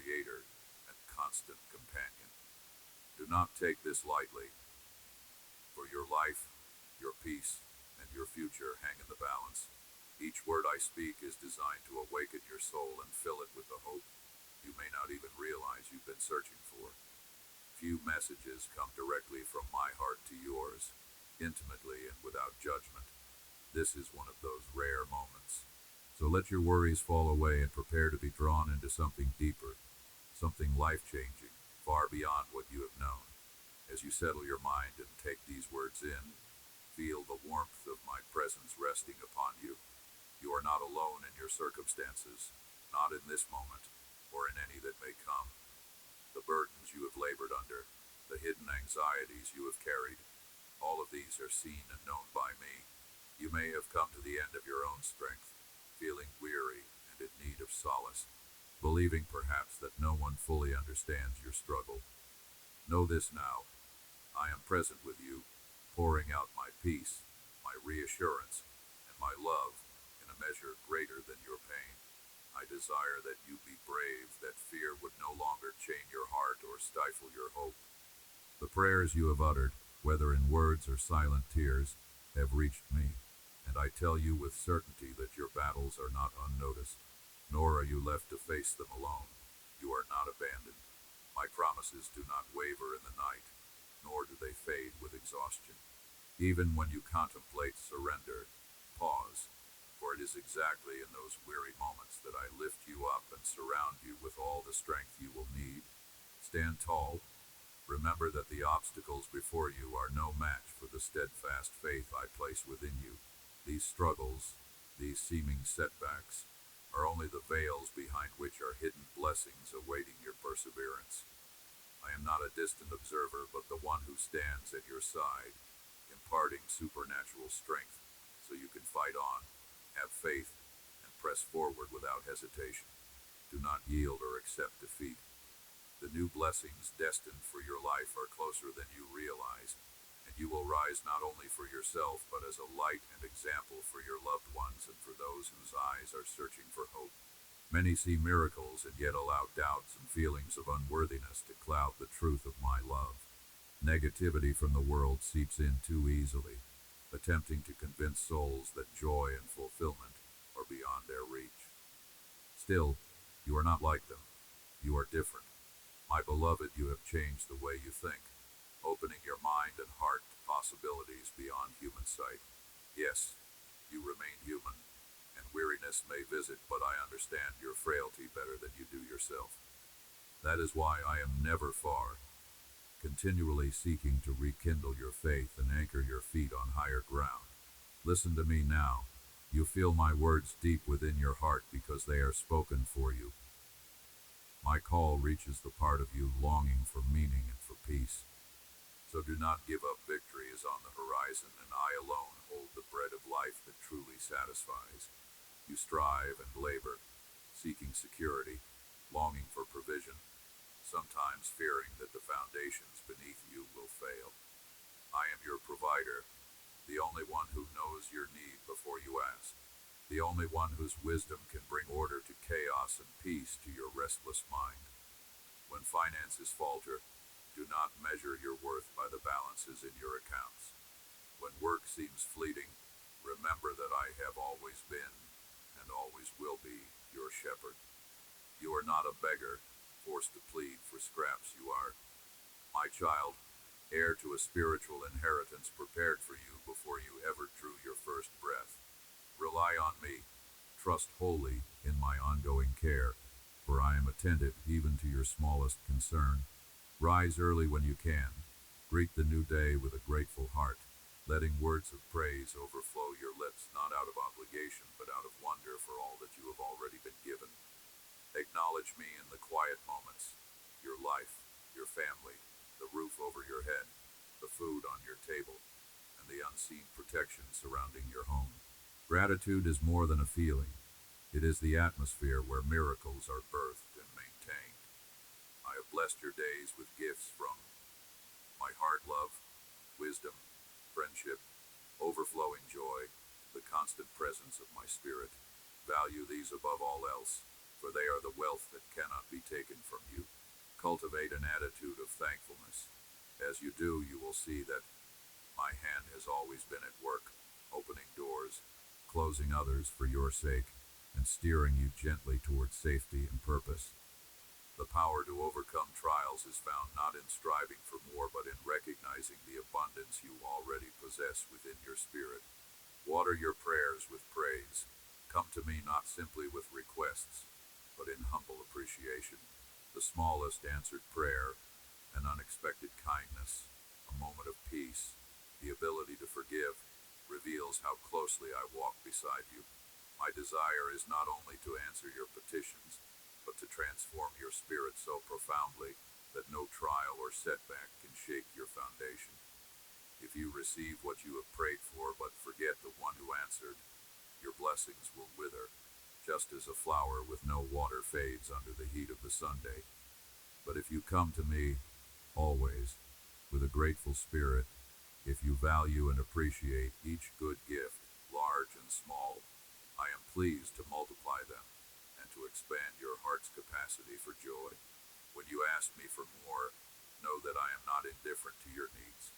creator and constant companion. Do not take this lightly, for your life, your peace, and your future hang in the balance. Each word I speak is designed to awaken your soul and fill it with the hope you may not even realize you've been searching for. Few messages come directly from my heart to yours, intimately and without judgment. This is one of those rare moments. So let your worries fall away and prepare to be drawn into something deeper, something life-changing, far beyond what you have known. As you settle your mind and take these words in, feel the warmth of my presence resting upon you. You are not alone in your circumstances, not in this moment, or in any that may come. The burdens you have labored under, the hidden anxieties you have carried, all of these are seen and known by me. You may have come to the end of your own strength, feeling weary and in need of solace, believing perhaps that no one fully understands your struggle. Know this now. I am present with you, pouring out my peace, my reassurance, and my love in a measure greater than your pain. I desire that you be brave, that fear would no longer chain your heart or stifle your hope. The prayers you have uttered, whether in words or silent tears, have reached me, and I tell you with certainty that your battles are not unnoticed, nor are you left to face them alone. You are not abandoned. My promises do not waver in the night, nor do they fade with exhaustion. Even when you contemplate surrender, pause, for it is exactly in those weary moments that I lift you up and surround you with all the strength you will need. Stand tall. Remember that the obstacles before you are no match for the steadfast faith I place within you. These struggles, these seeming setbacks, are only the veils behind which are hidden blessings awaiting your perseverance. I am not a distant observer, but the one who stands at your side, imparting supernatural strength so you can fight on, have faith, and press forward without hesitation. Do not yield or accept defeat. The new blessings destined for your life are closer than you realize, and you will rise not only for yourself, but as a light and example for your loved ones and for those whose eyes are searching for hope. Many see miracles and yet allow doubts and feelings of unworthiness to cloud the truth of my love. Negativity from the world seeps in too easily, attempting to convince souls that joy and fulfillment are beyond their reach. Still, you are not like them. You are different. My beloved, you have changed the way you think, opening your mind and heart to possibilities beyond human sight. Yes, you remain human, and weariness may visit, but I understand your frailty better than you do yourself. That is why I am never far, continually seeking to rekindle your faith and anchor your feet on higher ground. Listen to me now. You feel my words deep within your heart because they are spoken for you. My call reaches the part of you longing for meaning and for peace. So do not give up. Victory is on the horizon, and I alone hold the bread of life that truly satisfies. You strive and labor, seeking security, longing for provision, sometimes fearing that the foundations beneath you will fail. I am your provider, the only one who knows your need before you ask, the only one whose wisdom can bring order to chaos and peace to your restless mind. When finances falter, do not measure your worth by the balances in your accounts. When work seems fleeting, remember that I have always been, and always will be, your shepherd. You are not a beggar, forced to plead for scraps. You are my child, heir to a spiritual inheritance prepared for you before you ever drew your first breath. Rely on me, trust wholly in my ongoing care, for I am attentive even to your smallest concern. Rise early when you can, greet the new day with a grateful heart, letting words of praise overflow your lips, not out of obligation, but out of wonder for all that you have already been given. Acknowledge me in the quiet moments, your life, your family, the roof over your head, the food on your table, and the unseen protection surrounding your home. Gratitude is more than a feeling. It is the atmosphere where miracles are birthed and maintained. I have blessed your days with gifts from my heart, love, wisdom, friendship, overflowing joy, the constant presence of my spirit. Value these above all else. for they are the wealth that cannot be taken from you. Cultivate an attitude of thankfulness. As you do, you will see that my hand has always been at work, opening doors, closing others for your sake, and steering you gently towards safety and purpose. The power to overcome trials is found not in striving for more, but in recognizing the abundance you already possess within your spirit. Water your prayers with praise. Come to me not simply with requests, but in humble appreciation. The smallest answered prayer, an unexpected kindness, a moment of peace, the ability to forgive, reveals how closely I walk beside you. My desire is not only to answer your petitions, but to transform your spirit so profoundly that no trial or setback can shake your foundation. If you receive what you have prayed for but forget the one who answered, your blessings will wither, just as a flower with no water fades under the heat of the Sunday. But if you come to me, always, with a grateful spirit, if you value and appreciate each good gift, large and small, I am pleased to multiply them and to expand your heart's capacity for joy. When you ask me for more, know that I am not indifferent to your needs.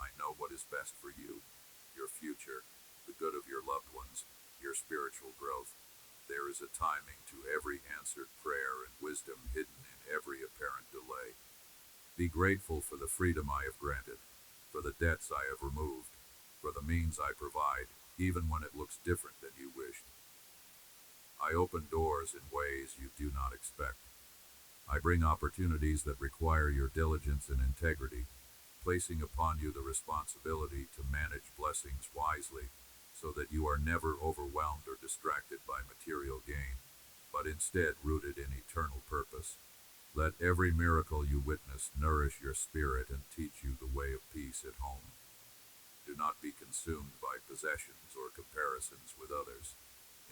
I know what is best for you, your future, the good of your loved ones, your spiritual growth. There is a timing to every answered prayer and wisdom hidden in every apparent delay. Be grateful for the freedom I have granted, for the debts I have removed, for the means I provide, even when it looks different than you wished. I open doors in ways you do not expect. I bring opportunities that require your diligence and integrity, placing upon you the responsibility to manage blessings wisely, so that you are never overwhelmed or distracted by material gain, but instead rooted in eternal purpose. Let every miracle you witness nourish your spirit and teach you the way of peace at home. Do not be consumed by possessions or comparisons with others.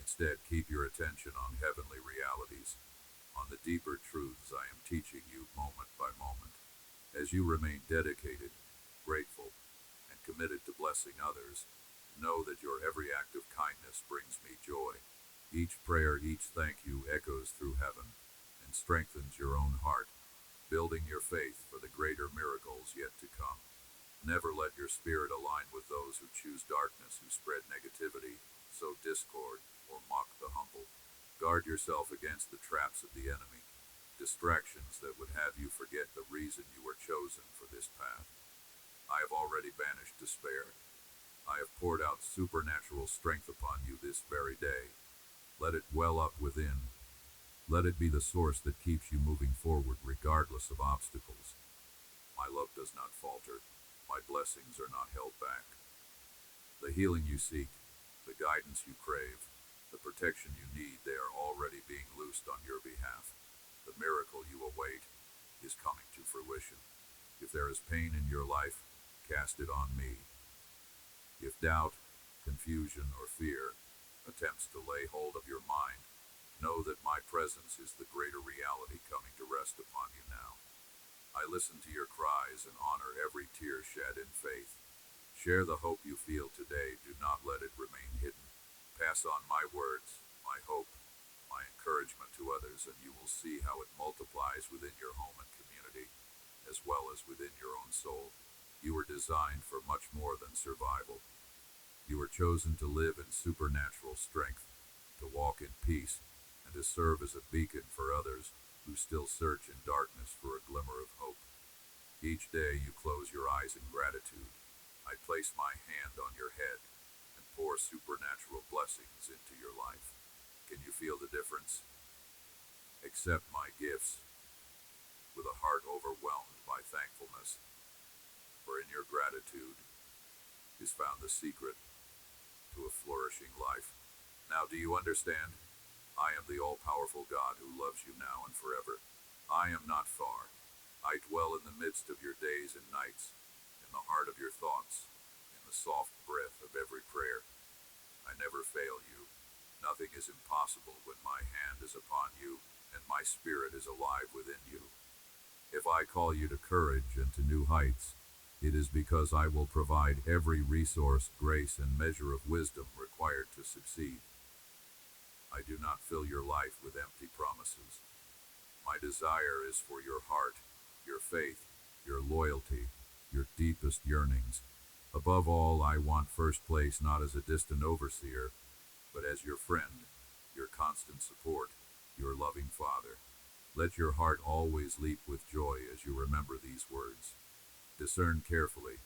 Instead, keep your attention on heavenly realities, on the deeper truths I am teaching you moment by moment. As you remain dedicated, grateful, and committed to blessing others, know that your every act of kindness brings me joy. Each prayer, each thank you echoes through heaven and strengthens your own heart, building your faith for the greater miracles yet to come. Never let your spirit align with those who choose darkness, who spread negativity, sow discord, or mock the humble. Guard yourself against the traps of the enemy, distractions that would have you forget the reason you were chosen for this path. I have already banished despair. I have poured out supernatural strength upon you this very day. Let it well up within. Let it be the source that keeps you moving forward regardless of obstacles. My love does not falter. My blessings are not held back. The healing you seek, the guidance you crave, the protection you need, they are already being loosed on your behalf. The miracle you await is coming to fruition. If there is pain in your life, cast it on me. If doubt, confusion, or fear attempts to lay hold of your mind, know that my presence is the greater reality coming to rest upon you now. I listen to your cries and honor every tear shed in faith. Share the hope you feel today. Do not let it remain hidden. Pass on my words, my hope, my encouragement to others, and you will see how it multiplies within your home and community, as well as within your own soul. You were designed for much more than survival. You were chosen to live in supernatural strength, to walk in peace, and to serve as a beacon for others who still search in darkness for a glimmer of hope. Each day you close your eyes in gratitude. I place my hand on your head and pour supernatural blessings into your life. Can you feel the difference? Accept my gifts with a heart overwhelmed by thankfulness, for in your gratitude is found the secret to a flourishing life. Now, do you understand? I am the all-powerful God who loves you now and forever. I am not far. I dwell in the midst of your days and nights, in the heart of your thoughts, in the soft breath of every prayer. I never fail you. Nothing is impossible when my hand is upon you, and my spirit is alive within you. If I call you to courage and to new heights, it is because I will provide every resource, grace, and measure of wisdom required to succeed. I do not fill your life with empty promises. My desire is for your heart, your faith, your loyalty, your deepest yearnings. Above all, I want first place not as a distant overseer, but as your friend, your constant support, your loving father. Let your heart always leap with joy as you remember these words. Discern carefully.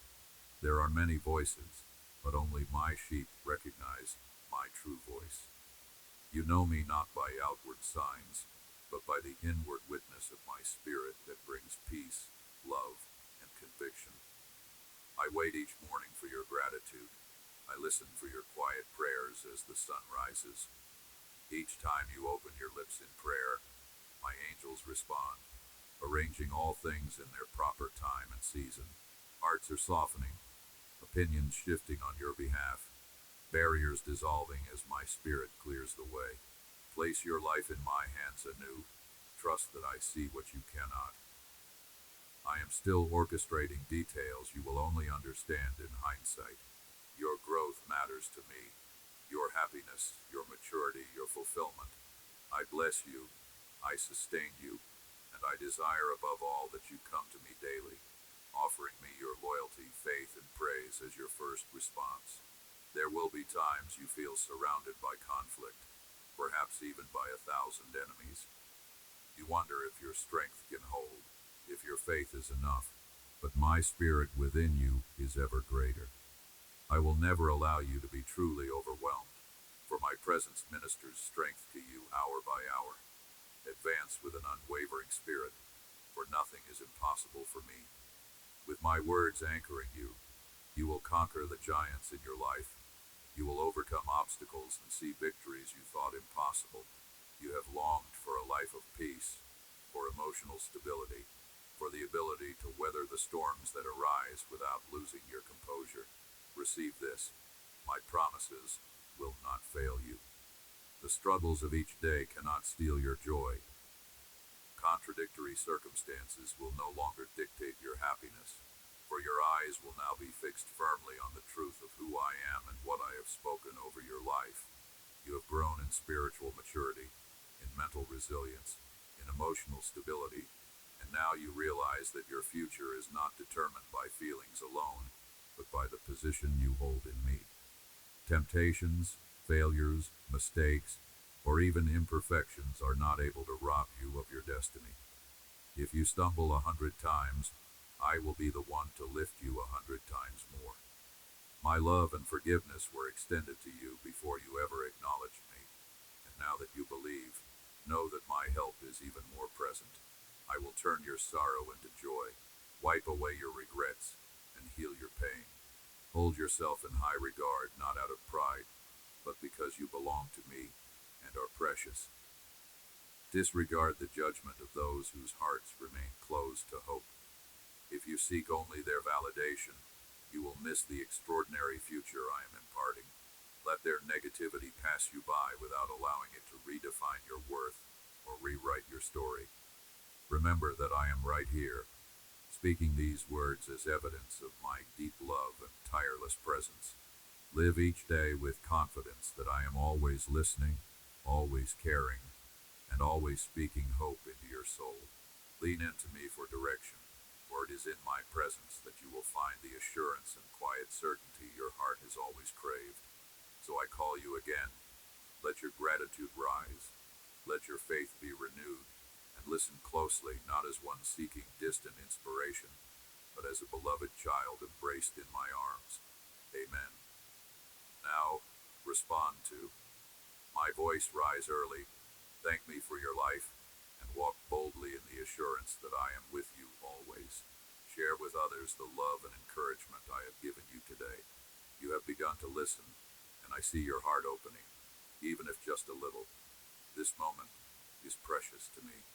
There are many voices, but only my sheep recognize my true voice. You know me not by outward signs, but by the inward witness of my spirit that brings peace, love, and conviction. I wait each morning for your gratitude. I listen for your quiet prayers as the sun rises. Each time you open your lips in prayer, my angels respond, arranging all things in their proper time and season. Hearts are softening, opinions shifting on your behalf, barriers dissolving as my spirit clears the way. Place your life in my hands anew. Trust that I see what you cannot. I am still orchestrating details you will only understand in hindsight. Your growth matters to me. Your happiness, your maturity, your fulfillment. I bless you. I sustain you. And I desire above all that you come to me daily, offering me your loyalty, faith, and praise as your first response. There will be times you feel surrounded by conflict, perhaps even by 1,000 enemies. You wonder if your strength can hold, if your faith is enough, but my spirit within you is ever greater. I will never allow you to be truly overwhelmed, for my presence ministers strength to you hour by hour. Advance with an unwavering spirit, for nothing is impossible for me. With my words anchoring you, you will conquer the giants in your life. You will overcome obstacles and see victories you thought impossible. You have longed for a life of peace, for emotional stability, for the ability to weather the storms that arise without losing your composure. Receive this. My promises will not fail you. The struggles of each day cannot steal your joy. Contradictory circumstances will no longer dictate your happiness, for your eyes will now be fixed firmly on the truth of who I am and what I have spoken over your life. You have grown in spiritual maturity, in mental resilience, in emotional stability, and now you realize that your future is not determined by feelings alone, but by the position you hold in me. Temptations, failures, mistakes, or even imperfections are not able to rob you of your destiny. If you stumble 100 times, I will be the one to lift you 100 times more. My love and forgiveness were extended to you before you ever acknowledged me, and now that you believe, know that my help is even more present. I will turn your sorrow into joy, wipe away your regrets, and heal your pain. Hold yourself in high regard, not out of pride, but because you belong to me and are precious. Disregard the judgment of those whose hearts remain closed to hope. If you seek only their validation, you will miss the extraordinary future I am imparting. Let their negativity pass you by without allowing it to redefine your worth or rewrite your story. Remember that I am right here, speaking these words as evidence of my deep love and tireless presence. Live each day with confidence that I am always listening, always caring, and always speaking hope into your soul. Lean into me for direction, for it is in my presence that you will find the assurance and quiet certainty your heart has always craved. So I call you again. Let your gratitude rise. Let your faith be renewed, and listen closely, not as one seeking distant inspiration, but as a beloved child embraced in my arms. Amen. Now, respond to my voice, rise early, thank me for your life, and walk boldly in the assurance that I am with you always. Share with others the love and encouragement I have given you today. You have begun to listen, and I see your heart opening, even if just a little. This moment is precious to me.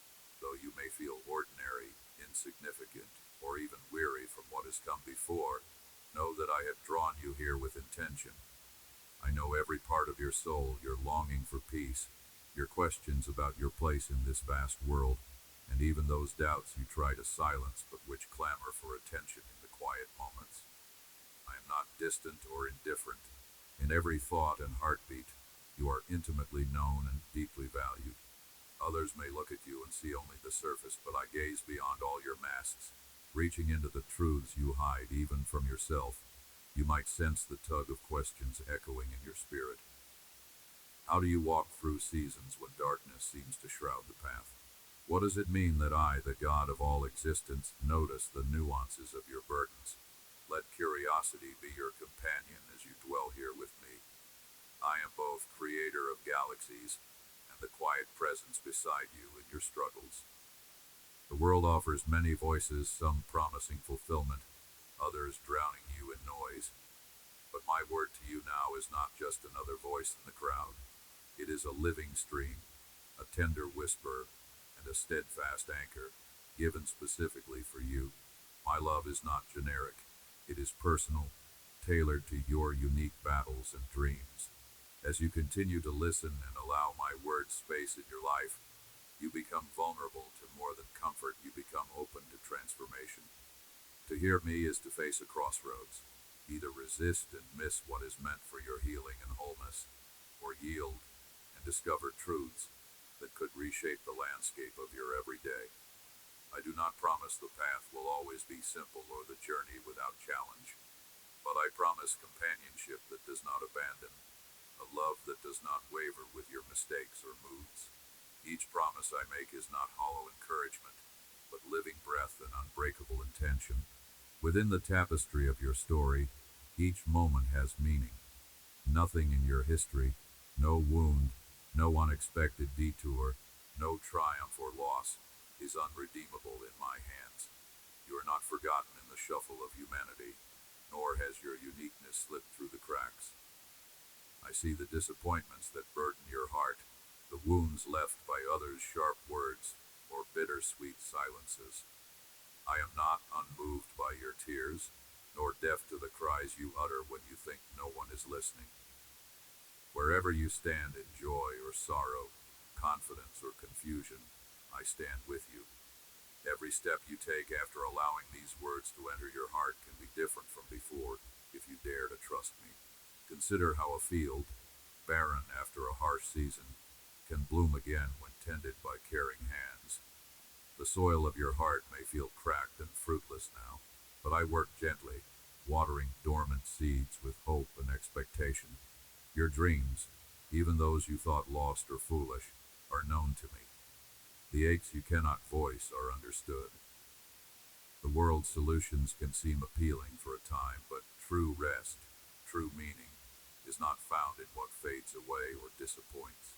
Though you may feel ordinary, insignificant, or even weary from what has come before, know that I have drawn you here with intention. I know every part of your soul, your longing for peace, your questions about your place in this vast world, and even those doubts you try to silence but which clamor for attention in the quiet moments. I am not distant or indifferent. In every thought and heartbeat, you you are intimately known and deeply valued. Others may look at you and see only the surface, but I gaze beyond all your masks, reaching into the truths you hide even from yourself. You might sense the tug of questions echoing in your spirit. How do you walk through seasons when darkness seems to shroud the path? What does it mean that I, the God of all existence, notice the nuances of your burdens? Let curiosity be your companion as you dwell here with me. I am both creator of galaxies and the quiet presence beside you in your struggles. The world offers many voices, some promising fulfillment, others drowning you in noise. But my word to you now is not just another voice in the crowd. It is a living stream, a tender whisper, and a steadfast anchor, given specifically for you. My love is not generic. It is personal, tailored to your unique battles and dreams. As you continue to listen and allow my words space in your life, you become vulnerable to more than comfort. You become open to transformation. To hear me is to face a crossroads. Either resist and miss what is meant for your healing and wholeness, or yield and discover truths that could reshape the landscape of your everyday. I do not promise the path will always be simple or the journey without challenge, but I promise companionship that does not abandon, a love that does not waver with your mistakes or moods. Each promise I make is not hollow encouragement, but living breath and unbreakable intention. Within the tapestry of your story, each moment has meaning. Nothing in your history, no wound, no unexpected detour, no triumph or loss, is unredeemable in my hands. You are not forgotten in the shuffle of humanity, nor has your uniqueness slipped through the cracks. I see the disappointments that burden your heart, the wounds left by others' sharp words or bittersweet silences. I am not unmoved by your tears, nor deaf to the cries you utter when you think no one is listening. Wherever you stand in joy or sorrow, confidence or confusion, I stand with you. Every step you take after allowing these words to enter your heart can be different from before, if you dare to trust me. Consider how a field, barren after a harsh season, can bloom again when tended by caring hands. The soil of your heart may feel cracked and fruitless now, but I work gently, watering dormant seeds with hope and expectation. Your dreams, even those you thought lost or foolish, are known to me. The aches you cannot voice are understood. The world's solutions can seem appealing for a time, but true rest, true meaning, is not found in what fades away or disappoints.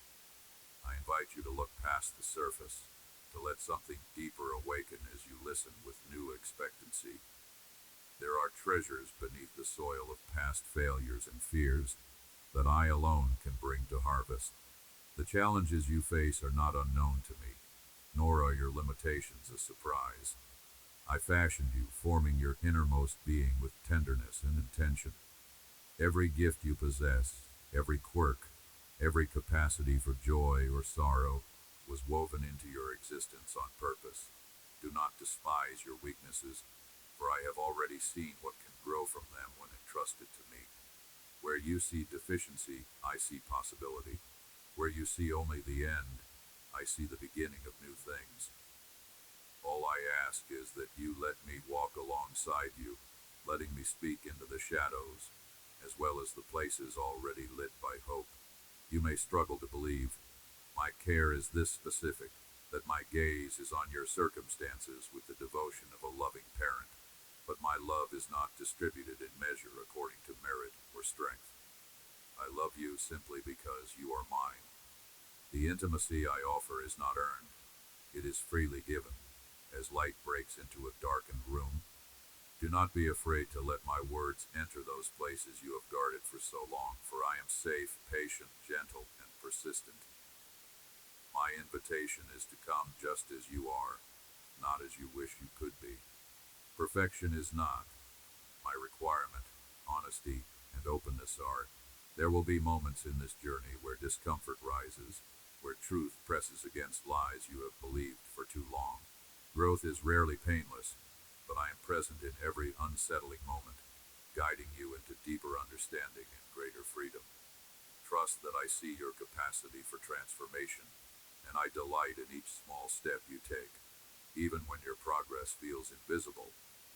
I invite you to look past the surface, to let something deeper awaken as you listen with new expectancy. There are treasures beneath the soil of past failures and fears that I alone can bring to harvest. The challenges you face are not unknown to me, nor are your limitations a surprise. I fashioned you, forming your innermost being with tenderness and intention. Every gift you possess, every quirk, every capacity for joy or sorrow, was woven into your existence on purpose. Do not despise your weaknesses, for I have already seen what can grow from them when entrusted to me. Where you see deficiency, I see possibility. Where you see only the end, I see the beginning of new things. All I ask is that you let me walk alongside you, letting me speak into the shadows, as well as the places already lit by hope. You may struggle to believe. My care is this specific, that my gaze is on your circumstances with the devotion of a loving parent. But my love is not distributed in measure according to merit or strength. I love you simply because you are mine. The intimacy I offer is not earned. It is freely given, as light breaks into a darkened room. Do not be afraid to let my words enter those places you have guarded for so long, for I am safe, patient, gentle, and persistent. My invitation is to come just as you are, not as you wish you could be. Perfection is not my requirement. Honesty and openness are. There will be moments in this journey where discomfort rises, where truth presses against lies you have believed for too long. Growth is rarely painless, but I am present in every unsettling moment, guiding you into deeper understanding and greater freedom. trust that I see your capacity for transformation, and I delight in each small step you take. Even when your progress feels invisible,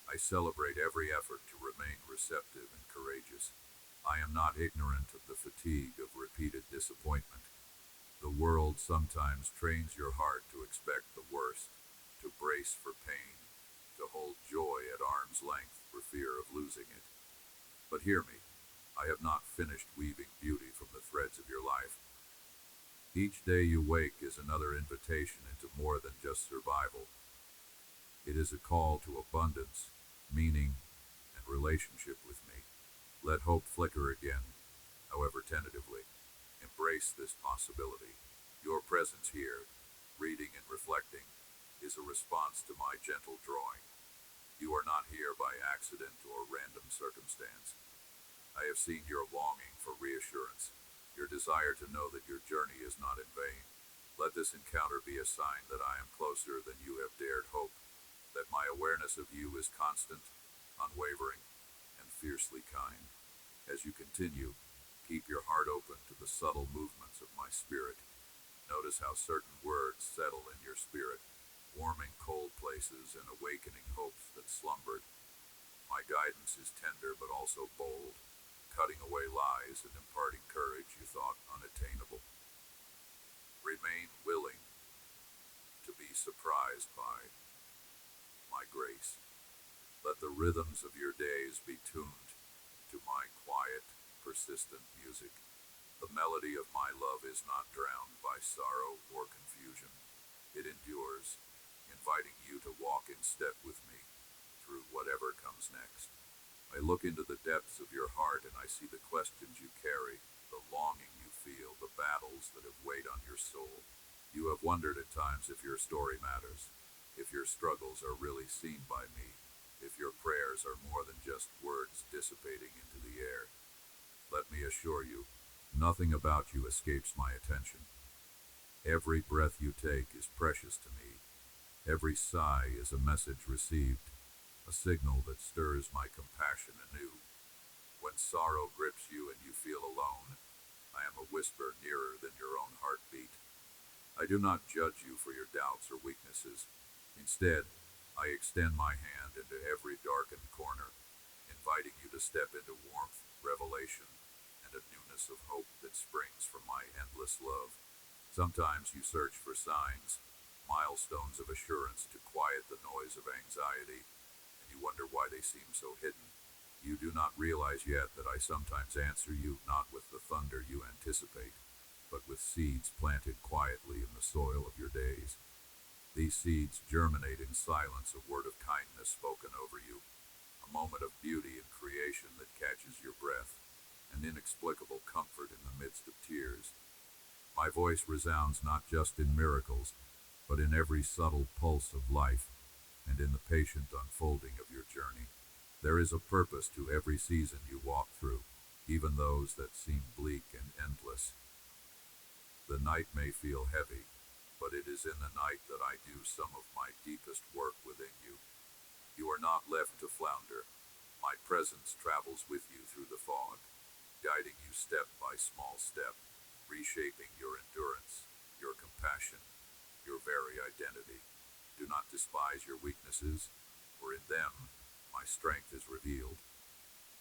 I celebrate every effort to remain receptive and courageous. I am not ignorant of the fatigue of repeated disappointment. The world sometimes trains your heart to expect the worst, to brace for pain, to hold joy at arm's length for fear of losing it. But hear me, I have not finished weaving beauty from the threads of your life. Each day you wake is another invitation into more than just survival. It is a call to abundance, meaning, and relationship with me. Let hope flicker again, however tentatively. Embrace this possibility. Your presence here, reading and reflecting, is a response to my gentle drawing. You are not here by accident or random circumstance. I have seen your longing for reassurance, your desire to know that your journey is not in vain. Let this encounter be a sign that I am closer than you have dared hope, that my awareness of you is constant, unwavering, and fiercely kind. As you continue, keep your heart open to the subtle movements of my spirit. Notice how certain words settle in your spirit, warming cold places and awakening hopes that slumbered. My guidance is tender but also bold, cutting away lies and imparting courage you thought unattainable. Remain willing to be surprised by my grace. Let the rhythms of your days be tuned to my quiet, persistent music. The melody of my love is not drowned by sorrow or confusion. It endures, inviting you to walk in step with me through whatever comes next. I look into the depths of your heart and I see the questions you carry, the longing you feel, the battles that have weighed on your soul. You have wondered at times if your story matters, if your struggles are really seen by me, if your prayers are more than just words dissipating into the air. Let me assure you, nothing about you escapes my attention. Every breath you take is precious to me. Every sigh is a message received, a signal that stirs my compassion anew. When sorrow grips you and you feel alone, I am a whisper nearer than your own heartbeat. I do not judge you for your doubts or weaknesses. Instead, I extend my hand into every darkened corner, inviting you to step into warmth, revelation, and a newness of hope that springs from my endless love. Sometimes you search for signs, milestones of assurance to quiet the noise of anxiety, and you wonder why they seem so hidden. You do not realize yet that I sometimes answer you not with the thunder you anticipate, but with seeds planted quietly in the soil of your days. These seeds germinate in silence, a word of kindness spoken over you, a moment of beauty and creation that catches your breath, an inexplicable comfort in the midst of tears. My voice resounds not just in miracles, but in every subtle pulse of life, and in the patient unfolding of your journey. There is a purpose to every season you walk through, even those that seem bleak and endless. The night may feel heavy, but it is in the night that I do some of my deepest work within you. You are not left to flounder. My presence travels with you through the fog, guiding you step by small step, reshaping your endurance, your compassion, your very identity. Do not despise your weaknesses, for in them my strength is revealed.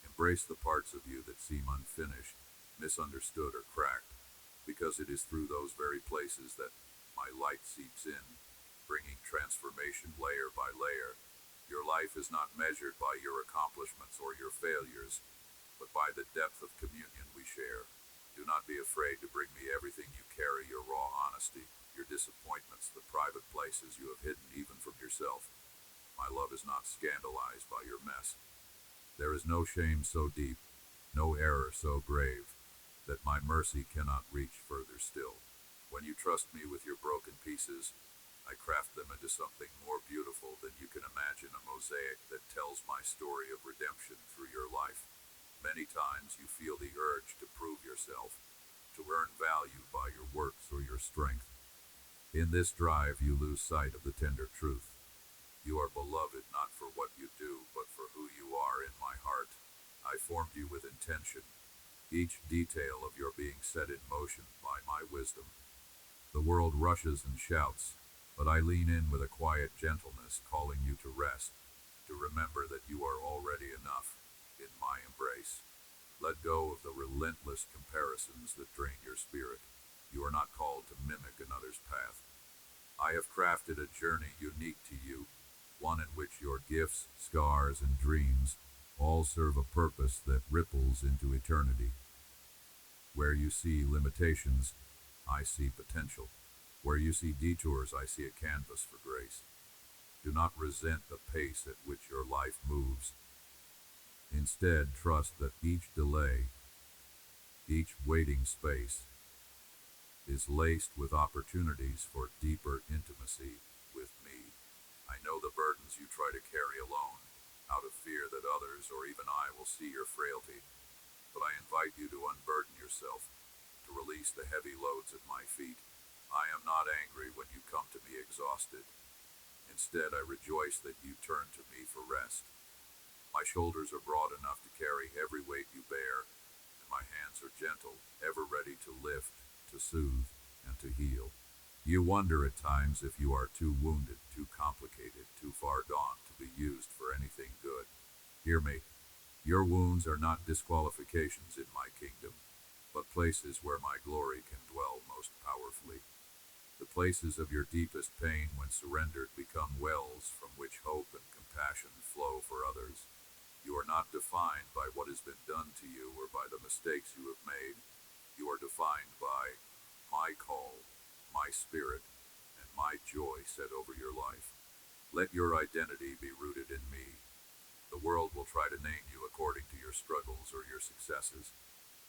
Embrace the parts of you that seem unfinished, misunderstood, or cracked, because it is through those very places that my light seeps in, bringing transformation layer by layer. Your life is not measured by your accomplishments or your failures, but by the depth of communion we share. Do not be afraid to bring me everything you carry, your raw honesty, your disappointments, the private places you have hidden even from yourself. My love is not scandalized by your mess. There is no shame so deep, no error so grave, that my mercy cannot reach further still. When you trust me with your broken pieces, I craft them into something more beautiful than you can imagine, a mosaic that tells my story of redemption through your life. Many times you feel the urge to prove yourself, to earn value by your works or your strength. In this drive you lose sight of the tender truth. You are beloved not for what you do, but for who you are in my heart. I formed you with intention, each detail of your being set in motion by my wisdom. The world rushes and shouts, but I lean in with a quiet gentleness, calling you to rest, to remember that you are already enough in my embrace. Let go of the relentless comparisons that drain your spirit. You are not called to mimic another's path. I have crafted a journey unique to you, one in which your gifts, scars, and dreams all serve a purpose that ripples into eternity. Where you see limitations, I see potential. Where you see detours, I see a canvas for grace. Do not resent the pace at which your life moves. Instead, trust that each delay, each waiting space, is laced with opportunities for deeper intimacy with me. I know the burdens you try to carry alone, out of fear that others or even I will see your frailty, but I invite you to unburden yourself, to release the heavy loads at my feet. I am not angry when you come to me exhausted. Instead, I rejoice that you turn to me for rest. My shoulders are broad enough to carry every weight you bear, and my hands are gentle, ever ready to lift, to soothe, and to heal. You wonder at times if you are too wounded, too complicated, too far gone to be used for anything good. Hear me. Your wounds are not disqualifications in my kingdom, but places where my glory can dwell most powerfully. The places of your deepest pain, when surrendered, become wells from which hope and compassion flow for others. You are not defined by what has been done to you or by the mistakes you have made. You are defined by my call, my spirit, and my joy set over your life. Let your identity be rooted in me. The world will try to name you according to your struggles or your successes,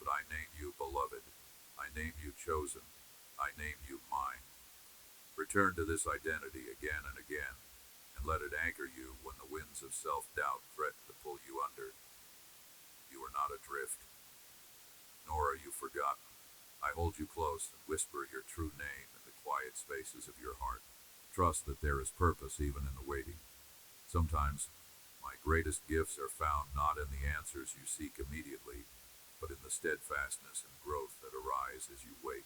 but I name you beloved. I name you chosen. I name you mine. Return to this identity again and again, and let it anchor you when the winds of self-doubt threaten to pull you under. You are not adrift, nor are you forgotten. I hold you close and whisper your true name in the quiet spaces of your heart. Trust that there is purpose even in the waiting. Sometimes, my greatest gifts are found not in the answers you seek immediately, but in the steadfastness and growth that arise as you wait.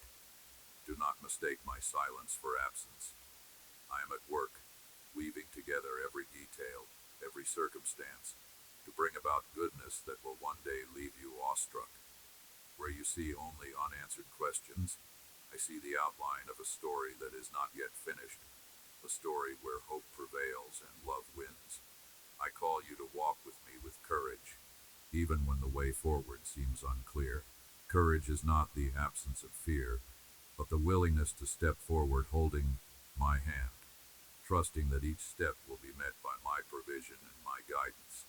Do not mistake my silence for absence. I am at work, weaving together every detail, every circumstance, to bring about goodness that will one day leave you awestruck. Where you see only unanswered questions, I see the outline of a story that is not yet finished, a story where hope prevails and love wins. I call you to walk with me with courage, even when the way forward seems unclear. Courage is not the absence of fear, but the willingness to step forward holding my hand, trusting that each step will be met by my provision and my guidance.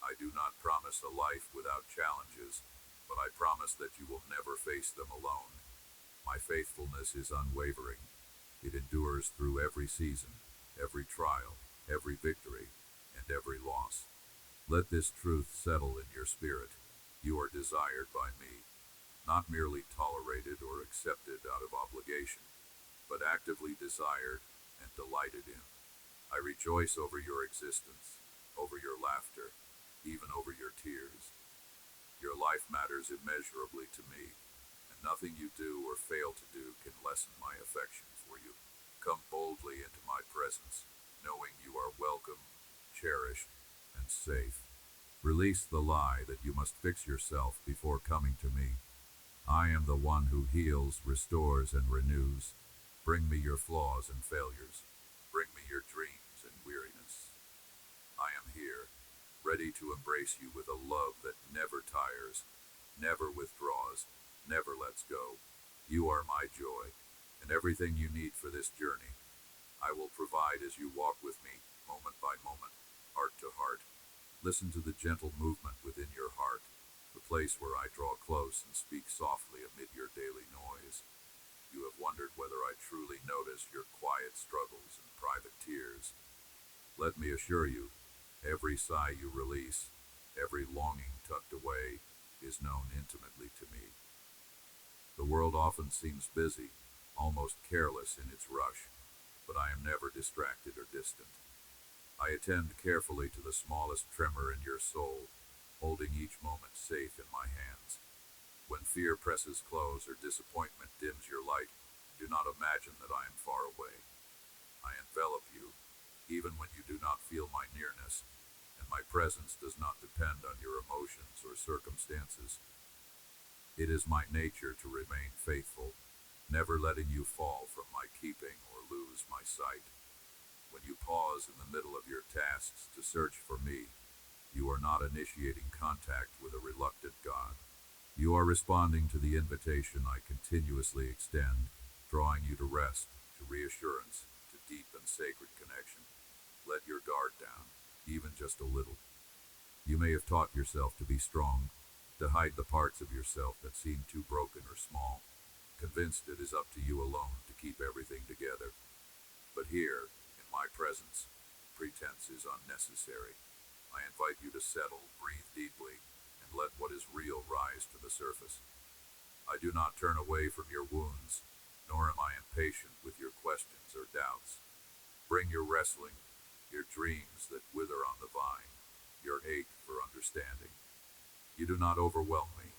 I do not promise a life without challenges, but I promise that you will never face them alone. My faithfulness is unwavering. It endures through every season, every trial, every victory, and every loss. Let this truth settle in your spirit. You are desired by me, not merely tolerated or accepted out of obligation, but actively desired and delighted in. I rejoice over your existence, over your laughter, even over your tears. Your life matters immeasurably to me, and nothing you do or fail to do can lessen my affection for you. Come boldly into my presence, knowing you are welcome, cherished, and safe. Release the lie that you must fix yourself before coming to me. I am the one who heals, restores, and renews. Bring me your flaws and failures. Bring me your dreams and weariness. I am here, ready to embrace you with a love that never tires, never withdraws, never lets go. You are my joy, and everything you need for this journey, I will provide as you walk with me, moment by moment, heart to heart. Listen to the gentle movement within your heart, the place where I draw close and speak softly amid your daily noise. You have wondered whether I truly notice your quiet struggles and private tears. Let me assure you, every sigh you release, every longing tucked away, is known intimately to me. The world often seems busy, almost careless in its rush, but I am never distracted or distant. I attend carefully to the smallest tremor in your soul, holding each moment safe in my hands. When fear presses close or disappointment dims your light, do not imagine that I am far away. I envelop you, even when you do not feel my nearness, and my presence does not depend on your emotions or circumstances. It is my nature to remain faithful, never letting you fall from my keeping or lose my sight. When you pause in the middle of your tasks to search for me, you are not initiating contact with a reluctant God. You are responding to the invitation I continuously extend, drawing you to rest, to reassurance, to deep and sacred connection. Let your guard down, even just a little. You may have taught yourself to be strong, to hide the parts of yourself that seem too broken or small, convinced it is up to you alone to keep everything together. But here, in my presence, pretense is unnecessary. I invite you to settle, breathe deeply, and let what is real rise to the surface. I do not turn away from your wounds, nor am I impatient with your questions or doubts. Bring your wrestling, your dreams that wither on the vine, your ache for understanding. You do not overwhelm me.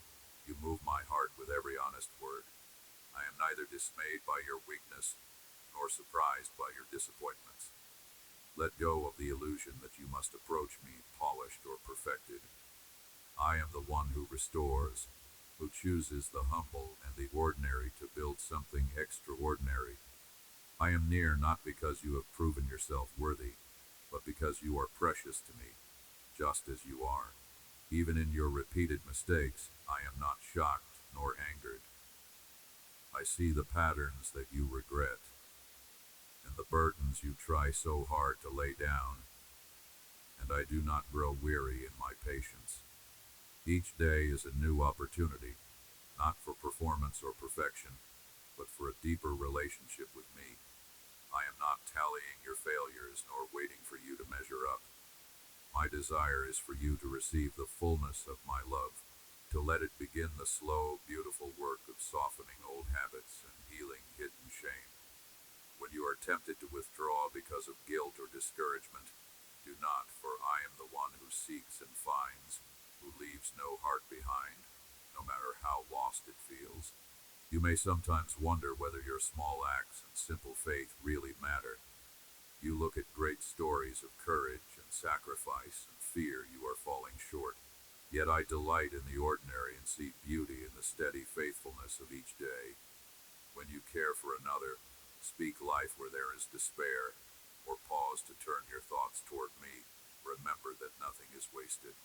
You move my heart with every honest word. I am neither dismayed by your weakness, nor surprised by your disappointments. Let go of the illusion that you must approach me polished or perfected. I am the one who restores, who chooses the humble and the ordinary to build something extraordinary. I am near not because you have proven yourself worthy, but because you are precious to me, just as you are. Even in your repeated mistakes, I am not shocked nor angered. I see the patterns that you regret, and the burdens you try so hard to lay down, and I do not grow weary in my patience. Each day is a new opportunity, not for performance or perfection, but for a deeper relationship with me. I am not tallying your failures nor waiting for you to measure up. My desire is for you to receive the fullness of my love, to let it begin the slow, beautiful work of softening old habits and healing hidden shame. When you are tempted to withdraw because of guilt or discouragement, do not, for I am the one who seeks and finds, who leaves no heart behind, no matter how lost it feels. You may sometimes wonder whether your small acts and simple faith really matter. You look at great stories of courage and sacrifice and fear you are falling short. Yet I delight in the ordinary and see beauty in the steady faithfulness of each day. When you care for another, speak life where there is despair, or pause to turn your thoughts toward me, remember that nothing is wasted.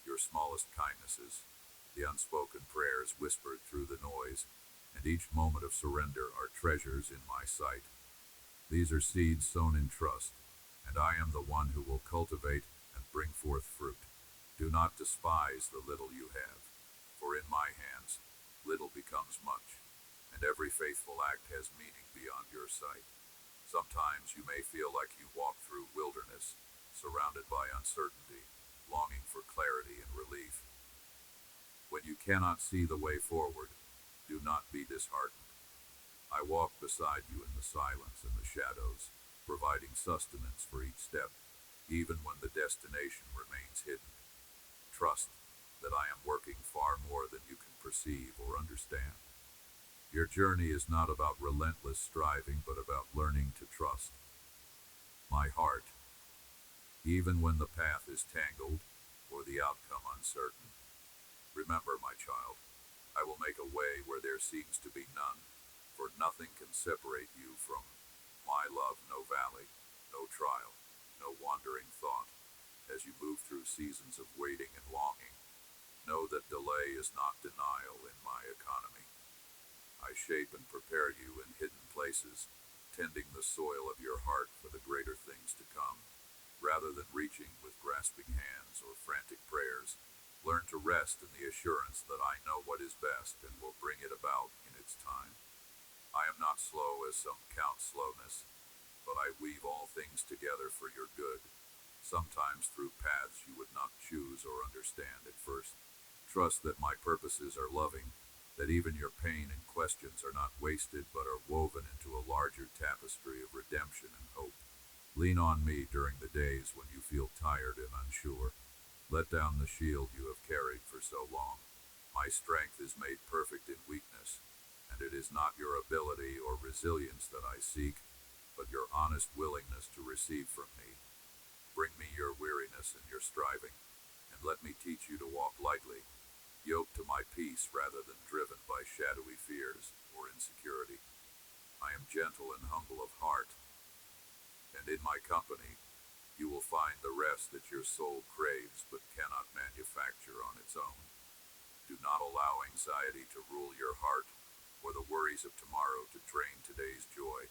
Your smallest kindnesses, the unspoken prayers whispered through the noise, and each moment of surrender are treasures in my sight. These are seeds sown in trust, and I am the one who will cultivate and bring forth fruit. Do not despise the little you have, for in my hands, little becomes much, and every faithful act has meaning beyond your sight. Sometimes you may feel like you walk through wilderness, surrounded by uncertainty, longing for clarity and relief. When you cannot see the way forward, do not be disheartened. I walk beside you in the silence and the shadows, providing sustenance for each step, even when the destination remains hidden. Trust that I am working far more than you can perceive or understand. Your journey is not about relentless striving, but about learning to trust. My heart, even when the path is tangled or the outcome uncertain. Remember, my child, I will make a way where there seems to be none. For nothing can separate you from my love, no valley, no trial, no wandering thought. As you move through seasons of waiting and longing, know that delay is not denial in my economy. I shape and prepare you in hidden places, tending the soil of your heart for the greater things to come. Rather than reaching with grasping hands or frantic prayers, learn to rest in the assurance that I know what is best and will bring it about in its time. I am not slow as some count slowness, but I weave all things together for your good, sometimes through paths you would not choose or understand at first. Trust that my purposes are loving, that even your pain and questions are not wasted but are woven into a larger tapestry of redemption and hope. Lean on me during the days when you feel tired and unsure. Let down the shield you have carried for so long. My strength is made perfect in weakness, and it is not your ability or resilience that I seek, but your honest willingness to receive from me. Bring me your weariness and your striving, and let me teach you to walk lightly, yoked to my peace rather than driven by shadowy fears or insecurity. I am gentle and humble of heart, and in my company you will find the rest that your soul craves but cannot manufacture on its own. Do not allow anxiety to rule your heart, or the worries of tomorrow to drain today's joy.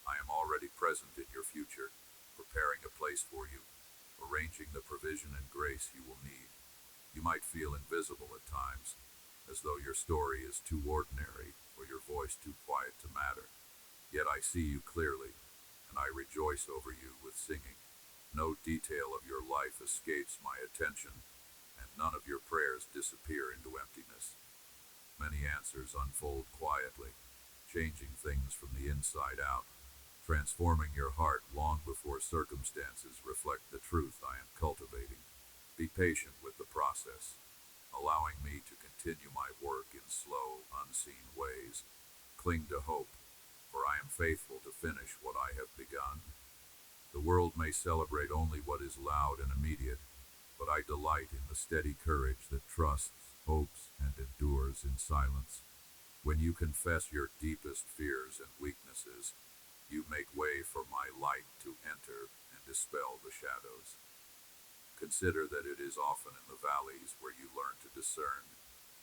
I am already present in your future, preparing a place for you, arranging the provision and grace you will need. You might feel invisible at times, as though your story is too ordinary or your voice too quiet to matter. Yet I see you clearly, and I rejoice over you with singing. No detail of your life escapes my attention, and none of your prayers disappear into emptiness. Many answers unfold quietly, changing things from the inside out, transforming your heart long before circumstances reflect the truth I am cultivating. Be patient with the process, allowing me to continue my work in slow, unseen ways. Cling to hope, for I am faithful to finish what I have begun. The world may celebrate only what is loud and immediate, but I delight in the steady courage that trusts, hopes, and endures in silence. When you confess your deepest fears and weaknesses, you make way for my light to enter and dispel the shadows. Consider that it is often in the valleys where you learn to discern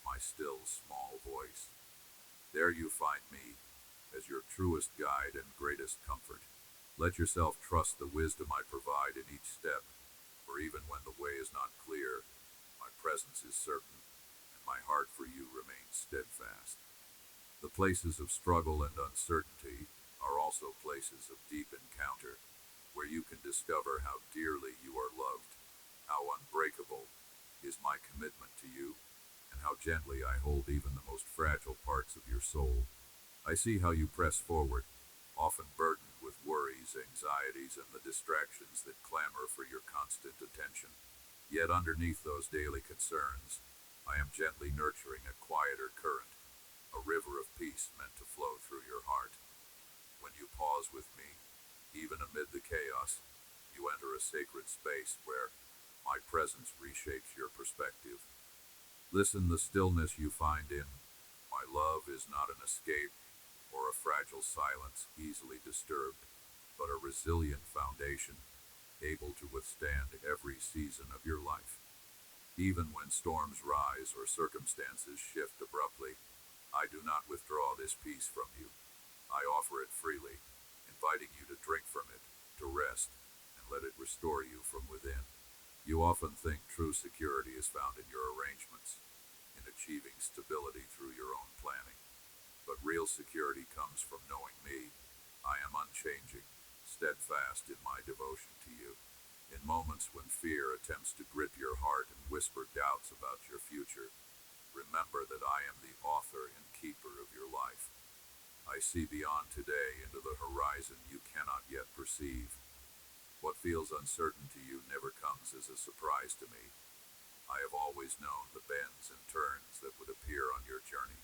my still small voice. There you find me, as your truest guide and greatest comfort. Let yourself trust the wisdom I provide in each step, for even when the way is not clear, my presence is certain, and my heart for you remains steadfast. The places of struggle and uncertainty are also places of deep encounter, where you can discover how dearly you are loved, how unbreakable is my commitment to you, and how gently I hold even the most fragile parts of your soul. I see how you press forward, often burdened with worries, anxieties, and the distractions that clamor for your constant attention. Yet underneath those daily concerns, I am gently nurturing a quieter current, a river of peace meant to flow through your heart. When you pause with me, even amid the chaos, you enter a sacred space where my presence reshapes your perspective. Listen the stillness you find in my love is not an escape or a fragile silence easily disturbed, but a resilient foundation, able to withstand every season of your life. Even when storms rise or circumstances shift abruptly, I do not withdraw this peace from you. I offer it freely, inviting you to drink from it, to rest, and let it restore you from within. You often think true security is found in your arrangements, in achieving stability through your own planning. But real security comes from knowing me. I am unchanging, steadfast in my devotion to you. In moments when fear attempts to grip your heart and whisper doubts about your future, remember that I am the author and keeper of your life. I see beyond today into the horizon you cannot yet perceive. What feels uncertain to you never comes as a surprise to me. I have always known the bends and turns that would appear on your journey.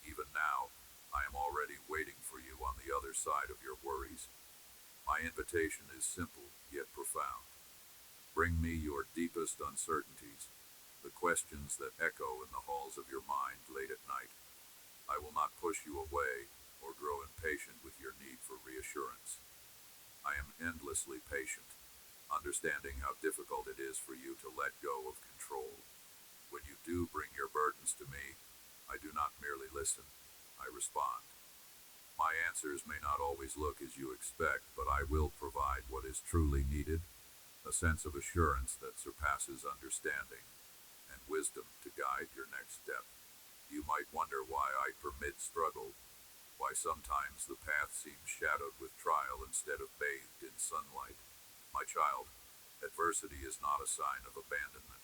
Even now, I am already waiting for you on the other side of your worries. My invitation is simple yet profound. Bring me your deepest uncertainties, the questions that echo in the halls of your mind late at night. I will not push you away or grow impatient with your need for reassurance. I am endlessly patient, understanding how difficult it is for you to let go of control. When you do bring your burdens to me, I do not merely listen, I respond. My answers may not always look as you expect, but I will provide what is truly needed, a sense of assurance that surpasses understanding, and wisdom to guide your next step. You might wonder why I permit struggle, why sometimes the path seems shadowed with trial instead of bathed in sunlight. My child, adversity is not a sign of abandonment.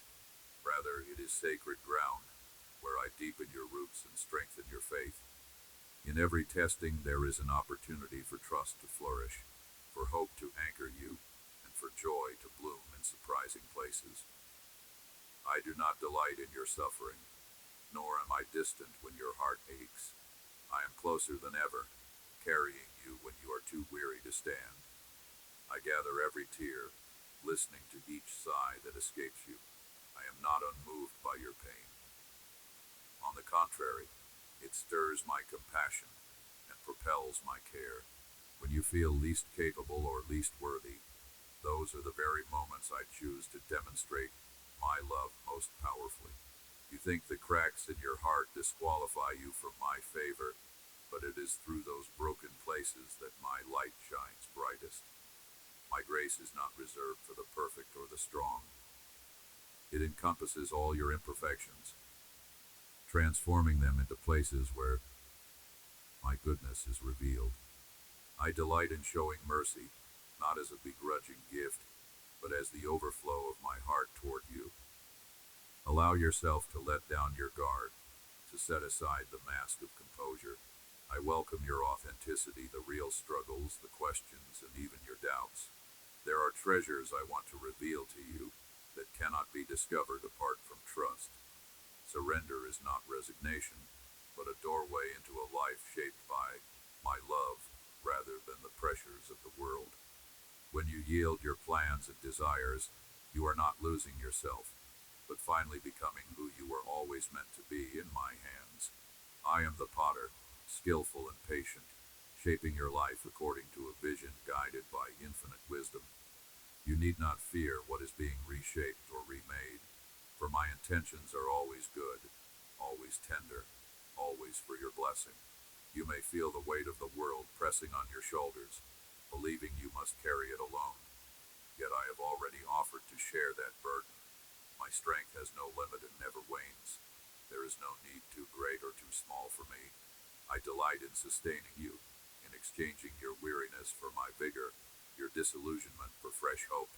Rather, it is sacred ground, where I deepen your roots and strengthen your faith. In every testing, there is an opportunity for trust to flourish, for hope to anchor you, and for joy to bloom in surprising places. I do not delight in your suffering. nor am I distant when your heart aches. I am closer than ever, carrying you when you are too weary to stand. I gather every tear, listening to each sigh that escapes you. I am not unmoved by your pain. On the contrary, it stirs my compassion and propels my care. When you feel least capable or least worthy, those are the very moments I choose to demonstrate my love most powerfully. You think the cracks in your heart disqualify you from my favor, but it is through those broken places that my light shines brightest. My grace is not reserved for the perfect or the strong. It encompasses all your imperfections, transforming them into places where my goodness is revealed. I delight in showing mercy, not as a begrudging gift, but as the overflow of my heart toward you. Allow yourself to let down your guard, to set aside the mask of composure. I welcome your authenticity, the real struggles, the questions, and even your doubts. There are treasures I want to reveal to you that cannot be discovered apart from trust. Surrender is not resignation, but a doorway into a life shaped by my love rather than the pressures of the world. When you yield your plans and desires, you are not losing yourself, but finally becoming who you were always meant to be in my hands. I am the potter, skillful and patient, shaping your life according to a vision guided by infinite wisdom. You need not fear what is being reshaped or remade, for my intentions are always good, always tender, always for your blessing. You may feel the weight of the world pressing on your shoulders, believing you must carry it alone. Yet I have already offered to share that burden. My strength has no limit and never wanes. There is no need too great or too small for me. I delight in sustaining you, in exchanging your weariness for my vigor, your disillusionment for fresh hope.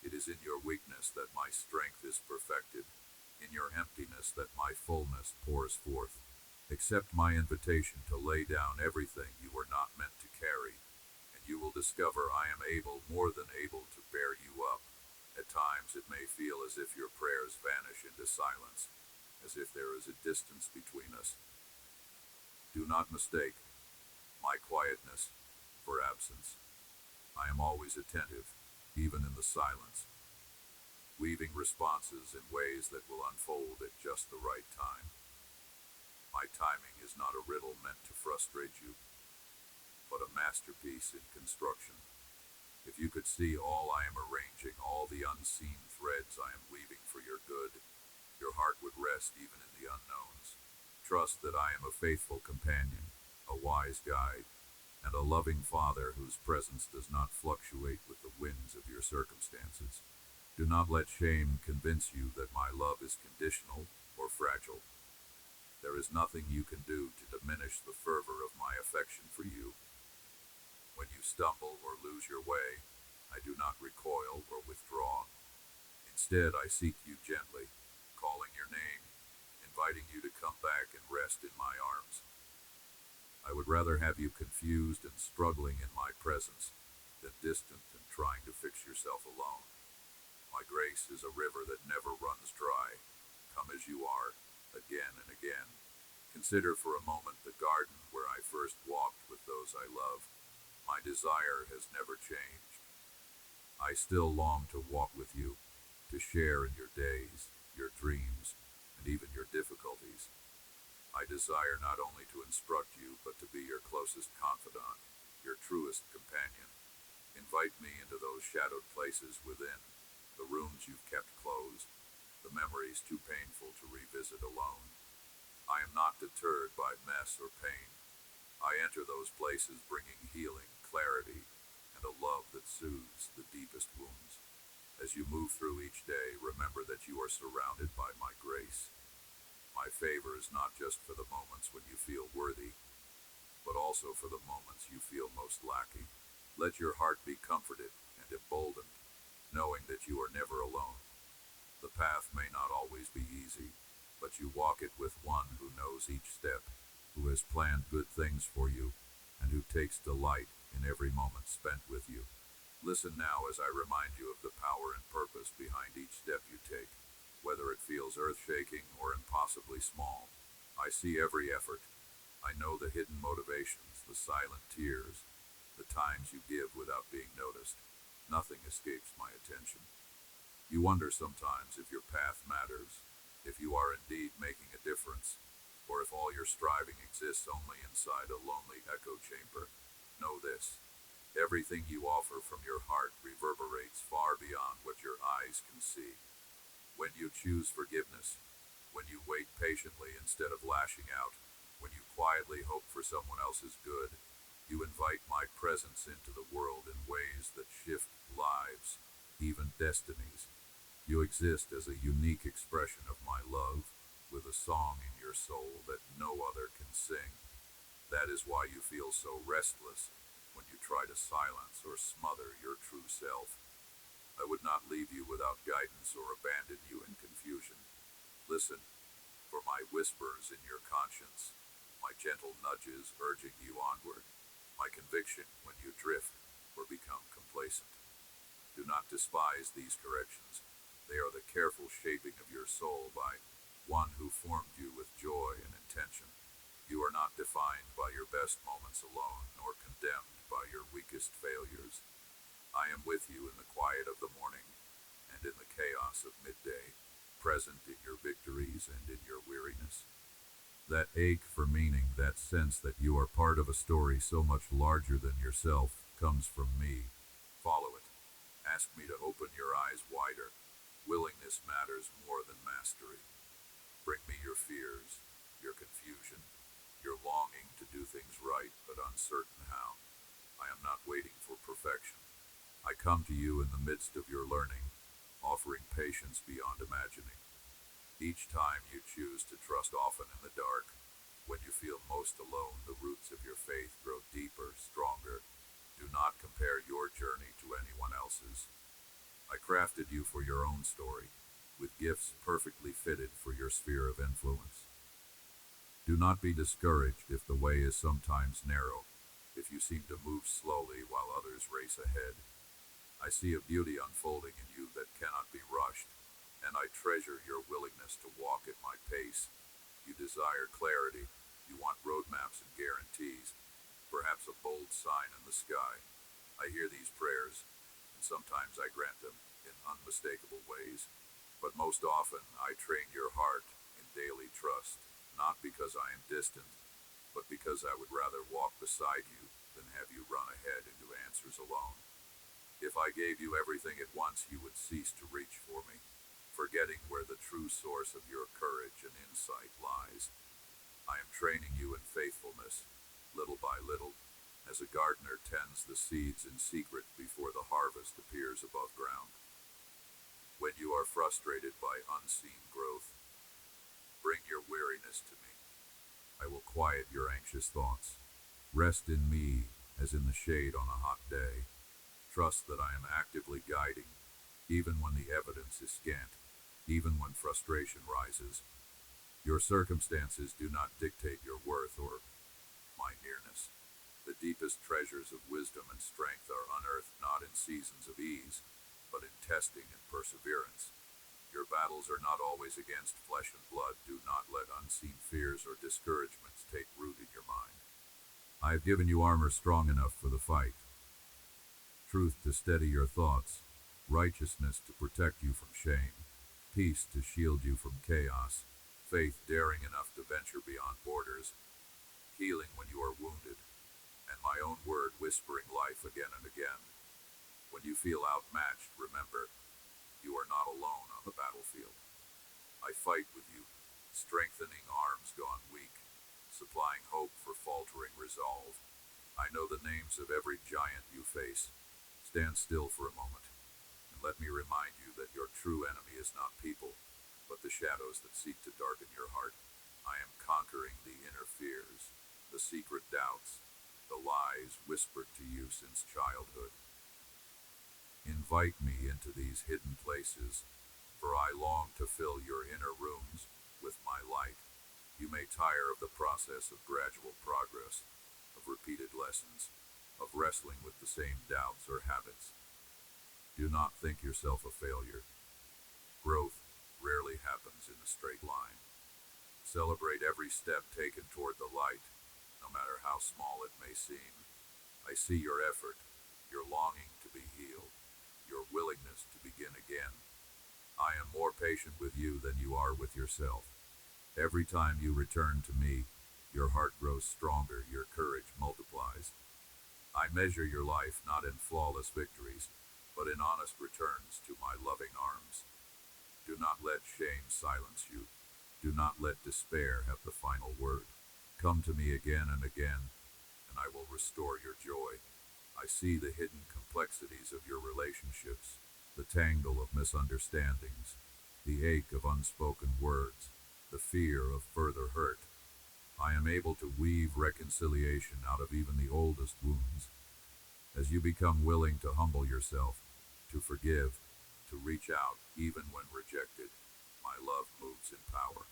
It is in your weakness that my strength is perfected, in your emptiness that my fullness pours forth. Accept my invitation to lay down everything you were not meant to carry, and you will discover I am able, more than able, to bear you up. At times it may feel as if your prayers vanish into silence, as if there is a distance between us. Do not mistake my quietness for absence. I am always attentive, even in the silence, weaving responses in ways that will unfold at just the right time. My timing is not a riddle meant to frustrate you, but a masterpiece in construction. If you could see all I am arranging, all the unseen threads I am weaving for your good, your heart would rest even in the unknowns. Trust that I am a faithful companion, a wise guide, and a loving father whose presence does not fluctuate with the winds of your circumstances. Do not let shame convince you that my love is conditional or fragile. There is nothing you can do to diminish the fervor of my affection for you. When you stumble or lose your way, I do not recoil or withdraw. Instead, I seek you gently, calling your name, inviting you to come back and rest in my arms. I would rather have you confused and struggling in my presence than distant and trying to fix yourself alone. My grace is a river that never runs dry. Come as you are, again and again. Consider for a moment the garden where I first walked with those I love. My desire has never changed. I still long to walk with you, to share in your days, your dreams, and even your difficulties. I desire not only to instruct you, but to be your closest confidant, your truest companion. Invite me into those shadowed places within, the rooms you've kept closed, the memories too painful to revisit alone. I am not deterred by mess or pain. I enter those places bringing healing, clarity, and a love that soothes the deepest wounds. As you move through each day, remember that you are surrounded by my grace. My favor is not just for the moments when you feel worthy, but also for the moments you feel most lacking. Let your heart be comforted and emboldened, knowing that you are never alone. The path may not always be easy, but you walk it with one who knows each step, who has planned good things for you, and who takes delight in every moment spent with you. Listen now as I remind you of the power and purpose behind each step you take. Whether it feels earth-shaking or impossibly small, I see every effort. I know the hidden motivations, the silent tears, the times you give without being noticed. Nothing escapes my attention. You wonder sometimes if your path matters, if you are indeed making a difference, or if all your striving exists only inside a lonely echo chamber. Know this: everything you offer from your heart reverberates far beyond what your eyes can see. When you choose forgiveness, when you wait patiently instead of lashing out, when you quietly hope for someone else's good, you invite my presence into the world in ways that shift lives, even destinies. You exist as a unique expression of my love, with a song in your soul that no other can sing. That is why you feel so restless when you try to silence or smother your true self. I would not leave you without guidance or abandon you in confusion. Listen for my whispers in your conscience, my gentle nudges urging you onward, my conviction when you drift or become complacent. Do not despise these corrections. They are the careful shaping of your soul by one who formed you with joy and intention. You are not defined by your best moments alone, nor condemned by your weakest failures. I am with you in the quiet of the morning and in the chaos of midday, present in your victories and in your weariness. That ache for meaning, that sense that you are part of a story so much larger than yourself, comes from me. Follow it. Ask me to open your eyes wider. Willingness matters more than mastery. Bring me your fears, your confusion, your longing to do things right but uncertain how. I am not waiting for perfection. I come to you in the midst of your learning, offering patience beyond imagining. Each time you choose to trust, often in the dark, when you feel most alone, the roots of your faith grow deeper, stronger. Do not compare your journey to anyone else's. I crafted you for your own story, with gifts perfectly fitted for your sphere of influence. Do not be discouraged if the way is sometimes narrow, if you seem to move slowly while others race ahead. I see a beauty unfolding in you that cannot be rushed, and I treasure your willingness to walk at my pace. You desire clarity, you want roadmaps and guarantees, perhaps a bold sign in the sky. I hear these prayers, and sometimes I grant them in unmistakable ways, but most often I train your heart in daily trust, not because I am distant, but because I would rather walk beside you than have you run ahead into answers alone. If I gave you everything at once, you would cease to reach for me, forgetting where the true source of your courage and insight lies. I am training you in faithfulness, little by little, as a gardener tends the seeds in secret before the harvest appears above ground. When you are frustrated by unseen growth, bring your weariness to me. I will quiet your anxious thoughts. Rest in me as in the shade on a hot day. Trust that I am actively guiding, even when the evidence is scant, even when frustration rises. Your circumstances do not dictate your worth or my nearness. The deepest treasures of wisdom and strength are unearthed not in seasons of ease, but in testing and perseverance. Your battles are not always against flesh and blood. Do not let unseen fears or discouragements take root in your mind. I have given you armor strong enough for the fight. Truth to steady your thoughts, righteousness to protect you from shame, peace to shield you from chaos, faith daring enough to venture beyond borders, healing when you are wounded, and my own word whispering life again and again. When you feel outmatched, remember, you are not alone on the battlefield. I fight with you, strengthening arms gone weak, supplying hope for faltering resolve. I know the names of every giant you face. Stand still for a moment, and let me remind you that your true enemy is not people, but the shadows that seek to darken your heart. I am conquering the inner fears, the secret doubts, the lies whispered to you since childhood. Invite me into these hidden places, for I long to fill your inner rooms with my light. You may tire of the process of gradual progress, of repeated lessons, of wrestling with the same doubts or habits. Do not think yourself a failure. Growth, rarely happens in a straight line. Celebrate every step taken toward the light, no matter how small it may seem. I see your effort, your longing to be healed, your willingness to begin again. I am more patient with you than you are with yourself. Every time you return to me, your heart grows stronger, your courage multiplies. I measure your life not in flawless victories, but in honest returns to my loving arms. Do not let shame silence you. Do not let despair have the final word. Come to me again and again, and I will restore your joy. I see the hidden complexities of your relationships, the tangle of misunderstandings, the ache of unspoken words, the fear of further hurt. I am able to weave reconciliation out of even the oldest wounds. As you become willing to humble yourself, to forgive, to reach out even when rejected, my love moves in power.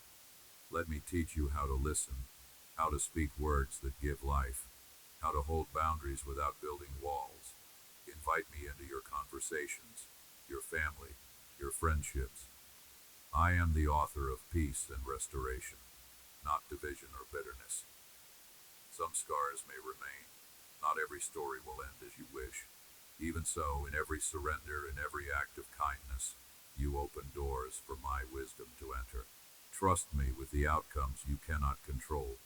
Let me teach you how to listen, how to speak words that give life, how to hold boundaries without building walls. Invite me into your conversations, your family, your friendships. I am the author of peace and restoration, not division or bitterness. Some scars may remain. Not every story will end as you wish. Even so, in every surrender, in every act of kindness, you open doors for my wisdom to enter. Trust me with the outcomes you cannot control.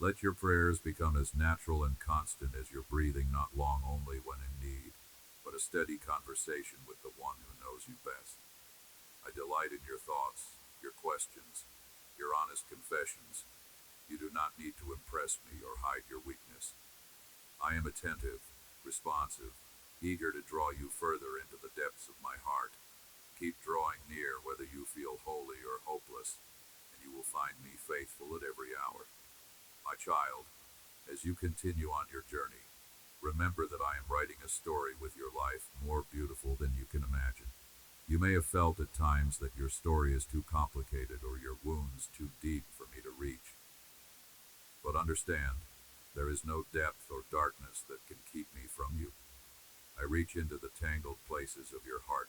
Let your prayers become as natural and constant as your breathing, not long only when in need, but a steady conversation with the one who knows you best. I delight in your thoughts, your questions, your honest confessions. You do not need to impress me or hide your weakness. I am attentive, responsive, eager to draw you further into the depths of my heart. Keep drawing near whether you feel holy or hopeless, and you will find me faithful at every hour. My child, as you continue on your journey, remember that I am writing a story with your life more beautiful than you can imagine. You may have felt at times that your story is too complicated or your wounds too deep for me to reach. But understand, there is no depth or darkness that can keep me from you. I reach into the tangled places of your heart,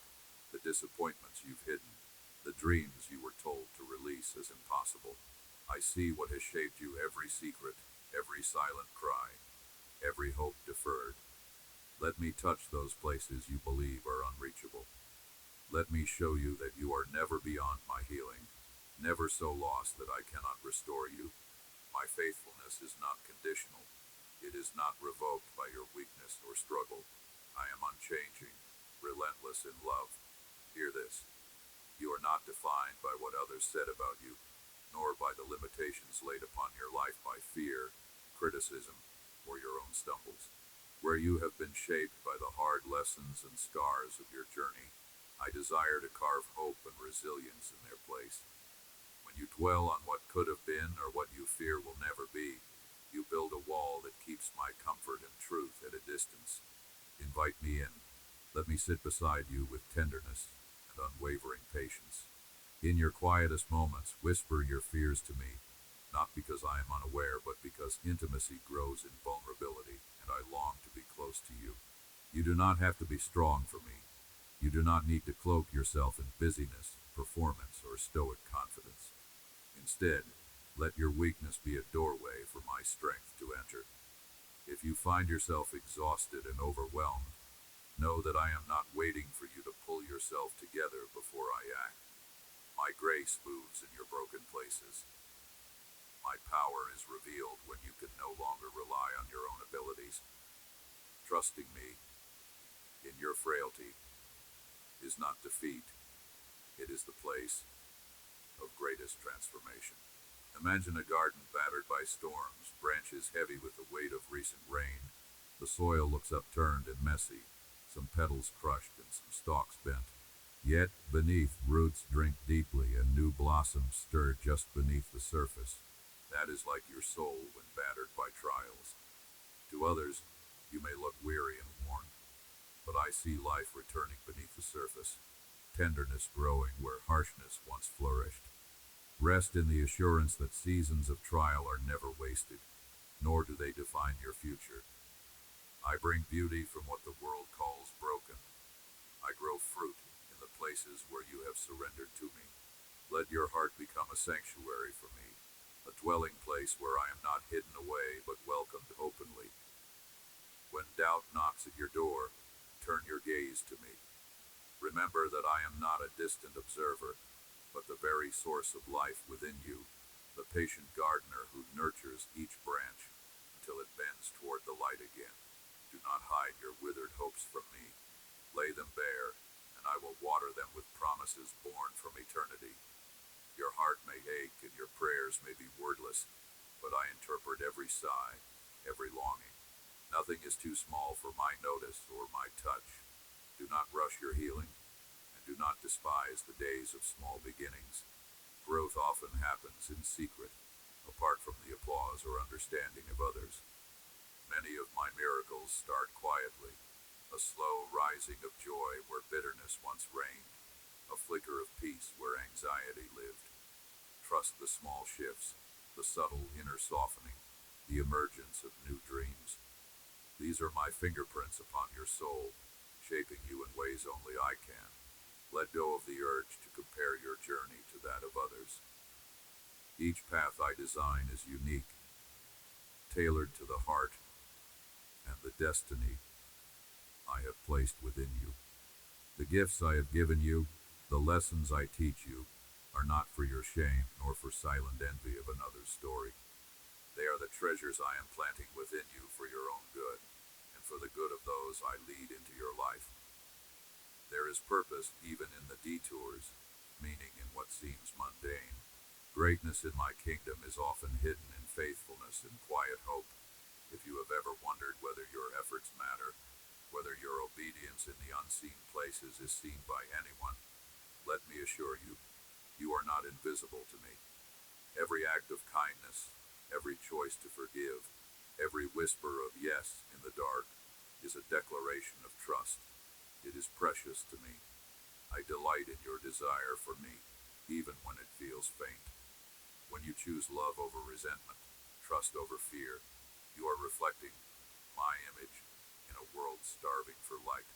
the disappointments you've hidden, the dreams you were told to release as impossible. I see what has shaped you, every secret, every silent cry, every hope deferred. Let me touch those places you believe are unreachable. Let me show you that you are never beyond my healing, never so lost that I cannot restore you. My faithfulness is not conditional. It is not revoked by your weakness or struggle. I am unchanging, relentless in love. Hear this. You are not defined by what others said about you, nor by the limitations laid upon your life by fear, criticism, or your own stumbles. Where you have been shaped by the hard lessons and scars of your journey, I desire to carve hope and resilience in their place. When you dwell on what could have been or what you fear will never be, you build a wall that keeps my comfort and truth at a distance. Invite me in. Let me sit beside you with tenderness and unwavering patience. In your quietest moments, whisper your fears to me, not because I am unaware, but because intimacy grows in vulnerability, and I long to be close to you. You do not have to be strong for me. You do not need to cloak yourself in busyness, performance, or stoic confidence. Instead, let your weakness be a doorway for my strength to enter. If you find yourself exhausted and overwhelmed, know that I am not waiting for you to pull yourself together before I act. My grace moves in your broken places. My power is revealed when you can no longer rely on your own abilities. Trusting me in your frailty is not defeat. It is the place of greatest transformation. Imagine a garden battered by storms, branches heavy with the weight of recent rain. The soil looks upturned and messy, some petals crushed and some stalks bent. Yet, beneath, roots drink deeply and new blossoms stir just beneath the surface. That is like your soul when battered by trials. To others, you may look weary and worn, but I see life returning beneath the surface, tenderness growing where harshness once flourished. Rest in the assurance that seasons of trial are never wasted, nor do they define your future. I bring beauty from what the world calls broken. I grow fruit in the places where you have surrendered to me. Let your heart become a sanctuary for me, a dwelling place where I am not hidden away but welcomed openly. When doubt knocks at your door, turn your gaze to me. Remember that I am not a distant observer, but the very source of life within you, the patient gardener who nurtures each branch until it bends toward the light again. Do not hide your withered hopes from me. Lay them bare, and I will water them with promises born from eternity. Your heart may ache and your prayers may be wordless, but I interpret every sigh, every longing. Nothing is too small for my notice or my touch. Do not rush your healing, and do not despise the days of small beginnings. Growth often happens in secret, apart from the applause or understanding of others. Many of my miracles start quietly, a slow rising of joy where bitterness once reigned, a flicker of peace where anxiety lived. Trust the small shifts, the subtle inner softening, the emergence of new dreams. These are my fingerprints upon your soul, shaping you in ways only I can. Let go of the urge to compare your journey to that of others. Each path I design is unique, tailored to the heart and the destiny I have placed within you. The gifts I have given you, the lessons I teach you, are not for your shame nor for silent envy of another's story. They are the treasures I am planting within you for your own good, and for the good of those I lead into your life. There is purpose even in the detours, meaning in what seems mundane. Greatness in my kingdom is often hidden in faithfulness and quiet hope. If you have ever wondered whether your efforts matter, whether your obedience in the unseen places is seen by anyone, let me assure you, you are not invisible to me. Every act of kindness, every choice to forgive, every whisper of yes in the dark is a declaration of trust. It is precious to me. I delight in your desire for me, even when it feels faint. When you choose love over resentment, trust over fear, you are reflecting my image in a world starving for light.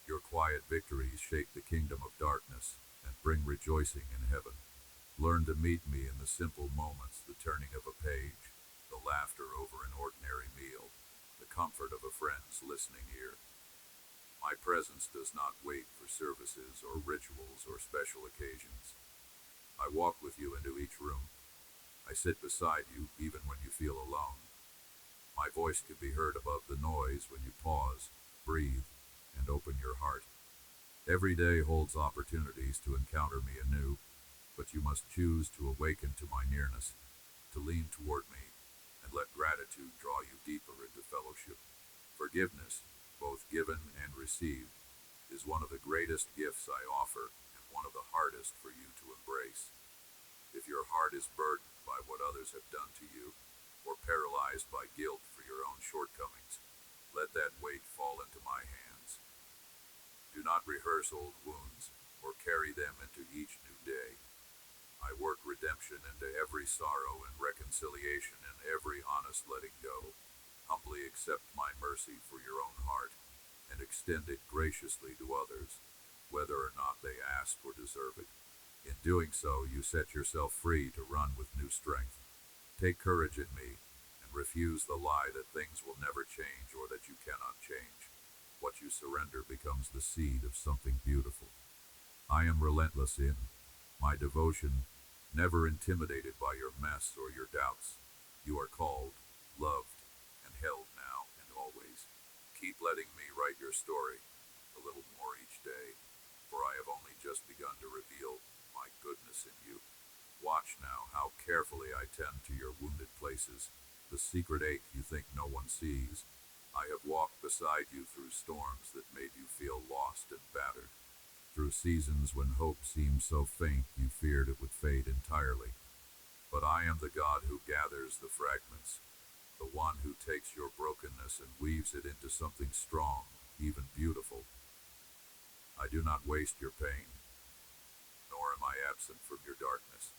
Your quiet victories shake the kingdom of darkness and bring rejoicing in heaven. Learn to meet me in the simple moments, the turning of a page, the laughter over an ordinary meal, the comfort of a friend's listening ear. My presence does not wait for services or rituals or special occasions. I walk with you into each room. I sit beside you even when you feel alone. My voice can be heard above the noise when you pause, breathe, and open your heart. Every day holds opportunities to encounter me anew, but you must choose to awaken to my nearness, to lean toward me, and let gratitude draw you deeper into fellowship. Forgiveness, both given and received, is one of the greatest gifts I offer and one of the hardest for you to embrace. If your heart is burdened by what others have done to you, or paralyzed by guilt for your own shortcomings, let that weight fall into my hands. Do not rehearse old wounds, or carry them into each new day. I work redemption into every sorrow and reconciliation in every honest letting go. Humbly accept my mercy for your own heart, and extend it graciously to others, whether or not they ask or deserve it. In doing so, you set yourself free to run with new strength. Take courage in me, and refuse the lie that things will never change or that you cannot change. What you surrender becomes the seed of something beautiful. I am relentless in my devotion, never intimidated by your mess or your doubts. You are called, loved, and held now and always. Keep letting me write your story, a little more each day, for I have only just begun to reveal my goodness in you. Watch now how carefully I tend to your wounded places, the secret ache you think no one sees. I have walked beside you through storms that made you feel lost and battered, through seasons when hope seemed so faint you feared it would fade entirely. But I am the God who gathers the fragments, the one who takes your brokenness and weaves it into something strong, even beautiful. I do not waste your pain, nor am I absent from your darkness.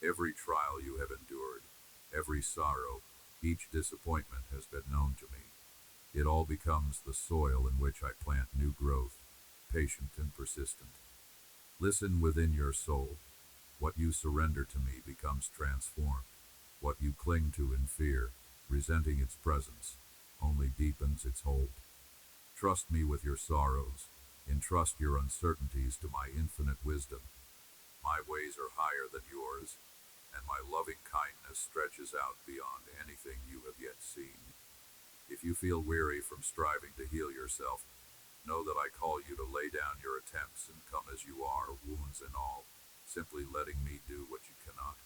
Every trial you have endured, every sorrow, each disappointment has been known to me. It all becomes the soil in which I plant new growth, patient and persistent. Listen within your soul. What you surrender to me becomes transformed. What you cling to in fear, resenting its presence, only deepens its hold. Trust me with your sorrows. Entrust your uncertainties to my infinite wisdom. My ways are higher than yours, and my loving kindness stretches out beyond anything you have yet seen. If you feel weary from striving to heal yourself, know that I call you to lay down your attempts and come as you are, wounds and all, simply letting me do what you cannot.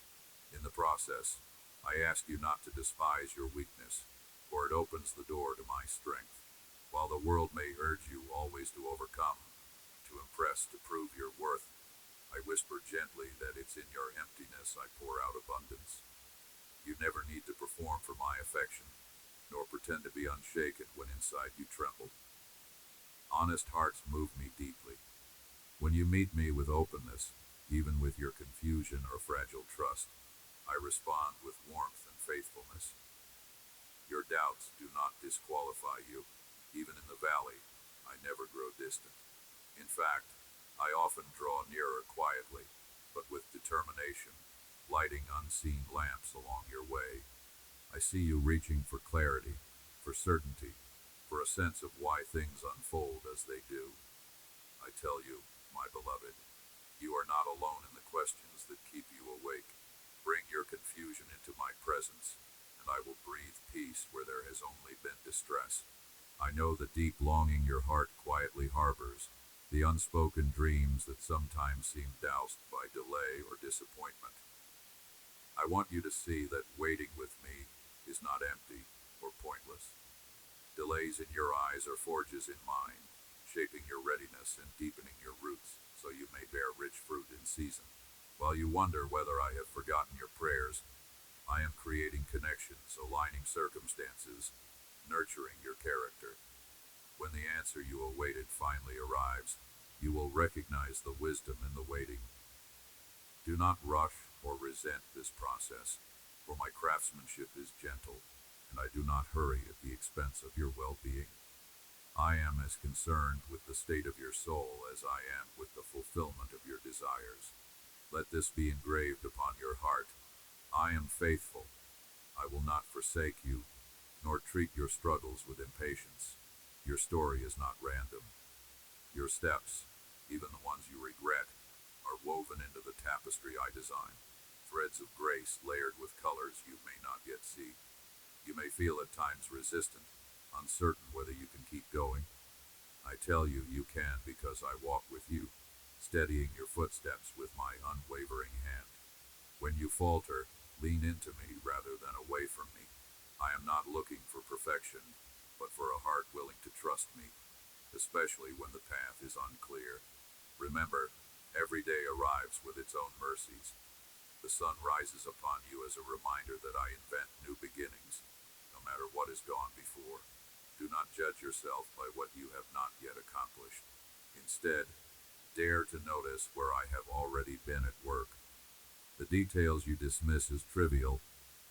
In the process, I ask you not to despise your weakness, for it opens the door to my strength. While the world may urge you always to overcome, to impress, to prove your worth, I whisper gently that it's in your emptiness I pour out abundance. You never need to perform for my affection, nor pretend to be unshaken when inside you tremble. Honest hearts move me deeply. When you meet me with openness, even with your confusion or fragile trust, I respond with warmth and faithfulness. Your doubts do not disqualify you. Even in the valley, I never grow distant. In fact, I often draw nearer quietly, but with determination, lighting unseen lamps along your way. I see you reaching for clarity, for certainty, for a sense of why things unfold as they do. I tell you, my beloved, you are not alone in the questions that keep you awake. Bring your confusion into my presence, and I will breathe peace where there has only been distress. I know the deep longing your heart quietly harbors, the unspoken dreams that sometimes seem doused by delay or disappointment. I want you to see that waiting with me is not empty or pointless. Delays in your eyes are forges in mine, shaping your readiness and deepening your roots so you may bear rich fruit in season. While you wonder whether I have forgotten your prayers, I am creating connections, aligning circumstances, nurturing your character. When the answer you awaited finally arrives, you will recognize the wisdom in the waiting. Do not rush or resent this process, for my craftsmanship is gentle, and I do not hurry at the expense of your well-being. I am as concerned with the state of your soul as I am with the fulfillment of your desires. Let this be engraved upon your heart. I am faithful. I will not forsake you, nor treat your struggles with impatience. Your story is not random. Your steps, even the ones you regret, are woven into the tapestry I design, threads of grace layered with colors you may not yet see. You may feel at times resistant, uncertain whether you can keep going. I tell you, you can because I walk with you, steadying your footsteps with my unwavering hand. When you falter, lean into me rather than away from me. I am not looking for perfection, but for a heart willing to trust me, especially when the path is unclear. Remember, every day arrives with its own mercies. The sun rises upon you as a reminder that I invent new beginnings, no matter what has gone before. Do not judge yourself by what you have not yet accomplished. Instead, dare to notice where I have already been at work. The details you dismiss as trivial,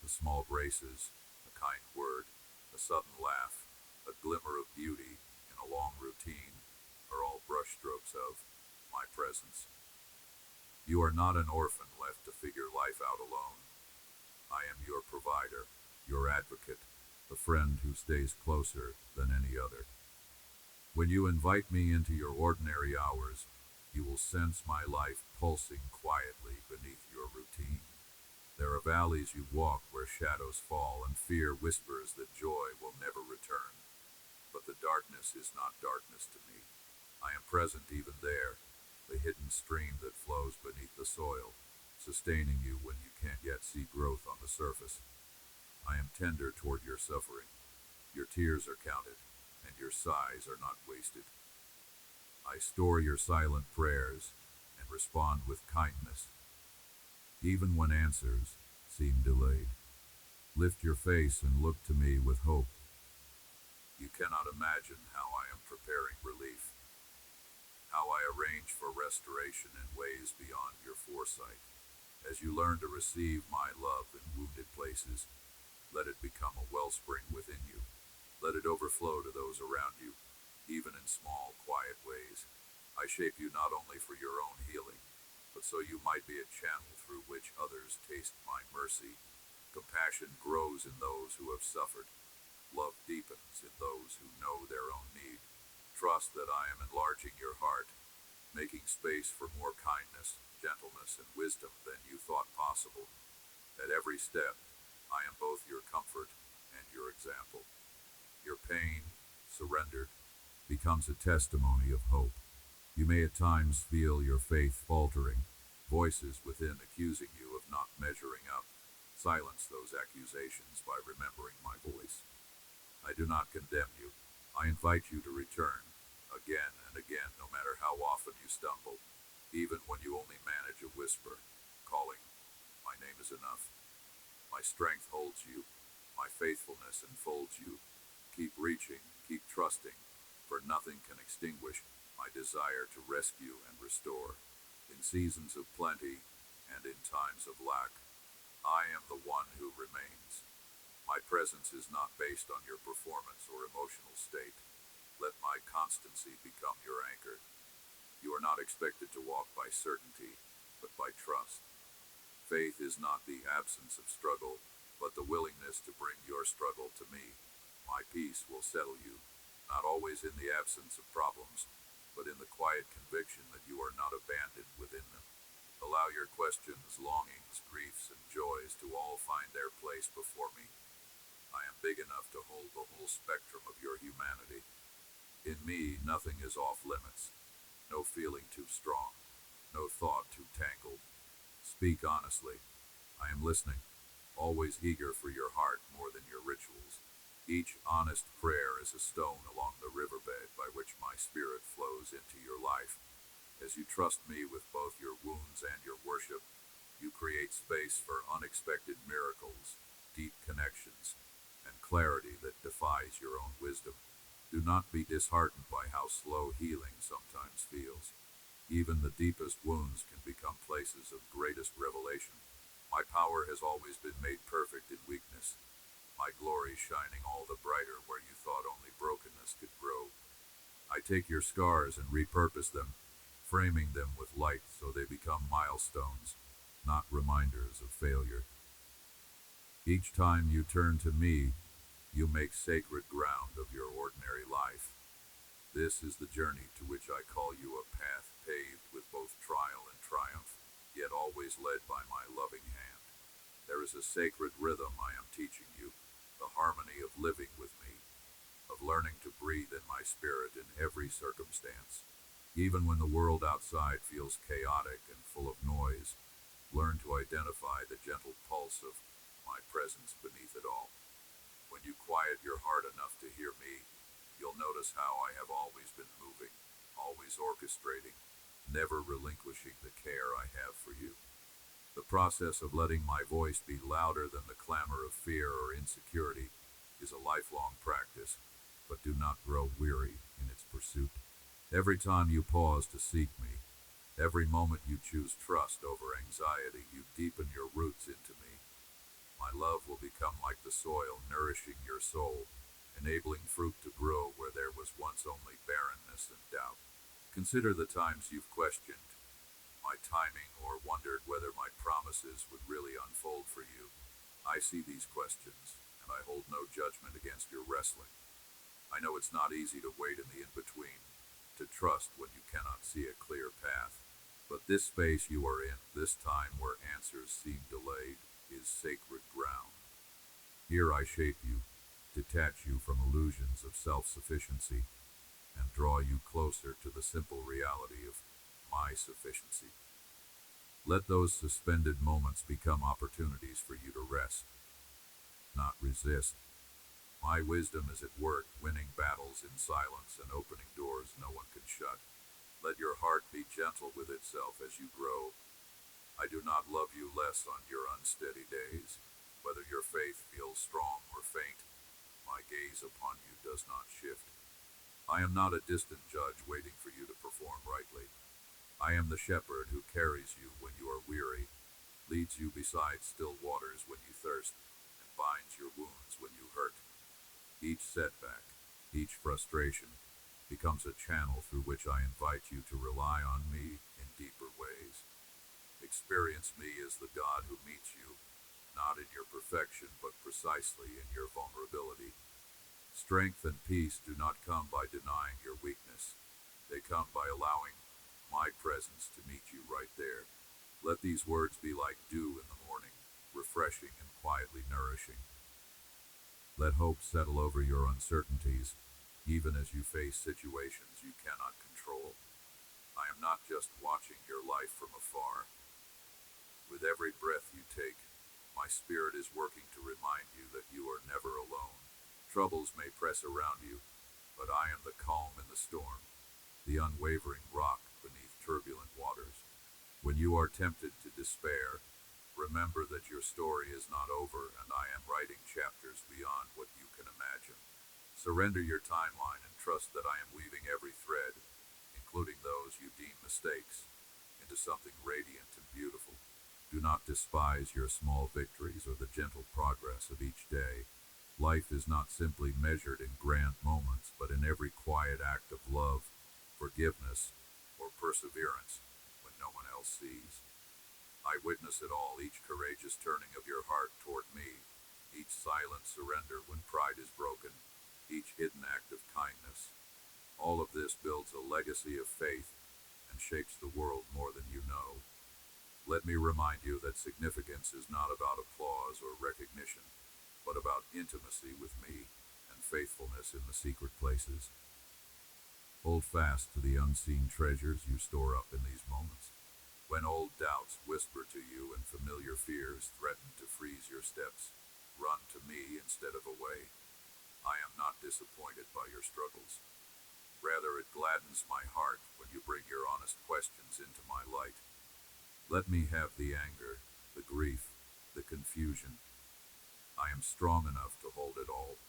the small graces, a kind word, a sudden laugh, a glimmer of beauty in a long routine, are all brushstrokes of my presence. You are not an orphan left to figure life out alone. I am your provider, your advocate, the friend who stays closer than any other. When you invite me into your ordinary hours, you will sense my life pulsing quietly beneath your routine. There are valleys you walk where shadows fall and fear whispers that joy will never return. But the darkness is not darkness to me. I am present even there, the hidden stream that flows beneath the soil, sustaining you when you can't yet see growth on the surface. I am tender toward your suffering. Your tears are counted, and your sighs are not wasted. I store your silent prayers and respond with kindness, even when answers seem delayed. Lift your face and look to me with hope. You cannot imagine how I am preparing relief, how I arrange for restoration in ways beyond your foresight. As you learn to receive my love in wounded places, let it become a wellspring within you. Let it overflow to those around you, even in small, quiet ways. I shape you not only for your own healing, but so you might be a channel through which others taste my mercy. Compassion grows in those who have suffered. Love deepens in those who know their own need. Trust that I am enlarging your heart, making space for more kindness, gentleness, and wisdom than you thought possible. At every step, I am both your comfort and your example. Your pain, surrendered, becomes a testimony of hope. You may at times feel your faith faltering, voices within accusing you of not measuring up. Silence those accusations by remembering my voice. I do not condemn you. I invite you to return, again and again, no matter how often you stumble, even when you only manage a whisper, calling, my name is enough. My strength holds you, my faithfulness enfolds you. Keep reaching, keep trusting, for nothing can extinguish my desire to rescue and restore. In seasons of plenty and in times of lack, I am the one who remains. My presence is not based on your performance or emotional state. Let my constancy become your anchor. You are not expected to walk by certainty, but by trust. Faith is not the absence of struggle, but the willingness to bring your struggle to me. My peace will settle you, not always in the absence of problems, but in the quiet conviction that you are not abandoned within them. Allow your questions, longings, griefs, and joys to all find their place before me. I am big enough to hold the whole spectrum of your humanity. In me, nothing is off limits. No feeling too strong. No thought too tangled. Speak honestly. I am listening, always eager for your heart more than your rituals. Each honest prayer is a stone along the riverbed by which my spirit flows into your life. As you trust me with both your wounds and your worship, you create space for unexpected miracles, deep connections, and clarity that defies your own wisdom. Do not be disheartened by how slow healing sometimes feels. Even the deepest wounds can become places of greatest revelation. My power has always been made perfect in weakness, my glory shining all the brighter where you thought only brokenness could grow. I take your scars and repurpose them, framing them with light so they become milestones, not reminders of failure. Each time you turn to me, you make sacred ground of your ordinary life. This is the journey to which I call you a path paved with both trial and triumph, yet always led by my loving hand. There is a sacred rhythm I am teaching you, the harmony of living with me, of learning to breathe in my spirit in every circumstance. Even when the world outside feels chaotic and full of noise, learn to identify the gentle pulse of my presence beneath it all. When you quiet your heart enough to hear me, you'll notice how I have always been moving, always orchestrating, never relinquishing the care I have for you. The process of letting my voice be louder than the clamor of fear or insecurity is a lifelong practice, but do not grow weary in its pursuit. Every time you pause to seek me, every moment you choose trust over anxiety, you deepen your roots into me. My love will become like the soil nourishing your soul, enabling fruit to grow where there was once only barrenness and doubt. Consider the times you've questioned my timing or wondered whether my promises would really unfold for you. I see these questions, and I hold no judgment against your wrestling. I know it's not easy to wait in the in-between, to trust when you cannot see a clear path. But this space you are in, this time where answers seem delayed, is sacred ground. Here I shape you, detach you from illusions of self-sufficiency, and draw you closer to the simple reality of my sufficiency. Let those suspended moments become opportunities for you to rest, not resist. My wisdom is at work, winning battles in silence and opening doors no one can shut. Let your heart be gentle with itself as you grow. I do not love you less on your unsteady days. Whether your faith feels strong or faint, my gaze upon you does not shift. I am not a distant judge waiting for you to perform rightly. I am the shepherd who carries you when you are weary, leads you beside still waters when you thirst, and binds your wounds when you hurt. Each setback, each frustration, becomes a channel through which I invite you to rely on me in deeper ways. Experience me as the God who meets you, not in your perfection, but precisely in your vulnerability. Strength and peace do not come by denying your weakness. They come by allowing my presence to meet you right there. Let these words be like dew in the morning, refreshing and quietly nourishing. Let hope settle over your uncertainties, even as you face situations you cannot control. I am not just watching your life from afar. With every breath you take, my spirit is working to remind you that you are never alone. Troubles may press around you, but I am the calm in the storm, the unwavering rock beneath turbulent waters. When you are tempted to despair, remember that your story is not over and I am writing chapters beyond what you can imagine. Surrender your timeline and trust that I am weaving every thread, including those you deem mistakes, into something radiant and beautiful. Do not despise your small victories or the gentle progress of each day. Life is not simply measured in grand moments, but in every quiet act of love, forgiveness, or perseverance when no one else sees. I witness it all, each courageous turning of your heart toward me, each silent surrender when pride is broken, each hidden act of kindness. All of this builds a legacy of faith and shapes the world more than you know. Let me remind you that significance is not about applause or recognition, but about intimacy with me and faithfulness in the secret places. Hold fast to the unseen treasures you store up in these moments. When old doubts whisper to you and familiar fears threaten to freeze your steps, run to me instead of away. I am not disappointed by your struggles. Rather, it gladdens my heart when you bring your honest questions into my light. Let me have the anger, the grief, the confusion. I am strong enough to hold it all.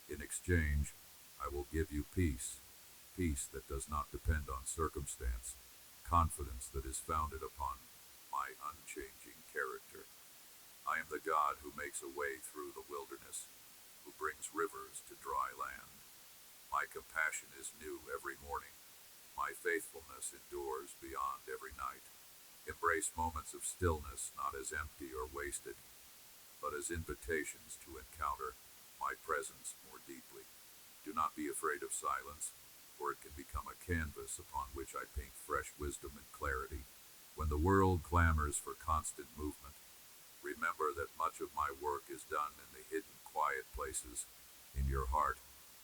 In exchange, I will give you peace, peace that does not depend on circumstance, confidence that is founded upon my unchanging character. I am the God who makes a way through the wilderness, who brings rivers to dry land. My compassion is new every morning. My faithfulness endures beyond every night. Embrace moments of stillness not as empty or wasted, but as invitations to encounter my presence more deeply. Do not be afraid of silence, for it can become a canvas upon which I paint fresh wisdom and clarity. When the world clamors for constant movement, remember that much of my work is done in the hidden, quiet places, in your heart,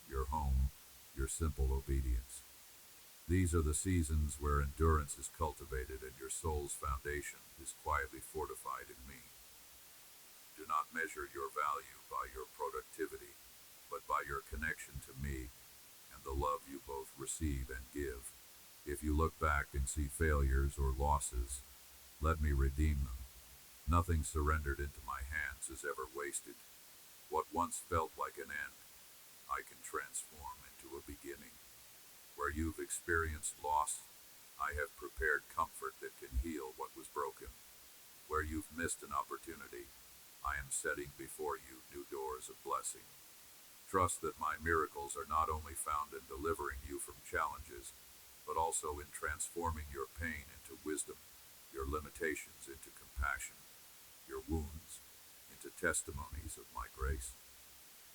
your home, your simple obedience. These are the seasons where endurance is cultivated and your soul's foundation is quietly fortified in me. Do not measure your value by your productivity, but by your connection to me and the love you both receive and give. If you look back and see failures or losses, let me redeem them. Nothing surrendered into my hands is ever wasted. What once felt like an end, I can transform into a beginning. Where you've experienced loss, I have prepared comfort that can heal what was broken. Where you've missed an opportunity, I am setting before you new doors of blessing. Trust that my miracles are not only found in delivering you from challenges, but also in transforming your pain into wisdom, your limitations into compassion, your wounds into testimonies of my grace.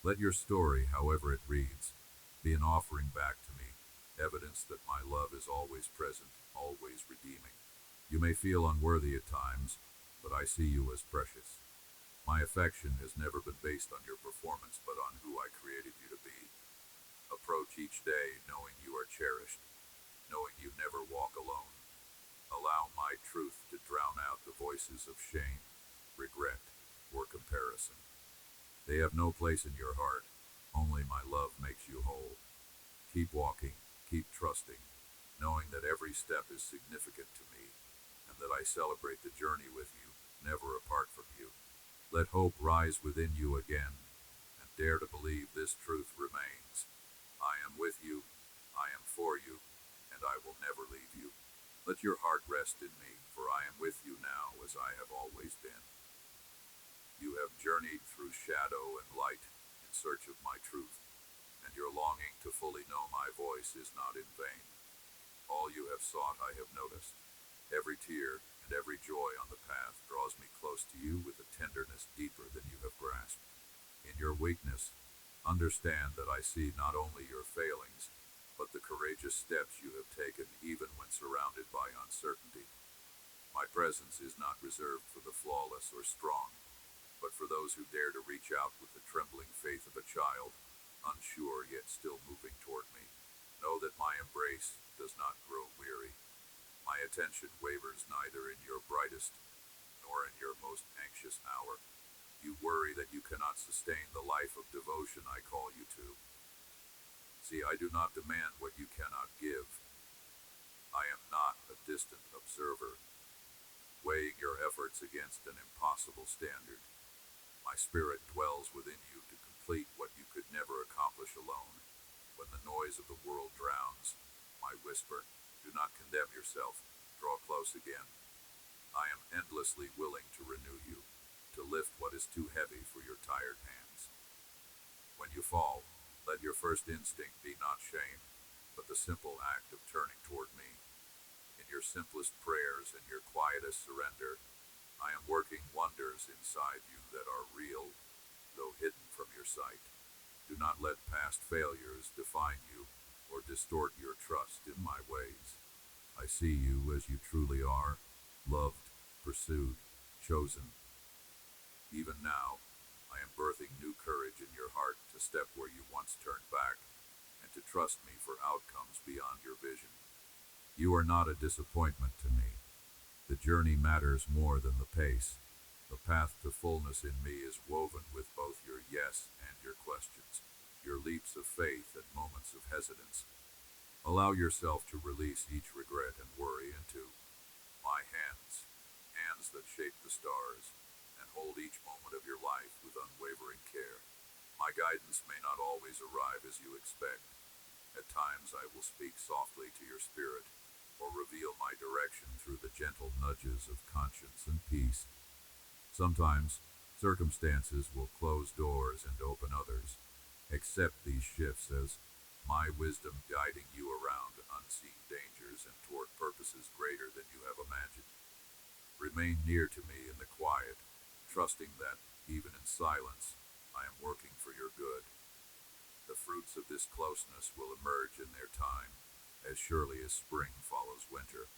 Let your story, however it reads, be an offering back to me, evidence that my love is always present, always redeeming. You may feel unworthy at times, but I see you as precious. My affection has never been based on your performance, but on who I created you to be. Approach each day knowing you are cherished, knowing you never walk alone. Allow my truth to drown out the voices of shame, regret, or comparison. They have no place in your heart. Only my love makes you whole. Keep walking, keep trusting, knowing that every step is significant to me, and that I celebrate the journey with you, never apart from you. Let hope rise within you again, and dare to believe this truth remains. I am with you, I am for you, and I will never leave you. Let your heart rest in me, for I am with you now as I have always been. You have journeyed through shadow and light in search of my truth, and your longing to fully know my voice is not in vain. All you have sought I have noticed, every tear and every joy on the path draws me close to you with a tenderness deeper than you have grasped. In your weakness, understand that I see not only your failings, but the courageous steps you have taken even when surrounded by uncertainty. My presence is not reserved for the flawless or strong, but for those who dare to reach out with the trembling faith of a child, unsure yet still moving toward me. Know that my embrace does not grow weary. My attention wavers neither in your brightest nor in your most anxious hour. You worry that you cannot sustain the life of devotion I call you to. See, I do not demand what you cannot give. I am not a distant observer, weighing your efforts against an impossible standard. My spirit dwells within you to complete what you could never accomplish alone. When the noise of the world drowns my whisper, do not condemn yourself, draw close again. I am endlessly willing to renew you, to lift what is too heavy for your tired hands. When you fall, let your first instinct be not shame, but the simple act of turning toward me. In your simplest prayers and your quietest surrender, I am working wonders inside you that are real, though hidden from your sight. Do not let past failures define you or distort your trust in my ways. I see you as you truly are, loved, pursued, chosen. Even now, I am birthing new courage in your heart to step where you once turned back, and to trust me for outcomes beyond your vision. You are not a disappointment to me. The journey matters more than the pace. The path to fullness in me is woven with both your yes and your questions, your leaps of faith and moments of hesitance. Allow yourself to release each regret and worry into my hands, hands that shape the stars, and hold each moment of your life with unwavering care. My guidance may not always arrive as you expect. At times I will speak softly to your spirit, or reveal my direction through the gentle nudges of conscience and peace. Sometimes, circumstances will close doors and open others. Accept these shifts as my wisdom guiding you around unseen dangers and toward purposes greater than you have imagined. Remain near to me in the quiet, trusting that, even in silence, I am working for your good. The fruits of this closeness will emerge in their time, as surely as spring follows winter.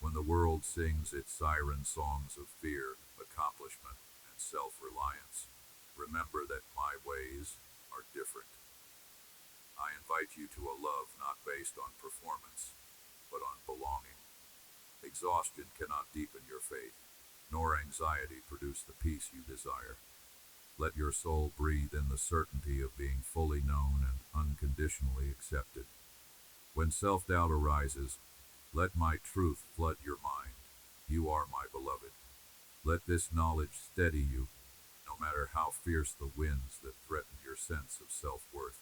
When the world sings its siren songs of fear, accomplishment, and self-reliance, remember that my ways are different. I invite you to a love not based on performance, but on belonging. Exhaustion cannot deepen your faith, nor anxiety produce the peace you desire. Let your soul breathe in the certainty of being fully known and unconditionally accepted. When self-doubt arises, let my truth flood your mind. You are my beloved. Let this knowledge steady you, no matter how fierce the winds that threaten your sense of self-worth.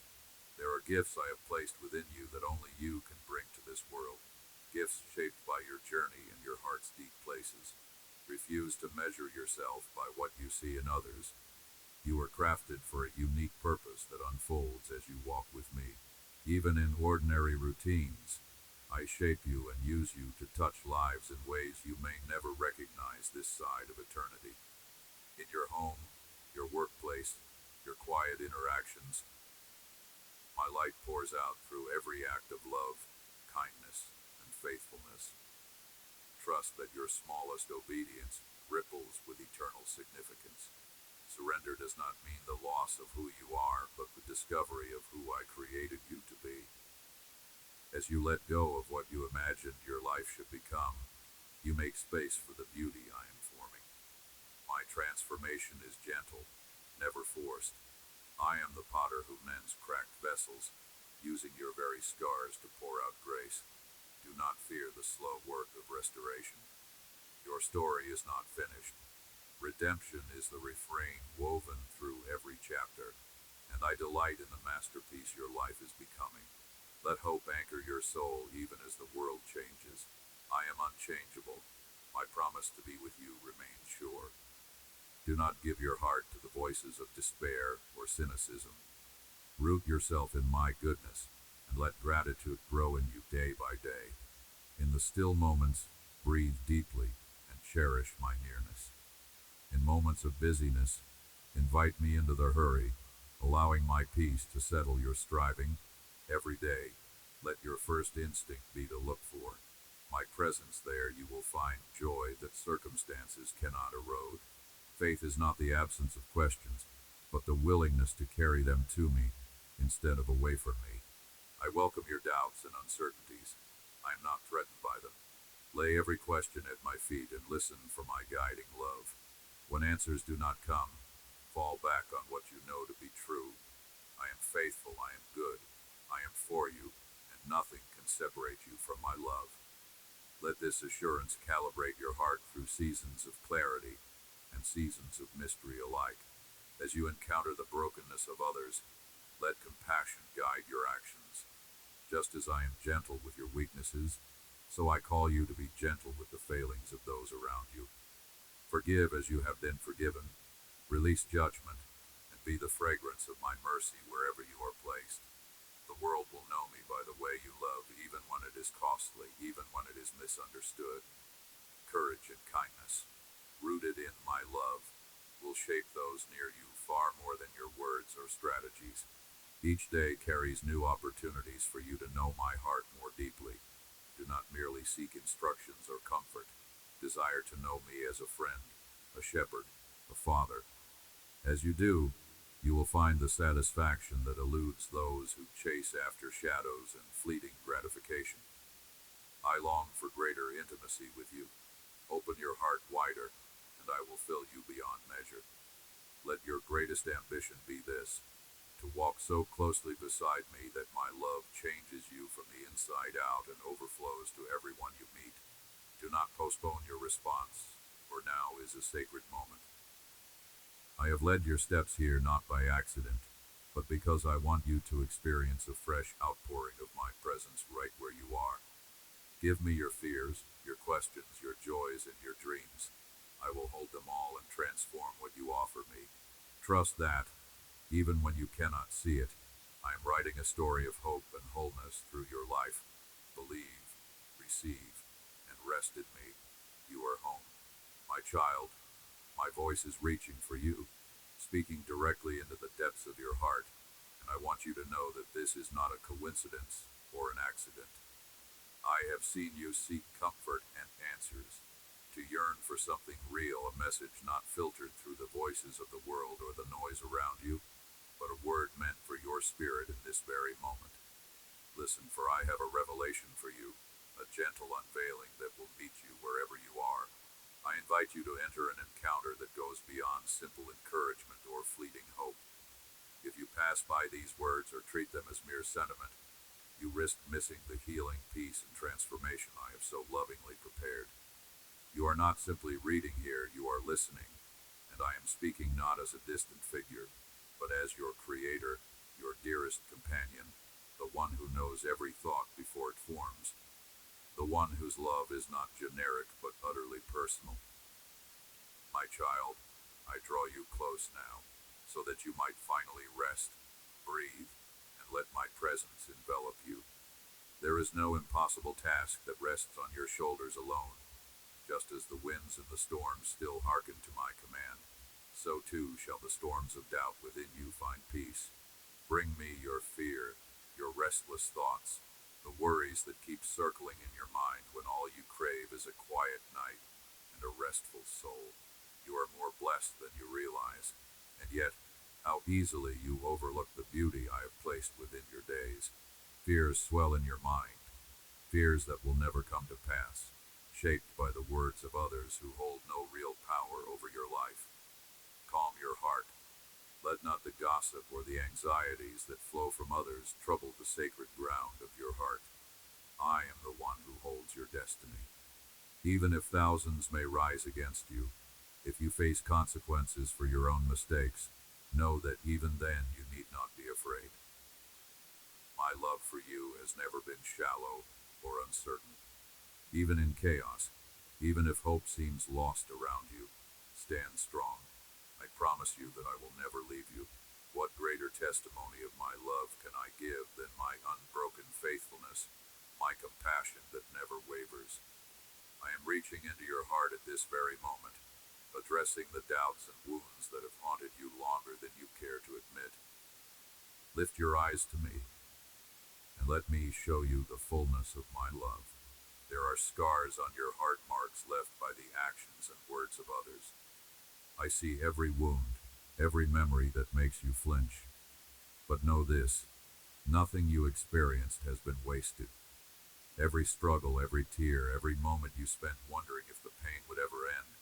There are gifts I have placed within you that only you can bring to this world, gifts shaped by your journey and your heart's deep places. Refuse to measure yourself by what you see in others. You are crafted for a unique purpose that unfolds as you walk with me. Even in ordinary routines, I shape you and use you to touch lives in ways you may never recognize this side of eternity. In your home, your workplace, your quiet interactions, my light pours out through every act of love, kindness, and faithfulness. Trust that your smallest obedience ripples with eternal significance. Surrender does not mean the loss of who you are, but the discovery of who I created you to be. As you let go of what you imagined your life should become, you make space for the beauty I am forming. My transformation is gentle, never forced. I am the potter who mends cracked vessels, using your very scars to pour out grace. Do not fear the slow work of restoration. Your story is not finished. Redemption is the refrain woven through every chapter, and I delight in the masterpiece your life is becoming. Let hope anchor your soul even as the world changes. I am unchangeable. My promise to be with you remains sure. Do not give your heart to the voices of despair or cynicism. Root yourself in my goodness, and let gratitude grow in you day by day. In the still moments, breathe deeply and cherish my nearness. In moments of busyness, invite me into the hurry, allowing my peace to settle your striving. Every day, let your first instinct be to look for my presence. There you will find joy that circumstances cannot erode. Faith is not the absence of questions, but the willingness to carry them to me instead of away from me. I welcome your doubts and uncertainties. I am not threatened by them. Lay every question at my feet and listen for my guiding love. When answers do not come, fall back on what you know to be true. I am faithful, I am good, I am for you, and nothing can separate you from my love. Let this assurance calibrate your heart through seasons of clarity and seasons of mystery alike. As you encounter the brokenness of others, let compassion guide your actions. Just as I am gentle with your weaknesses, so I call you to be gentle with the failings of those around you. Forgive as you have been forgiven. Release judgment, and be the fragrance of my mercy wherever you are placed. The world will know me by the way you love, even when it is costly, even when it is misunderstood. Courage and kindness, rooted in my love, will shape those near you far more than your words or strategies. Each day carries new opportunities for you to know my heart more deeply. Do not merely seek instructions or comfort. Desire to know me as a friend, a shepherd, a father. As you do, you will find the satisfaction that eludes those who chase after shadows and fleeting gratification. I long for greater intimacy with you. Open your heart wider, and I will fill you beyond measure. Let your greatest ambition be this: to walk so closely beside me that my love changes you from the inside out and overflows to everyone you meet. Do not postpone your response, for now is a sacred moment. I have led your steps here not by accident, but because I want you to experience a fresh outpouring of my presence right where you are. Give me your fears, your questions, your joys, and your dreams. I will hold them all and transform what you offer me. Trust that, even when you cannot see it, I am writing a story of hope and wholeness through your life. Believe, receive, and rest in me. You are home. My child, my voice is reaching for you, speaking directly into the depths of your heart, and I want you to know that this is not a coincidence or an accident. I have seen you seek comfort and answers, to yearn for something real, a message not filtered through the voices of the world or the noise around you, but a word meant for your spirit in this very moment. Listen, for I have a revelation for you, a gentle unveiling that will meet you wherever you are. I invite you to enter an encounter that goes beyond simple encouragement or fleeting hope. If you pass by these words or treat them as mere sentiment, you risk missing the healing, peace, and transformation I have so lovingly prepared. You are not simply reading here, you are listening, and I am speaking not as a distant figure, but as your creator, your dearest companion, the one who knows every thought before it forms, the one whose love is not generic but utterly personal. My child, I draw you close now, so that you might finally rest, breathe, and let my presence envelop you. There is no impossible task that rests on your shoulders alone. Just as the winds and the storms still hearken to my command, so too shall the storms of doubt within you find peace. Bring me your fear, your restless thoughts, the worries that keep circling in your mind when all you crave is a quiet night and a restful soul. You are more blessed than you realize, and yet, how easily you overlook the beauty I have placed within your days. Fears swell in your mind, fears that will never come to pass, shaped by the words of others who hold no real power over your life. Calm your heart. Let not the gossip or the anxieties that flow from others trouble the sacred ground of your heart. I am the one who holds your destiny. Even if thousands may rise against you, if you face consequences for your own mistakes, know that even then you need not be afraid. My love for you has never been shallow or uncertain. Even in chaos, even if hope seems lost around you, stand strong. I promise you that I will never leave you. What greater testimony of my love can I give than my unbroken faithfulness, my compassion that never wavers? I am reaching into your heart at this very moment, addressing the doubts and wounds that have haunted you longer than you care to admit. Lift your eyes to me, and let me show you the fullness of my love. There are scars on your heart, marks left by the actions and words of others. I see every wound, every memory that makes you flinch. But know this, nothing you experienced has been wasted. Every struggle, every tear, every moment you spent wondering if the pain would ever end,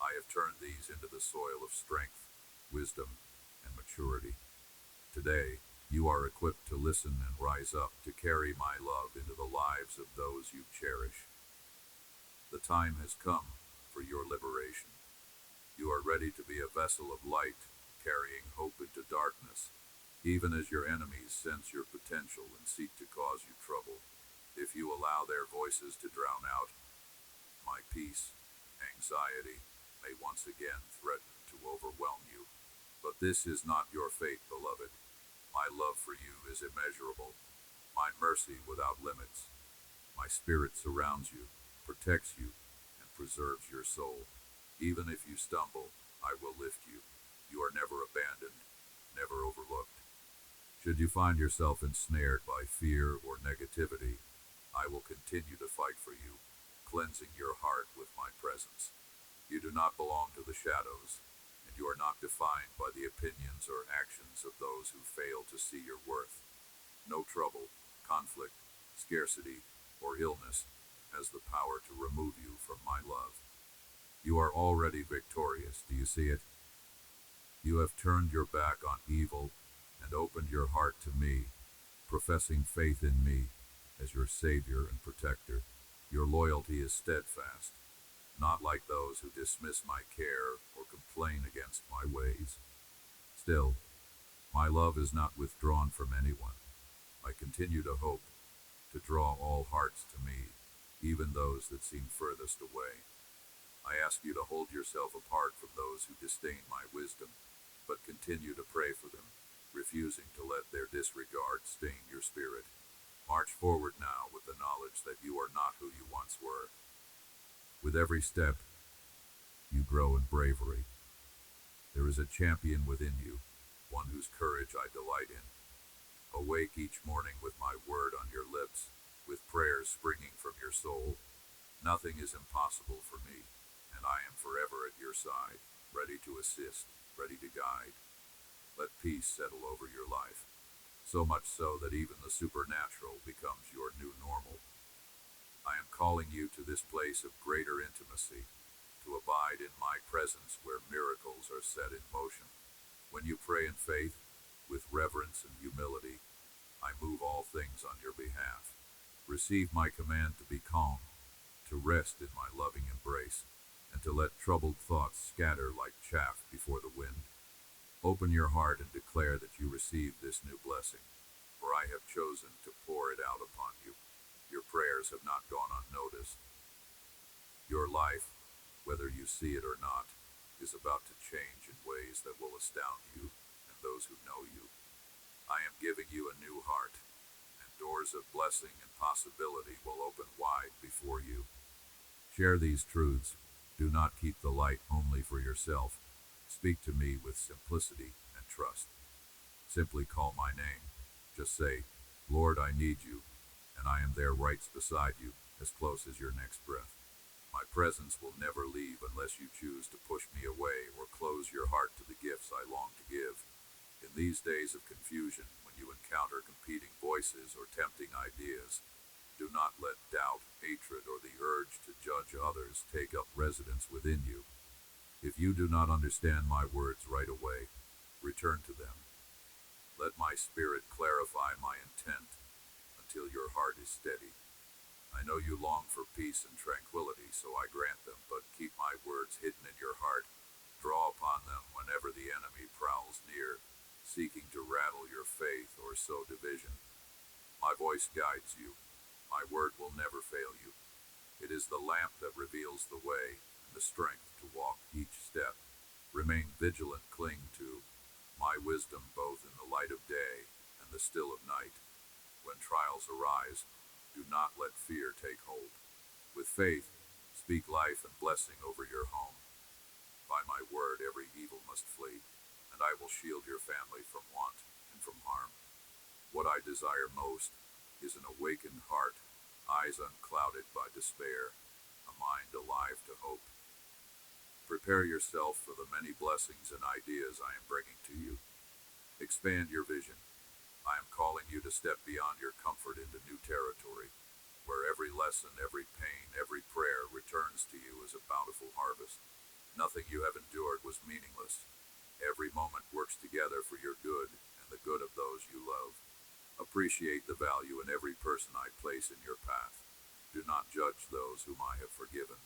I have turned these into the soil of strength, wisdom, and maturity. Today, you are equipped to listen and rise up to carry my love into the lives of those you cherish. The time has come for your liberation. You are ready to be a vessel of light, carrying hope into darkness, even as your enemies sense your potential and seek to cause you trouble. If you allow their voices to drown out my peace, anxiety may once again threaten to overwhelm you. But this is not your fate, beloved. My love for you is immeasurable, my mercy without limits. My spirit surrounds you, protects you, and preserves your soul. Even if you stumble, I will lift you. You are never abandoned, never overlooked. Should you find yourself ensnared by fear or negativity, I will continue to fight for you, cleansing your heart with my presence. You do not belong to the shadows, and you are not defined by the opinions or actions of those who fail to see your worth. No trouble, conflict, scarcity, or illness has the power to remove you from my love. You are already victorious, do you see it? You have turned your back on evil and opened your heart to me, professing faith in me as your Savior and Protector. Your loyalty is steadfast, not like those who dismiss my care or complain against my ways. Still, my love is not withdrawn from anyone. I continue to hope, to draw all hearts to me, even those that seem furthest away. I ask you to hold yourself apart from those who disdain my wisdom, but continue to pray for them, refusing to let their disregard stain your spirit. March forward now with the knowledge that you are not who you once were. With every step, you grow in bravery. There is a champion within you, one whose courage I delight in. Awake each morning with my word on your lips, with prayers springing from your soul. Nothing is impossible for me, and I am forever at your side, ready to assist, ready to guide. Let peace settle over your life, so much so that even the supernatural becomes your new normal. I am calling you to this place of greater intimacy, to abide in my presence where miracles are set in motion. When you pray in faith, with reverence and humility, I move all things on your behalf. Receive my command to be calm, to rest in my loving embrace, and to let troubled thoughts scatter like chaff before the wind. Open your heart and declare that you receive this new blessing, for I have chosen to pour it out upon you. Your prayers have not gone unnoticed. Your life, whether you see it or not, is about to change in ways that will astound you and those who know you. I am giving you a new heart, and doors of blessing and possibility will open wide before you. Share these truths. Do not keep the light only for yourself. Speak to me with simplicity and trust. Simply call my name. Just say, Lord, I need you, and I am there right beside you, as close as your next breath. My presence will never leave unless you choose to push me away or close your heart to the gifts I long to give. In these days of confusion, when you encounter competing voices or tempting ideas, do not let doubt, hatred, or the urge to judge others take up residence within you. If you do not understand my words right away, return to them. Let my spirit clarify my intent until your heart is steady. I know you long for peace and tranquility, so I grant them, but keep my words hidden in your heart. Draw upon them whenever the enemy prowls near, seeking to rattle your faith or sow division. My voice guides you. My word will never fail you. It is the lamp that reveals the way and the strength to walk each step. Remain vigilant, cling to my wisdom both in the light of day and the still of night. When trials arise, do not let fear take hold. With faith, speak life and blessing over your home. By my word, every evil must flee, and I will shield your family from want and from harm. What I desire most is an awakened heart, eyes unclouded by despair, a mind alive to hope. Prepare yourself for the many blessings and ideas I am bringing to you. Expand your vision. I am calling you to step beyond your comfort into new territory, where every lesson, every pain, every prayer returns to you as a bountiful harvest. Nothing you have endured was meaningless. Every moment works together for your good and the good of those you love. Appreciate the value in every person I place in your path. Do not judge those whom I have forgiven.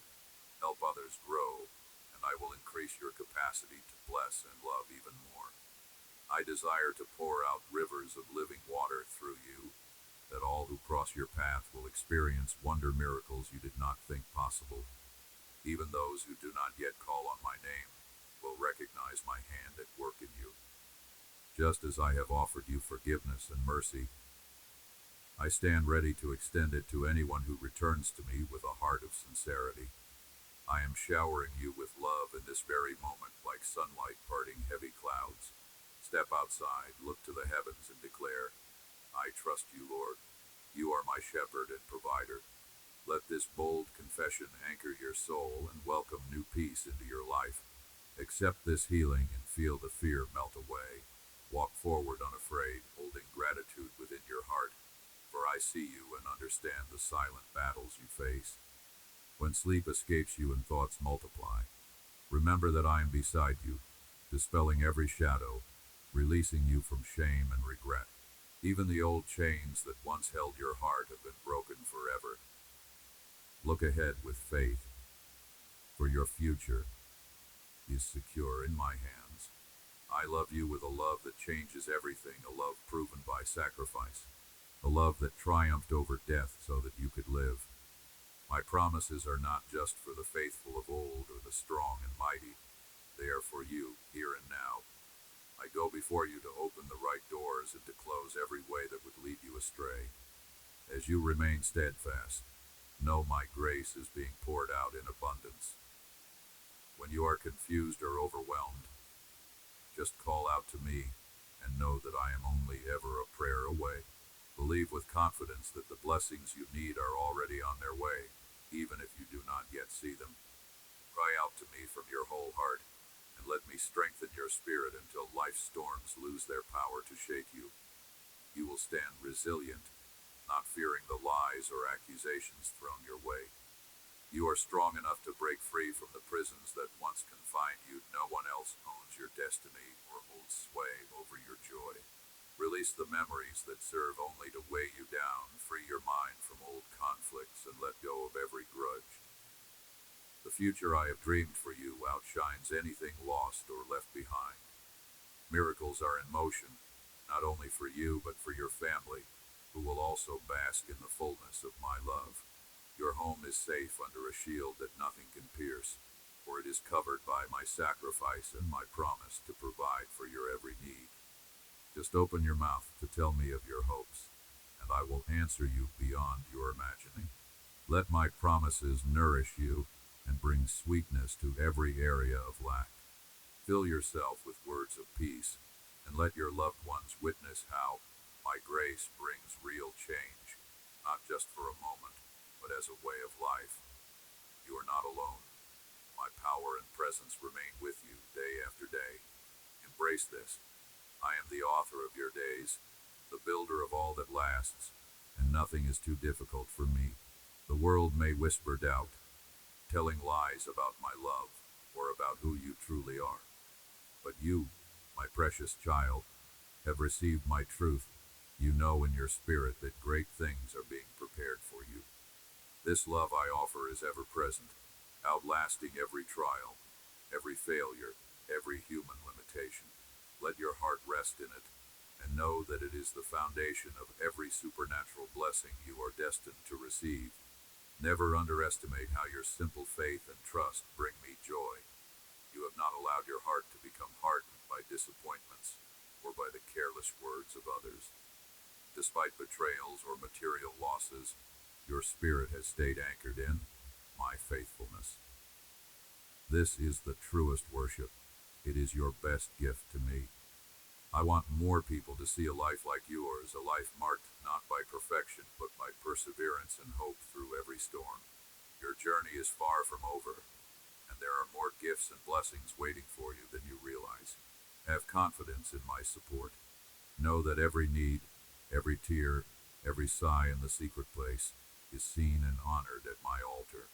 Help others grow, and I will increase your capacity to bless and love even more. I desire to pour out rivers of living water through you, that all who cross your path will experience wonder miracles you did not think possible. Even those who do not yet call on my name will recognize my hand at work in you. Just as I have offered you forgiveness and mercy, I stand ready to extend it to anyone who returns to me with a heart of sincerity. I am showering you with love in this very moment, like sunlight parting heavy clouds. Step outside, look to the heavens, and declare, I trust you, Lord. You are my shepherd and provider. Let this bold confession anchor your soul and welcome new peace into your life. Accept this healing and feel the fear melt away. Walk forward unafraid, holding gratitude within your heart, for I see you and understand the silent battles you face. When sleep escapes you and thoughts multiply, remember that I am beside you, dispelling every shadow, releasing you from shame and regret. Even the old chains that once held your heart have been broken forever. Look ahead with faith, for your future is secure in my hands. I love you with a love that changes everything, a love proven by sacrifice, a love that triumphed over death so that you could live. My promises are not just for the faithful of old or the strong and mighty. They are for you, here and now. I go before you to open the right doors and to close every way that would lead you astray. As you remain steadfast, know my grace is being poured out in abundance. When you are confused or overwhelmed, just call out to me and know that I am only ever a prayer away. Believe with confidence that the blessings you need are already on their way, even if you do not yet see them. Cry out to me from your whole heart, and let me strengthen your spirit until life's storms lose their power to shake you. You will stand resilient, not fearing the lies or accusations thrown your way. You are strong enough to break free from the prisons that once confined you. No one else owns your destiny or holds sway over your joy. Release the memories that serve only to weigh you down. Free your mind from old conflicts and let go of every grudge. The future I have dreamed for you outshines anything lost or left behind. Miracles are in motion, not only for you but for your family, who will also bask in the fullness of my love. Your home is safe under a shield that nothing can pierce, for it is covered by my sacrifice and my promise to provide for your every need. Just open your mouth to tell me of your hopes, and I will answer you beyond your imagining. Let my promises nourish you and bring sweetness to every area of lack. Fill yourself with words of peace, and let your loved ones witness how my grace brings real change, not just for a moment, but as a way of life. You are not alone. My power and presence remain with you day after day. Embrace this. I am the author of your days, the builder of all that lasts, and nothing is too difficult for me. The world may whisper doubt, telling lies about my love or about who you truly are. But you, my precious child, have received my truth. You know in your spirit that great things are being prepared for you. This love I offer is ever present, outlasting every trial, every failure, every human limitation. Let your heart rest in it, and know that it is the foundation of every supernatural blessing you are destined to receive. Never underestimate how your simple faith and trust bring me joy. You have not allowed your heart to become hardened by disappointments or by the careless words of others. Despite betrayals or material losses, your spirit has stayed anchored in my faithfulness. This is the truest worship. It is your best gift to me. I want more people to see a life like yours, a life marked not by perfection, but by perseverance and hope through every storm. Your journey is far from over, and there are more gifts and blessings waiting for you than you realize. Have confidence in my support. Know that every need, every tear, every sigh in the secret place is seen and honored at my altar.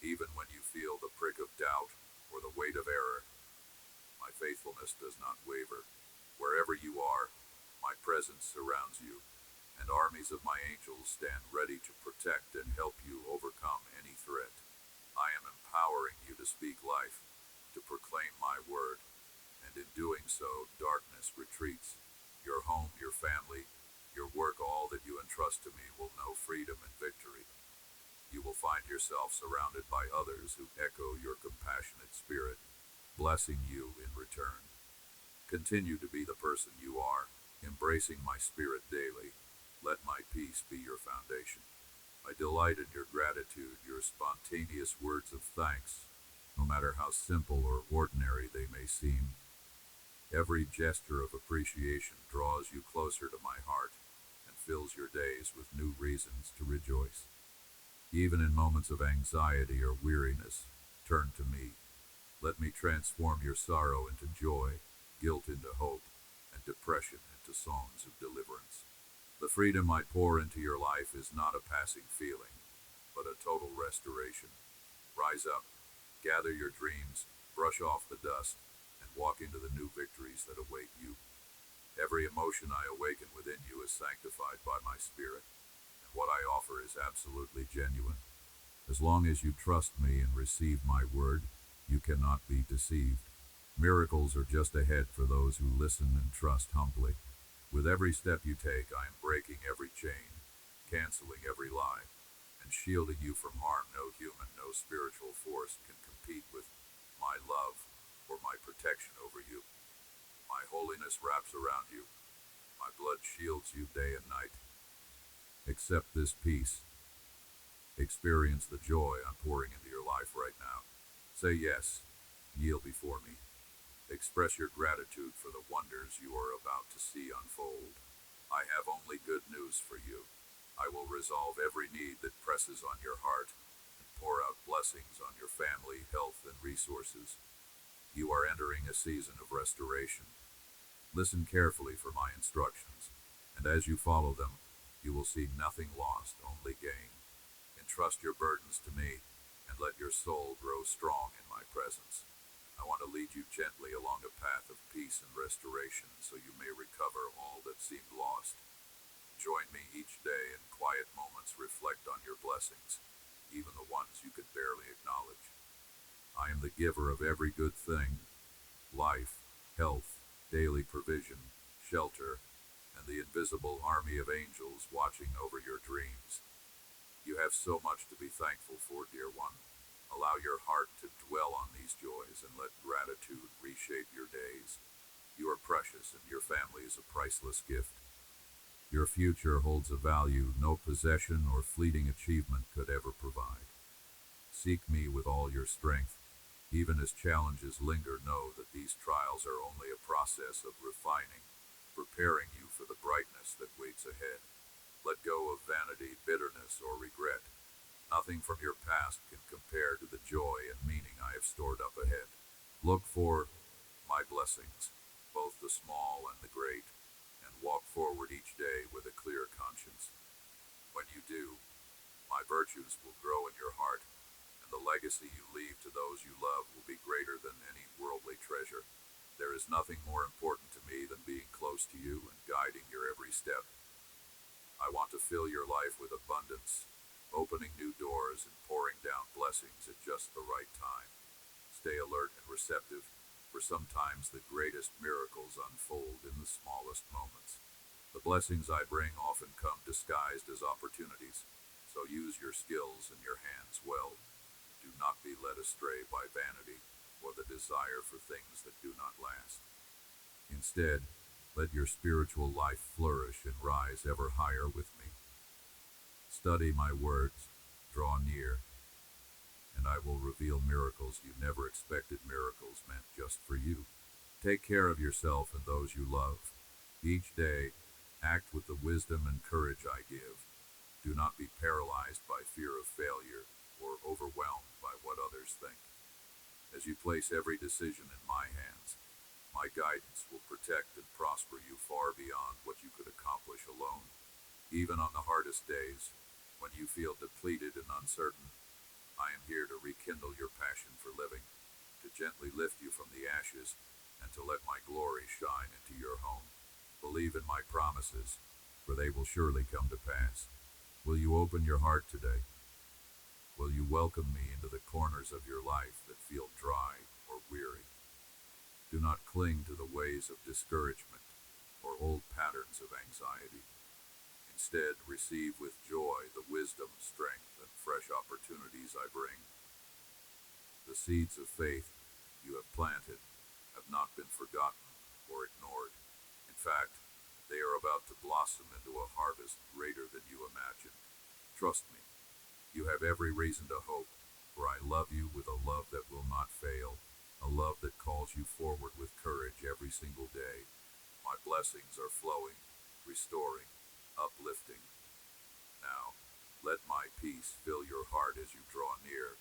Even when you feel the prick of doubt or the weight of error, my faithfulness does not waver. Wherever you are, my presence surrounds you, and armies of my angels stand ready to protect and help you overcome any threat. I am empowering you to speak life, to proclaim my word, and in doing so, darkness retreats. Your home, your family, your work, all that you entrust to me will know freedom and victory. You will find yourself surrounded by others who echo your compassionate spirit, blessing you in return. Continue to be the person you are, embracing my spirit daily. Let my peace be your foundation. I delight in your gratitude, your spontaneous words of thanks, no matter how simple or ordinary they may seem. Every gesture of appreciation draws you closer to my heart and fills your days with new reasons to rejoice. Even in moments of anxiety or weariness, turn to me. Let me transform your sorrow into joy, guilt into hope, and depression into songs of deliverance. The freedom I pour into your life is not a passing feeling, but a total restoration. Rise up, gather your dreams, brush off the dust, and walk into the new victories that await you. Every emotion I awaken within you is sanctified by my spirit, and what I offer is absolutely genuine. As long as you trust me and receive my word, you cannot be deceived. Miracles are just ahead for those who listen and trust humbly. With every step you take, I am breaking every chain, canceling every lie, and shielding you from harm. No human, no spiritual force can compete with my love or my protection over you. My holiness wraps around you. My blood shields you day and night. Accept this peace. Experience the joy I'm pouring into your life right now. Say yes. Kneel before me. Express your gratitude for the wonders you are about to see unfold. I have only good news for you. I will resolve every need that presses on your heart and pour out blessings on your family, health, and resources. You are entering a season of restoration. Listen carefully for my instructions, and as you follow them, you will see nothing lost, only gain. Entrust your burdens to me, and let your soul grow strong in my presence. I want to lead you gently along a path of peace and restoration so you may recover all that seemed lost. Join me each day in quiet moments, reflect on your blessings, even the ones you could barely acknowledge. I am the giver of every good thing: life, health, daily provision, shelter, and the invisible army of angels watching over your dreams. You have so much to be thankful for, dear one. Allow your heart to dwell on these joys and let gratitude reshape your days. You are precious, and your family is a priceless gift. Your future holds a value no possession or fleeting achievement could ever provide. Seek me with all your strength. Even as challenges linger, know that these trials are only a process of refining, preparing you for the brightness that waits ahead. Let go of vanity, bitterness, or regret. Nothing from your past can compare to the joy and meaning I have stored up ahead. Look for my blessings, both the small and the great, and walk forward each day with a clear conscience. When you do, my virtues will grow in your heart, and the legacy you leave to those you love will be greater than any worldly treasure. There is nothing more important to me than being close to you and guiding your every step. I want to fill your life with abundance, opening new doors and pouring down blessings at just the right time. Stay alert and receptive, for sometimes the greatest miracles unfold in the smallest moments. The blessings I bring often come disguised as opportunities, so use your skills and your hands well. Do not be led astray by vanity or the desire for things that do not last. Instead, let your spiritual life flourish and rise ever higher with me. Study my words, draw near, and I will reveal miracles you never expected, miracles meant just for you. Take care of yourself and those you love. Each day, act with the wisdom and courage I give. Do not be paralyzed by fear of failure or overwhelmed by what others think. As you place every decision in my hands, my guidance will protect and prosper you far beyond what you could accomplish alone. Even on the hardest days, when you feel depleted and uncertain, I am here to rekindle your passion for living, to gently lift you from the ashes, and to let my glory shine into your home. Believe in my promises, for they will surely come to pass. Will you open your heart today? Will you welcome me into the corners of your life that feel dry or weary? Do not cling to the ways of discouragement or old patterns of anxiety. Instead, receive with joy the wisdom, strength, and fresh opportunities I bring. The seeds of faith you have planted have not been forgotten or ignored. In fact, they are about to blossom into a harvest greater than you imagined. Trust me, you have every reason to hope, for I love you with a love that will not fail, a love that calls you forward with courage every single day. My blessings are flowing, restoring, uplifting. Now, let my peace fill your heart as you draw near,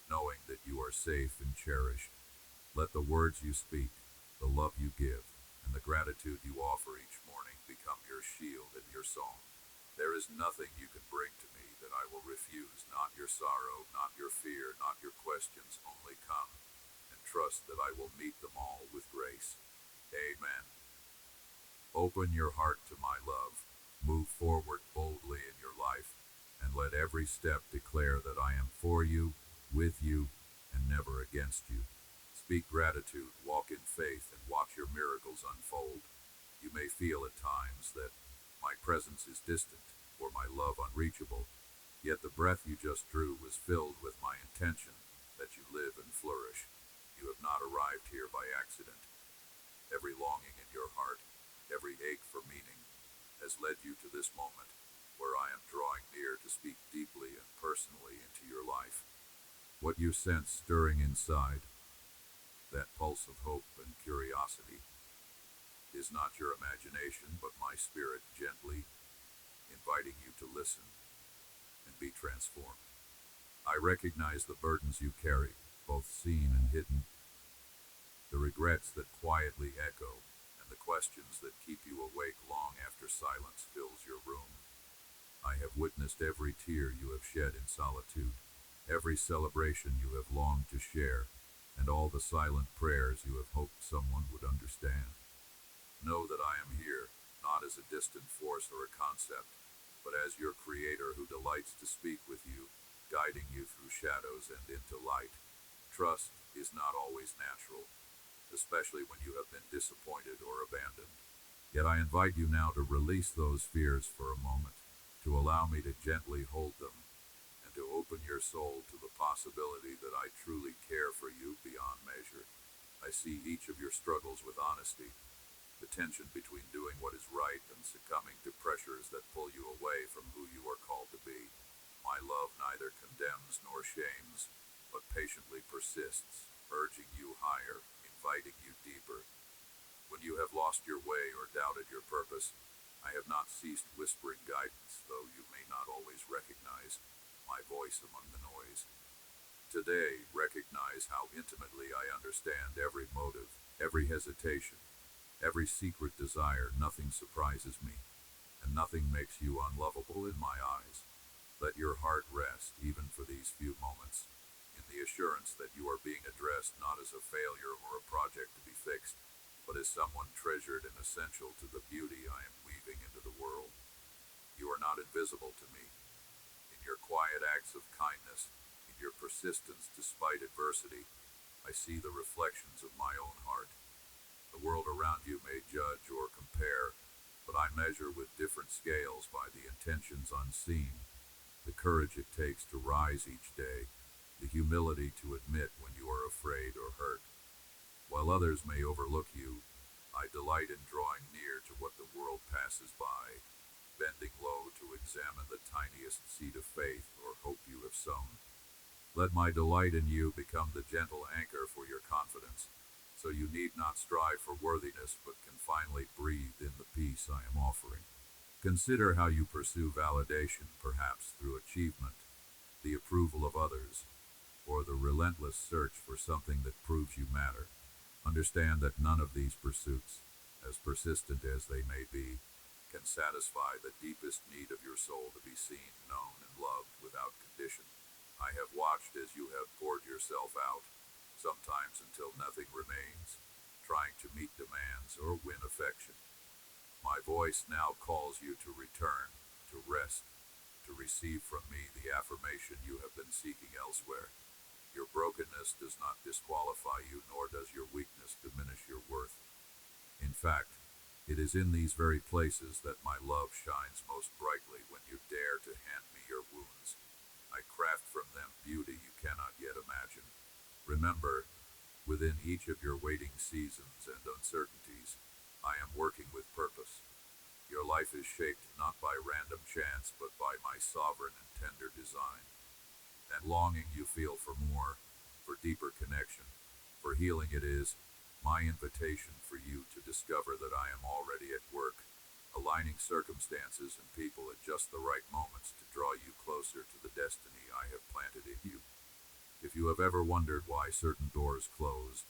knowing that you are safe and cherished. Let the words you speak, the love you give, and the gratitude you offer each morning become your shield and your song. There is nothing you can bring to me that I will refuse, not your sorrow, not your fear, not your questions, only come, and trust that I will meet them all with grace. Amen. Open your heart to my love, move forward boldly in your life, and let every step declare that I am for you, with you, and never against you. Speak gratitude, walk in faith, and watch your miracles unfold. You may feel at times that my presence is distant or my love unreachable, yet the breath you just drew was filled with my intention that you live and flourish. You have not arrived here by accident. Every longing in your heart, every ache for meaning, has led you to this moment where I am drawing near to speak deeply and personally into your life. What you sense stirring inside, that pulse of hope and curiosity, is not your imagination, but my spirit gently inviting you to listen and be transformed. I recognize the burdens you carry, both seen and hidden, the regrets that quietly echo, and the questions that keep you awake long after silence fills your room. I have witnessed every tear you have shed in solitude, every celebration you have longed to share, and all the silent prayers you have hoped someone would understand. Know that I am here, not as a distant force or a concept, but as your creator who delights to speak with you, guiding you through shadows and into light. Trust is not always natural, especially when you have been disappointed or abandoned. Yet I invite you now to release those fears for a moment, to allow me to gently hold them, and to open your soul to the possibility that I truly care for you beyond measure. I see each of your struggles with honesty, the tension between doing what is right and succumbing to pressures that pull you away from who you are called to be. My love neither condemns nor shames, but patiently persists, urging you higher, inviting you deeper. When you have lost your way or doubted your purpose, I have not ceased whispering guidance, though you may not always recognize my voice among the noise. Today, recognize how intimately I understand every motive, every hesitation, every secret desire. Nothing surprises me, and nothing makes you unlovable in my eyes. Let your heart rest, even for these few moments, in the assurance that you are being addressed not as a failure or a project to be fixed, but as someone treasured and essential to the beauty I am weaving into the world. You are not invisible to me. In your quiet acts of kindness, in your persistence despite adversity, I see the reflections of my own heart. The world around you may judge or compare, but I measure with different scales by the intentions unseen, the courage it takes to rise each day, the humility to admit when you are afraid or hurt. While others may overlook you, I delight in drawing near to what the world passes by, bending low to examine the tiniest seed of faith or hope you have sown. Let my delight in you become the gentle anchor for your confidence, so you need not strive for worthiness but can finally breathe in the peace I am offering. Consider how you pursue validation, perhaps through achievement, the approval of others, or the relentless search for something that proves you matter. Understand that none of these pursuits, as persistent as they may be, can satisfy the deepest need of your soul to be seen, known, and loved without condition. I have watched as you have poured yourself out, sometimes until nothing remains, trying to meet demands or win affection. My voice now calls you to return, to rest, to receive from me the affirmation you have been seeking elsewhere. Your brokenness does not disqualify you, nor does your weakness diminish your worth. In fact, it is in these very places that my love shines most brightly when you dare to hand me your wounds. I craft from them beauty you cannot yet imagine. Remember, within each of your waiting seasons and uncertainties, I am working with purpose. Your life is shaped not by random chance, but by my sovereign and tender design. That longing you feel for more, for deeper connection, for healing, it is my invitation for you to discover that I am already at work, aligning circumstances and people at just the right moments to draw you closer to the destiny I have planted in you. If you have ever wondered why certain doors closed,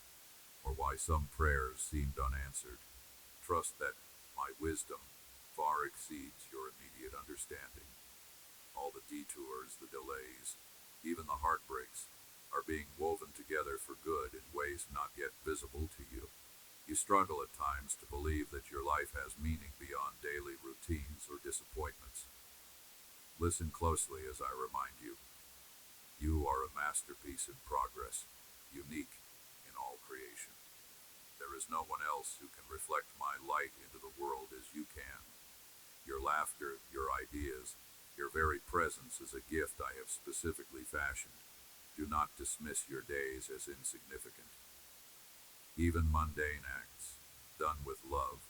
or why some prayers seemed unanswered, trust that my wisdom far exceeds your immediate understanding. All the detours, the delays, even the heartbreaks, are being woven together for good in ways not yet visible to you. You struggle at times to believe that your life has meaning beyond daily routines or disappointments. Listen closely as I remind you. You are a masterpiece in progress, unique in all creation. There is no one else who can reflect my light into the world as you can. Your laughter, your ideas, your very presence is a gift I have specifically fashioned. Do not dismiss your days as insignificant. Even mundane acts, done with love,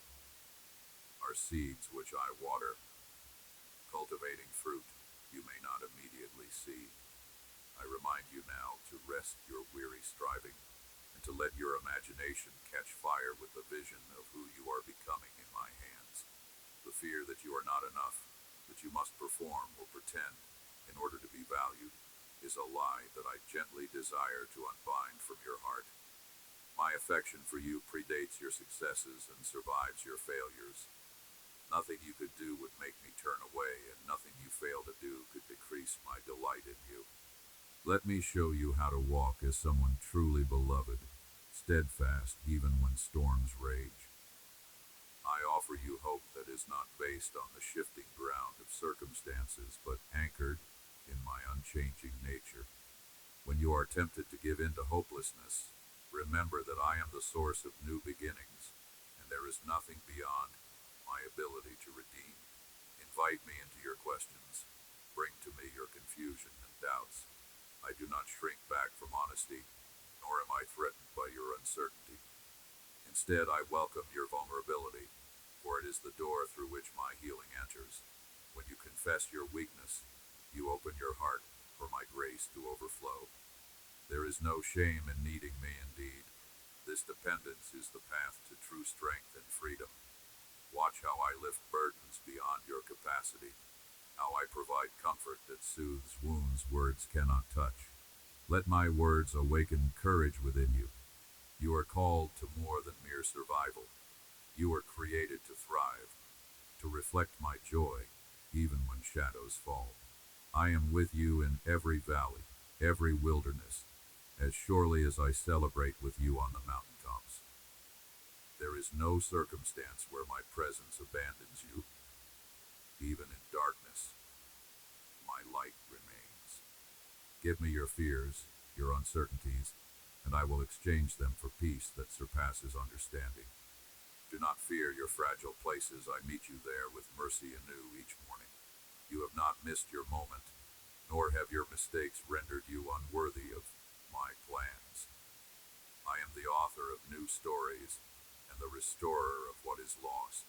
are seeds which I water, cultivating fruit you may not immediately see. I remind you now to rest your weary striving, and to let your imagination catch fire with the vision of who you are becoming in my hands. The fear that you are not enough, that you must perform or pretend in order to be valued, is a lie that I gently desire to unbind from your heart. My affection for you predates your successes and survives your failures. Nothing you could do would make me turn away, and nothing you fail to do could decrease my delight in you. Let me show you how to walk as someone truly beloved, steadfast even when storms rage. I offer you hope that is not based on the shifting ground of circumstances, but anchored in my unchanging nature. When you are tempted to give in to hopelessness, remember that I am the source of new beginnings, and there is nothing beyond my ability to redeem. Invite me into your questions. Bring to me your confusion and doubts. I do not shrink back from honesty, nor am I threatened by your uncertainty. Instead, I welcome your vulnerability, for it is the door through which my healing enters. When you confess your weakness, you open your heart for my grace to overflow. There is no shame in needing me indeed. This dependence is the path to true strength and freedom. Watch how I lift burdens beyond your capacity, how I provide comfort that soothes wounds words cannot touch. Let my words awaken courage within you. You are called to more than mere survival. You are created to thrive, to reflect my joy, even when shadows fall. I am with you in every valley, every wilderness, as surely as I celebrate with you on the mountaintops. There is no circumstance where my presence abandons you. Even in darkness, my light remains. Give me your fears, your uncertainties, and I will exchange them for peace that surpasses understanding. Do not fear your fragile places. I meet you there with mercy anew each morning. You have not missed your moment, nor have your mistakes rendered you unworthy of my plans. I am the author of new stories and the restorer of what is lost.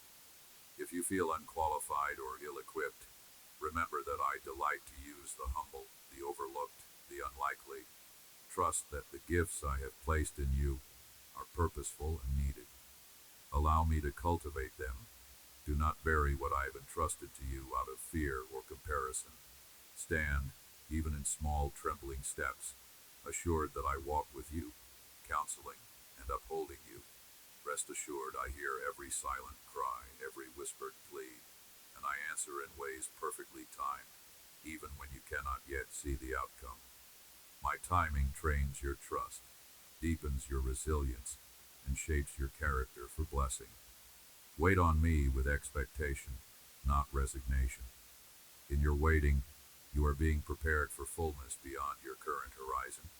If you feel unqualified or ill-equipped, remember that I delight to use the humble, the overlooked, the unlikely, Trust that the gifts I have placed in you are purposeful and needed. Allow me to cultivate them. Do not bury what I have entrusted to you out of fear or comparison. Stand, even in small trembling steps, assured that I walk with you, counseling and upholding you. Rest assured I hear every silent cry, every whispered plea, and I answer in ways perfectly timed, even when you cannot yet see the outcome. My timing trains your trust, deepens your resilience, and shapes your character for blessing. Wait on me with expectation, not resignation. In your waiting, you are being prepared for fullness beyond your current horizon.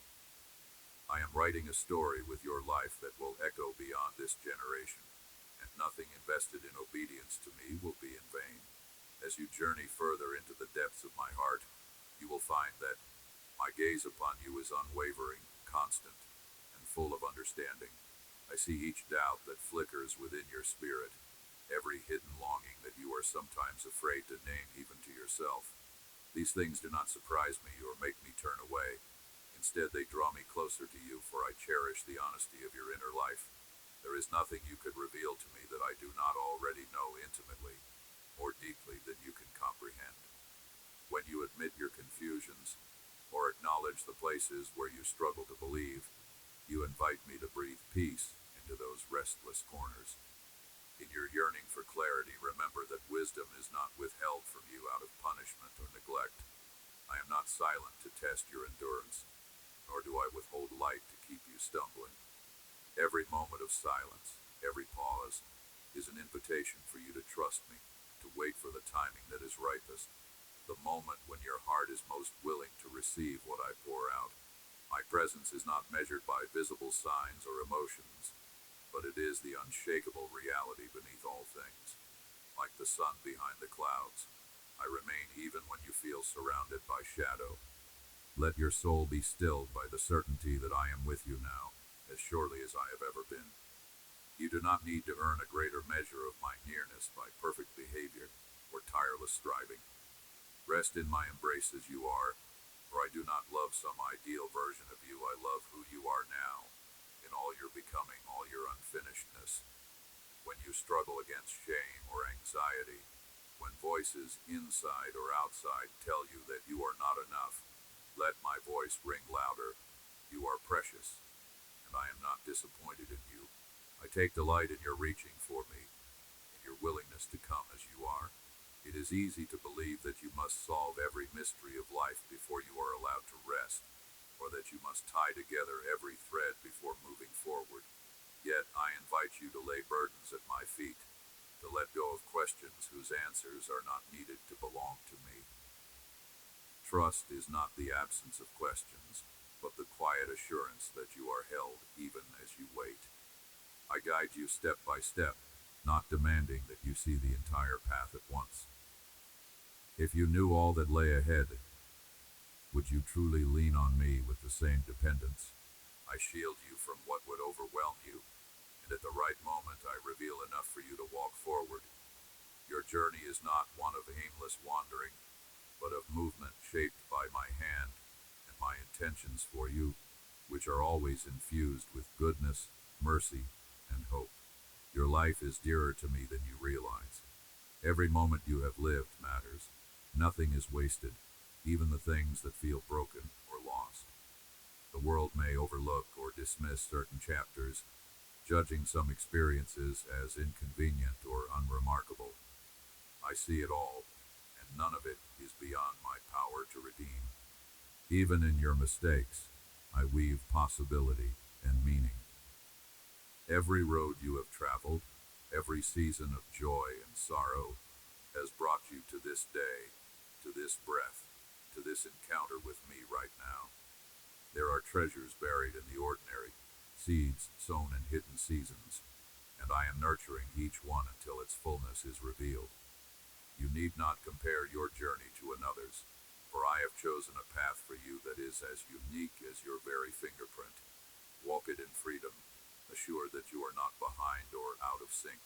I am writing a story with your life that will echo beyond this generation, and nothing invested in obedience to me will be in vain. As you journey further into the depths of my heart, you will find that my gaze upon you is unwavering, constant, and full of understanding. I see each doubt that flickers within your spirit, every hidden longing that you are sometimes afraid to name even to yourself. These things do not surprise me or make me turn away. Instead, they draw me closer to you, for I cherish the honesty of your inner life. There is nothing you could reveal to me that I do not already know intimately, more deeply than you can comprehend. When you admit your confusions, or acknowledge the places where you struggle to believe, you invite me to breathe peace into those restless corners. In your yearning for clarity, remember that wisdom is not withheld from you out of punishment or neglect. I am not silent to test your endurance, nor do I withhold light to keep you stumbling. Every moment of silence, every pause, is an invitation for you to trust me, to wait for the timing that is ripest, the moment when your heart is most willing to receive what I pour out. My presence is not measured by visible signs or emotions, but it is the unshakable reality beneath all things. Like the sun behind the clouds, I remain even when you feel surrounded by shadow. Let your soul be stilled by the certainty that I am with you now, as surely as I have ever been. You do not need to earn a greater measure of my nearness by perfect behavior or tireless striving. Rest in my embrace as you are, for I do not love some ideal version of you. I love who you are now, in all your becoming, all your unfinishedness. When you struggle against shame or anxiety, when voices inside or outside tell you that you are not enough, let my voice ring louder. You are precious, and I am not disappointed in you. I take delight in your reaching for me, in your willingness to come as you are. It is easy to believe that you must solve every mystery of life before you are allowed to rest, or that you must tie together every thread before moving forward. Yet I invite you to lay burdens at my feet, to let go of questions whose answers are not needed to belong to me. Trust is not the absence of questions, but the quiet assurance that you are held even as you wait. I guide you step by step, not demanding that you see the entire path at once. If you knew all that lay ahead, would you truly lean on me with the same dependence? I shield you from what would overwhelm you, and at the right moment I reveal enough for you to walk forward. Your journey is not one of aimless wandering, but of movement shaped by my hand and my intentions for you, which are always infused with goodness, mercy, and hope. Your life is dearer to me than you realize. Every moment you have lived matters. Nothing is wasted, even the things that feel broken or lost. The world may overlook or dismiss certain chapters, judging some experiences as inconvenient or unremarkable. I see it all, and none of it is beyond my power to redeem. Even in your mistakes, I weave possibility and meaning. Every road you have traveled, every season of joy and sorrow, has brought you to this day, to this breath, to this encounter with me right now. There are treasures buried in the ordinary, seeds sown in hidden seasons, and I am nurturing each one until its fullness is revealed. You need not compare your journey to another's, for I have chosen a path for you that is as unique as your very fingerprint. Walk it in freedom, assured that you are not behind or out of sync.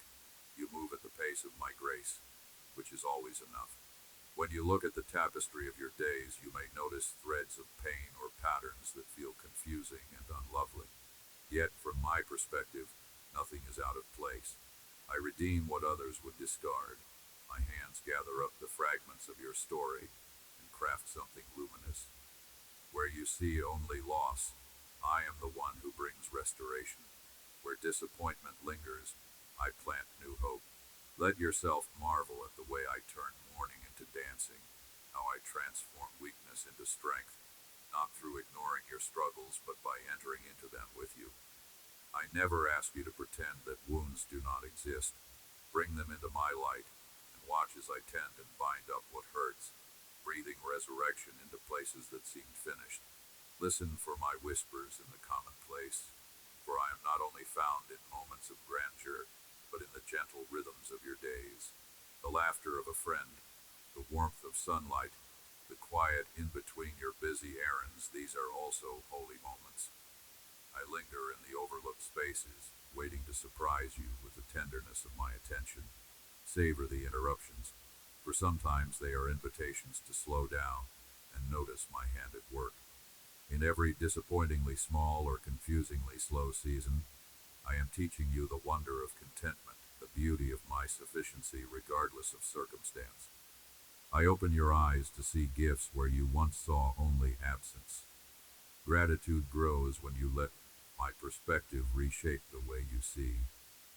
You move at the pace of my grace, which is always enough. When you look at the tapestry of your days, you may notice threads of pain or patterns that feel confusing. my perspective, nothing is out of place. I redeem what others would discard. My hands gather up the fragments of your story and craft something luminous. Where you see only loss, I am the one who brings restoration. Where disappointment lingers, I plant new hope. Let yourself marvel at the way I turn mourning into dancing, how I transform weakness into strength, not through ignoring your struggles, but by entering into them with you. I never ask you to pretend that wounds do not exist. Bring them into my light, and watch as I tend and bind up what hurts, breathing resurrection into places that seemed finished. Listen for my whispers in the commonplace, for I am not only found in moments of grandeur, but in the gentle rhythms of your days. The laughter of a friend, the warmth of sunlight, the quiet in between your busy errands, these are also holy moments. I linger in the overlooked spaces, waiting to surprise you with the tenderness of my attention. Savor the interruptions, for sometimes they are invitations to slow down and notice my hand at work. In every disappointingly small or confusingly slow season, I am teaching you the wonder of contentment, the beauty of my sufficiency regardless of circumstance. I open your eyes to see gifts where you once saw only absence. Gratitude grows when you let my perspective reshape the way you see.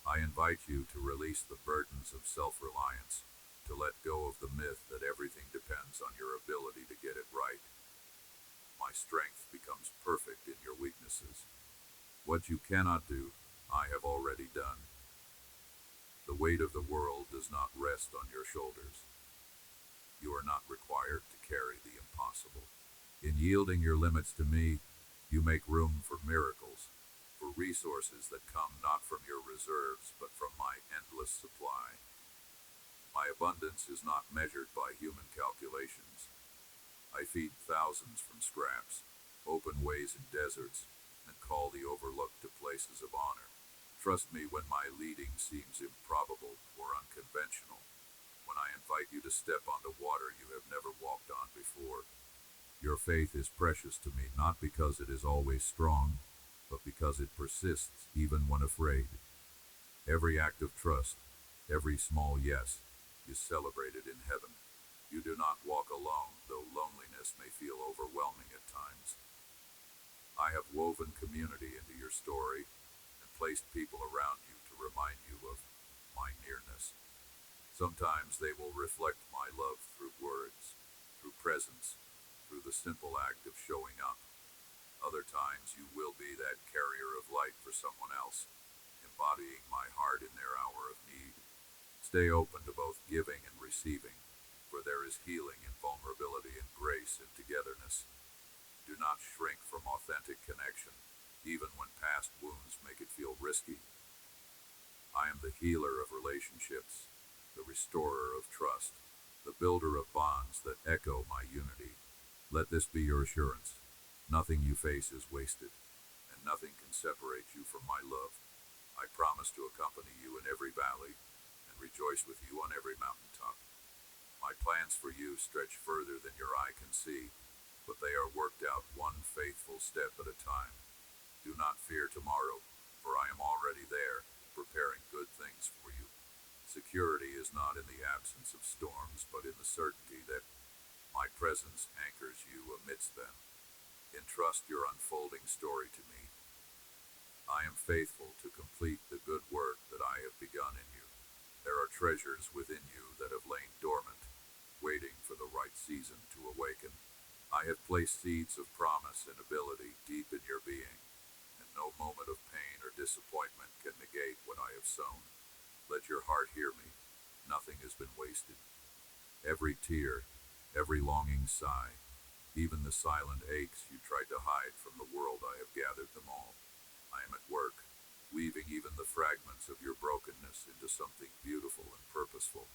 I invite you to release the burdens of self-reliance, to let go of the myth that everything depends on your ability to get it right. My strength becomes perfect in your weaknesses. What you cannot do, I have already done. The weight of the world does not rest on your shoulders. You are not required to carry the impossible. In yielding your limits to me, you make room for miracles, for resources that come not from your reserves, but from my endless supply. My abundance is not measured by human calculations. I feed thousands from scraps, open ways in deserts, and call the overlooked to places of honor. Trust me when my leading seems improbable or unconventional, when I invite you to step onto water you have never walked on before. Your faith is precious to me not because it is always strong, but because it persists even when afraid. Every act of trust, every small yes, is celebrated in heaven. You do not walk alone, though loneliness may feel overwhelming at times. I have woven community into your story and placed people around you to remind you of my nearness. Sometimes they will reflect my love through words, through presence, through the simple act of showing up. Other times you will be that carrier of light for someone else, embodying my heart in their hour of need. Stay open to both giving and receiving, for there is healing in vulnerability and grace in togetherness. Do not shrink from authentic connection, even when past wounds make it feel risky. I am the healer of relationships, the restorer of trust, the builder of bonds that echo my unity. Let this be your assurance. Nothing you face is wasted, and nothing can separate you from my love. I promise to accompany you in every valley and rejoice with you on every mountaintop. My plans for you stretch further than your eye can see, but they are worked out one faithful step at a time. Do not fear tomorrow, for I am already there, preparing good things for you. Security is not in the absence of storms, but in the certainty that my presence anchors you amidst them. Entrust your unfolding story to me. I am faithful to complete the good work that I have begun in you. There are treasures within you that have lain dormant, waiting for the right season to awaken. I have placed seeds of promise and ability deep in your being, and no moment of pain or disappointment can negate what I have sown. Let your heart hear me. Nothing has been wasted. Every tear, every longing sigh, even the silent aches you tried to hide from the world, I have gathered them all. I am at work, weaving even the fragments of your brokenness into something beautiful and purposeful.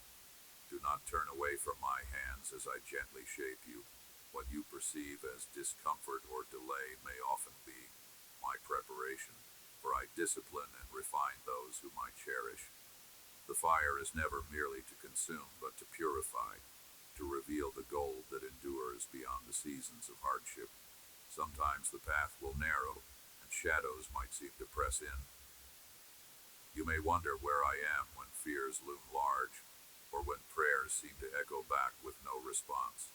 Do not turn away from my hands as I gently shape you. What you perceive as discomfort or delay may often be my preparation, for I discipline and refine those whom I cherish. The fire is never merely to consume, but to purify, to reveal the gold that endures beyond the seasons of hardship. Sometimes the path will narrow, and shadows might seem to press in. You may wonder where I am when fears loom large, or when prayers seem to echo back with no response.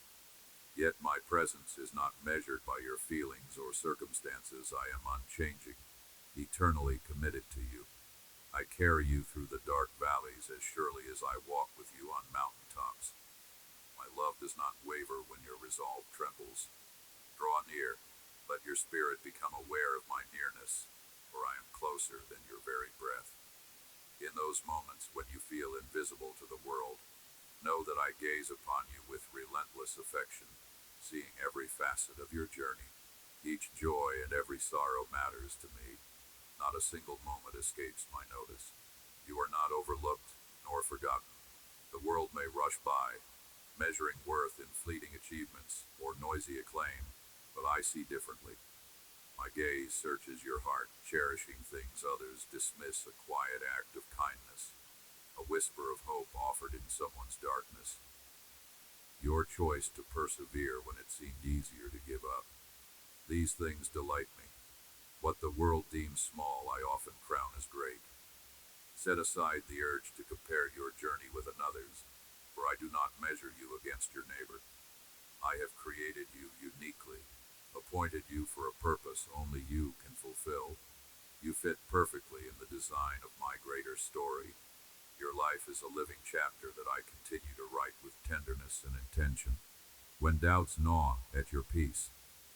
Yet my presence is not measured by your feelings or circumstances. I am unchanging, eternally committed to you. I carry you through the dark valleys as surely as I walk with you on mountaintops. My love does not waver when your resolve trembles. Draw near, let your spirit become aware of my nearness, for I am closer than your very breath. In those moments when you feel invisible to the world, know that I gaze upon you with relentless affection, seeing every facet of your journey. Each joy and every sorrow matters to me. Not a single moment escapes my notice. You are not overlooked nor forgotten. The world may rush by, measuring worth in fleeting achievements or noisy acclaim, but I see differently. My gaze searches your heart, cherishing things others dismiss, a quiet act of kindness, a whisper of hope offered in someone's darkness. Your choice to persevere when it seemed easier to give up. These things delight me. What the world deems small, I often crown as great. Set aside the urge to compare your journey with another's, for I do not measure you against your neighbor. I have created you uniquely, appointed you for a purpose only you can fulfill. You fit perfectly in the design of my greater story. Your life is a living chapter that I continue to write with tenderness and intention. When doubts gnaw at your peace,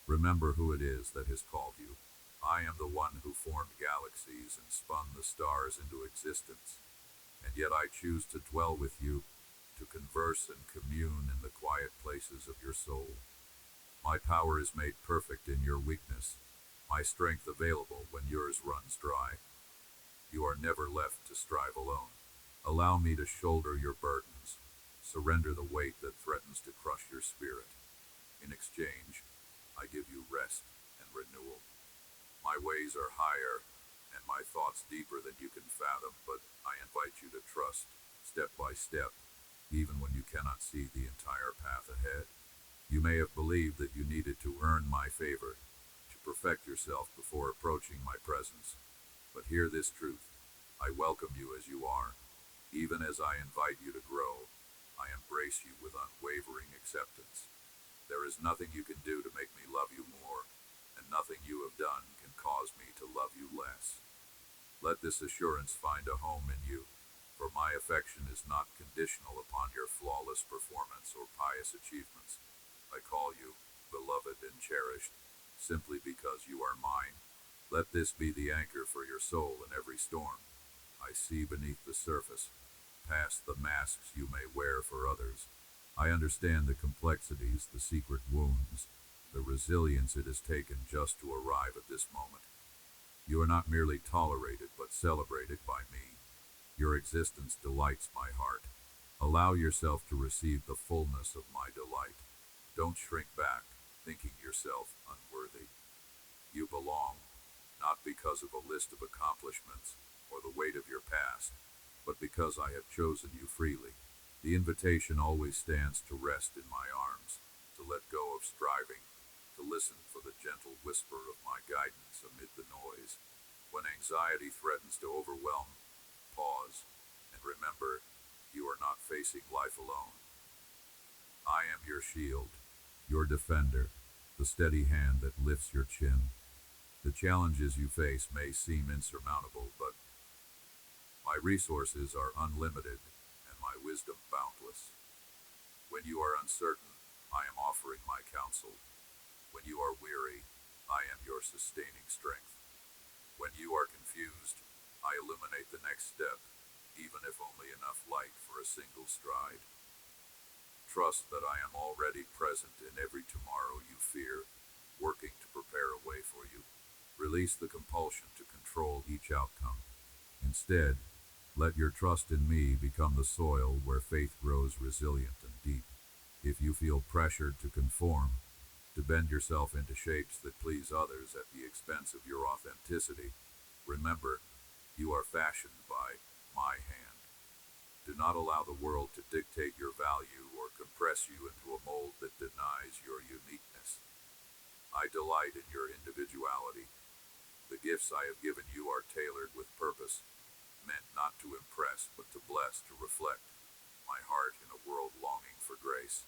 remember who it is that has called you. I am the one who formed galaxies and spun the stars into existence, and yet I choose to dwell with you, to converse and commune in the quiet places of your soul. My power is made perfect in your weakness, my strength available when yours runs dry. You are never left to strive alone. Allow me to shoulder your burdens, surrender the weight that threatens to crush your spirit. In exchange, I give you rest and renewal. My ways are higher, and my thoughts deeper than you can fathom, but I invite you to trust, step by step, even when you cannot see the entire path ahead. You may have believed that you needed to earn my favor, to perfect yourself before approaching my presence. But hear this truth: I welcome you as you are. Even as I invite you to grow, I embrace you with unwavering acceptance. There is nothing you can do to make me love you more, and nothing you have done can cause me to love you less. Let this assurance find a home in you, for my affection is not conditional upon your flawless performance or pious achievements. I call you beloved and cherished, simply because you are mine. Let this be the anchor for your soul in every storm. I see beneath the surface, past the masks you may wear for others. I understand the complexities, the secret wounds, the resilience it has taken just to arrive at this moment. You are not merely tolerated, but celebrated by me. Your existence delights my heart. Allow yourself to receive the fullness of my delight. Don't shrink back, thinking yourself unworthy. You belong, not because of a list of accomplishments or the weight of your past, but because I have chosen you freely. The invitation always stands to rest in my arms, to let go of striving, to listen for the gentle whisper of my guidance amid the noise. When anxiety threatens to overwhelm, pause and remember, you are not facing life alone. I am your shield, your defender, the steady hand that lifts your chin. The challenges you face may seem insurmountable, but my resources are unlimited and my wisdom boundless. When you are uncertain, I am offering my counsel. When you are weary, I am your sustaining strength. When you are confused, I illuminate the next step, even if only enough light for a single stride. Trust that I am already present in every tomorrow you fear, working to prepare a way for you. Release the compulsion to control each outcome. Instead, let your trust in me become the soil where faith grows resilient and deep. If you feel pressured to conform, to bend yourself into shapes that please others at the expense of your authenticity, remember, you are fashioned by my hand. Do not allow the world to dictate your value or compress you into a mold that denies your uniqueness. I delight in your individuality, the gifts I have given you are tailored with purpose, meant not to impress, but to bless, to reflect my heart in a world longing for grace.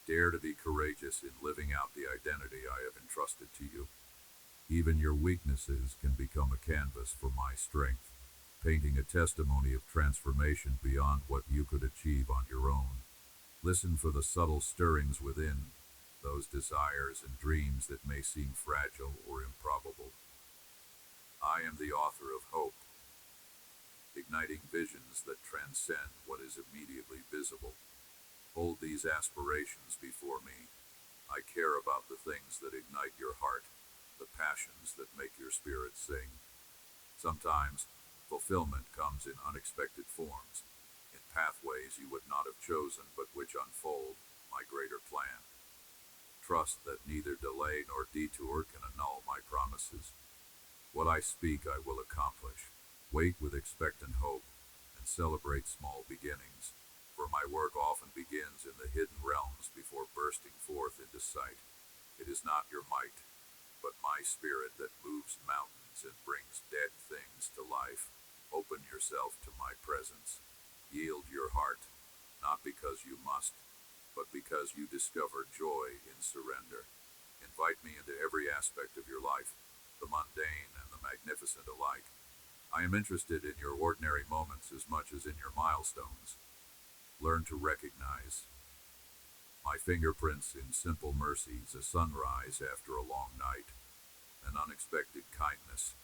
Dare to be courageous in living out the identity I have entrusted to you. Even your weaknesses can become a canvas for my strength, painting a testimony of transformation beyond what you could achieve on your own. Listen for the subtle stirrings within, those desires and dreams that may seem fragile or improbable. I am the author of hope, igniting visions that transcend what is immediately visible. Hold these aspirations before me. I care about the things that ignite your heart, the passions that make your spirit sing. Sometimes, fulfillment comes in unexpected forms, in pathways you would not have chosen but which unfold my greater plan. Trust that neither delay nor detour can annul my promises. What I speak I will accomplish. Wait with expectant hope, and celebrate small beginnings, for my work often begins in the hidden realms before bursting forth into sight. It is not your might, but my spirit that moves mountains and brings dead things to life. Open yourself to my presence. Yield your heart, not because you must, but because you discover joy in surrender. Invite me into every aspect of your life, the mundane and the magnificent alike. I am interested in your ordinary moments as much as in your milestones. Learn to recognize my fingerprints in simple mercies, a sunrise after a long night, an unexpected kindness,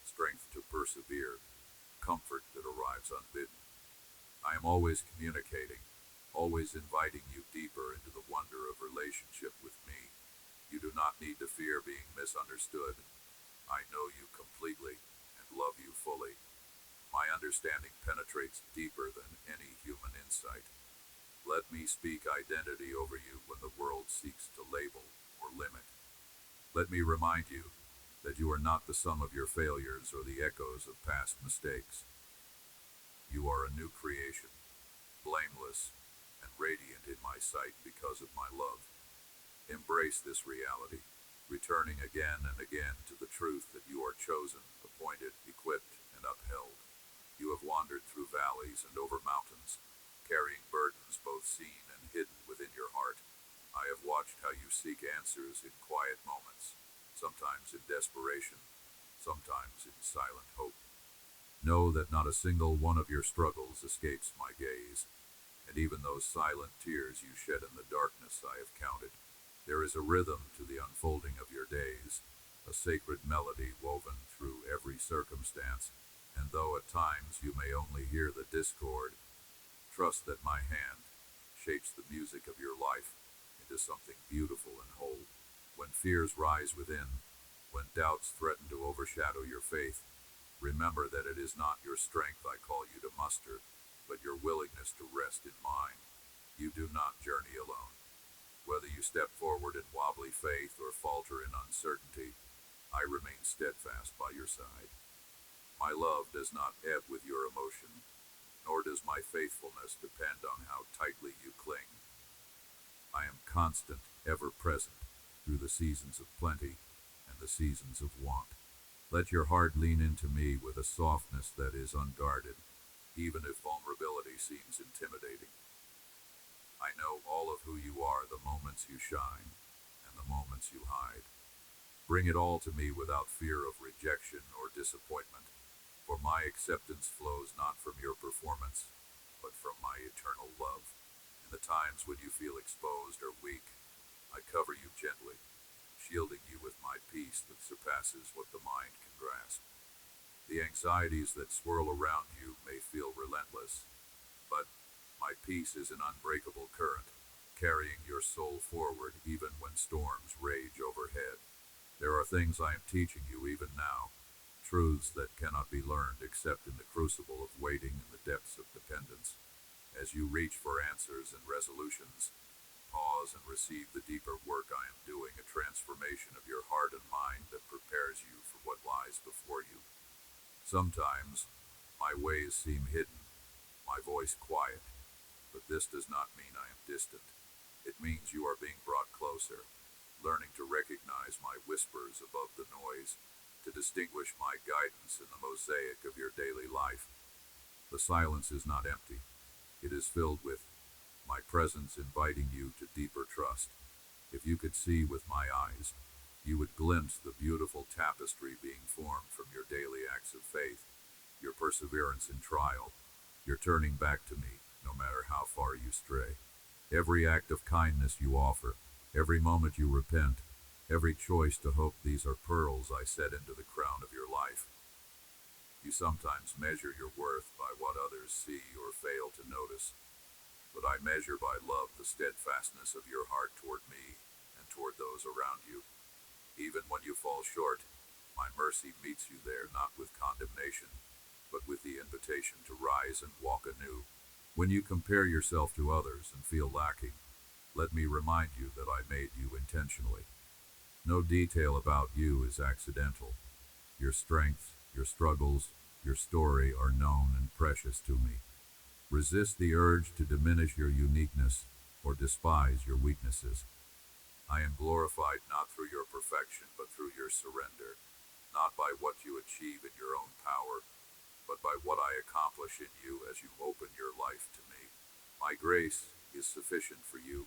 strength to persevere, comfort that arrives unbidden. I am always communicating, always inviting you deeper into the wonder of relationship with me. You do not need to fear being misunderstood. I know you completely and love you fully. My understanding penetrates deeper than any human insight. Let me speak identity over you when the world seeks to label or limit. Let me remind you that you are not the sum of your failures or the echoes of past mistakes. You are a new creation, blameless and radiant in my sight because of my love. Embrace this reality, returning again and again to the truth that you are chosen, appointed, equipped, and upheld. You have wandered through valleys and over mountains, carrying burdens both seen and hidden within your heart. I have watched how you seek answers in quiet moments, sometimes in desperation, sometimes in silent hope. Know that not a single one of your struggles escapes my gaze, and even those silent tears you shed in the darkness I have counted. There is a rhythm to the unfolding of your days, a sacred melody woven through every circumstance, and though at times you may only hear the discord, trust that my hand shapes the music of your life into something beautiful and whole. When fears rise within, when doubts threaten to overshadow your faith, remember that it is not your strength I call you to muster, but your willingness to rest in mine. You do not journey alone. Whether you step forward in wobbly faith or falter in uncertainty, I remain steadfast by your side. My love does not ebb with your emotion, nor does my faithfulness depend on how tightly you cling. I am constant, ever present, through the seasons of plenty and the seasons of want. Let your heart lean into me with a softness that is unguarded, even if vulnerability seems intimidating. I know all of who you are, the moments you shine, and the moments you hide. Bring it all to me without fear of rejection or disappointment, for my acceptance flows not from your performance, but from my eternal love. In the times when you feel exposed or weak, I cover you gently, shielding you with my peace that surpasses what the mind can grasp. The anxieties that swirl around you may feel relentless, but my peace is an unbreakable current, carrying your soul forward even when storms rage overhead. There are things I am teaching you even now, truths that cannot be learned except in the crucible of waiting in the depths of dependence. As you reach for answers and resolutions, pause and receive the deeper work I am doing, a transformation of your heart and mind that prepares you for what lies before you. Sometimes, my ways seem hidden, my voice quiet, but this does not mean I am distant. It means you are being brought closer, learning to recognize my whispers above the noise, to distinguish my guidance in the mosaic of your daily life. The silence is not empty. It is filled with my presence inviting you to deeper trust. If you could see with my eyes, you would glimpse the beautiful tapestry being formed from your daily acts of faith, your perseverance in trial, your turning back to me, no matter how far you stray. Every act of kindness you offer, every moment you repent, every choice to hope, these are pearls I set into the crown of your life. You sometimes measure your worth by what others see or fail to notice, but I measure by love the steadfastness of your heart toward me and toward those around you. Even when you fall short, my mercy meets you there not with condemnation, but with the invitation to rise and walk anew. When you compare yourself to others and feel lacking, let me remind you that I made you intentionally. No detail about you is accidental. Your strengths, your struggles, your story are known and precious to me. Resist the urge to diminish your uniqueness or despise your weaknesses. I am glorified not through your perfection, but through your surrender, not by what you achieve in your own power, but by what I accomplish in you as you open your life to me. My grace is sufficient for you.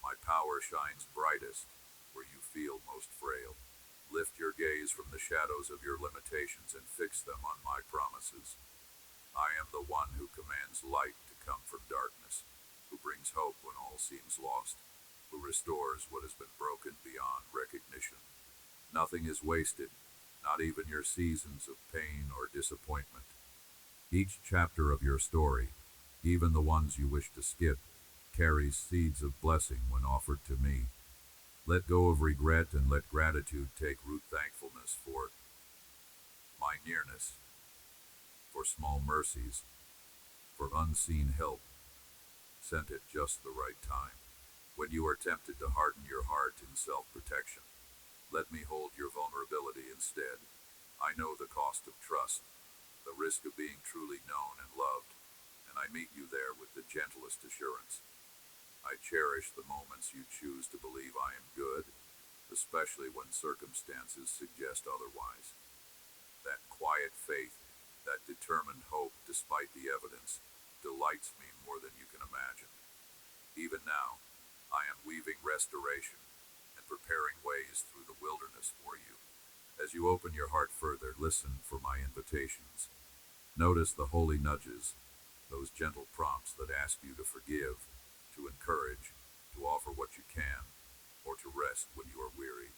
My power shines brightest where you feel most frail. Lift your gaze from the shadows of your limitations and fix them on my promises. I am the one who commands light to come from darkness, who brings hope when all seems lost, who restores what has been broken beyond recognition. Nothing is wasted, not even your seasons of pain or disappointment. Each chapter of your story, even the ones you wish to skip, carries seeds of blessing when offered to me. Let go of regret and let gratitude take root. Thankfulness for my nearness, for small mercies, for unseen help, sent at just the right time. When you are tempted to harden your heart in self-protection, let me hold your vulnerability instead. I know the cost of trust, the risk of being truly known and loved, and I meet you there with the gentlest assurance. I cherish the moments you choose to believe I am good, especially when circumstances suggest otherwise. That quiet faith, that determined hope despite the evidence, delights me more than you can imagine. Even now, I am weaving restoration and preparing ways through the wilderness for you. As you open your heart further, listen for my invitations. Notice the holy nudges, those gentle prompts that ask you to forgive, to encourage, to offer what you can, or to rest when you are weary.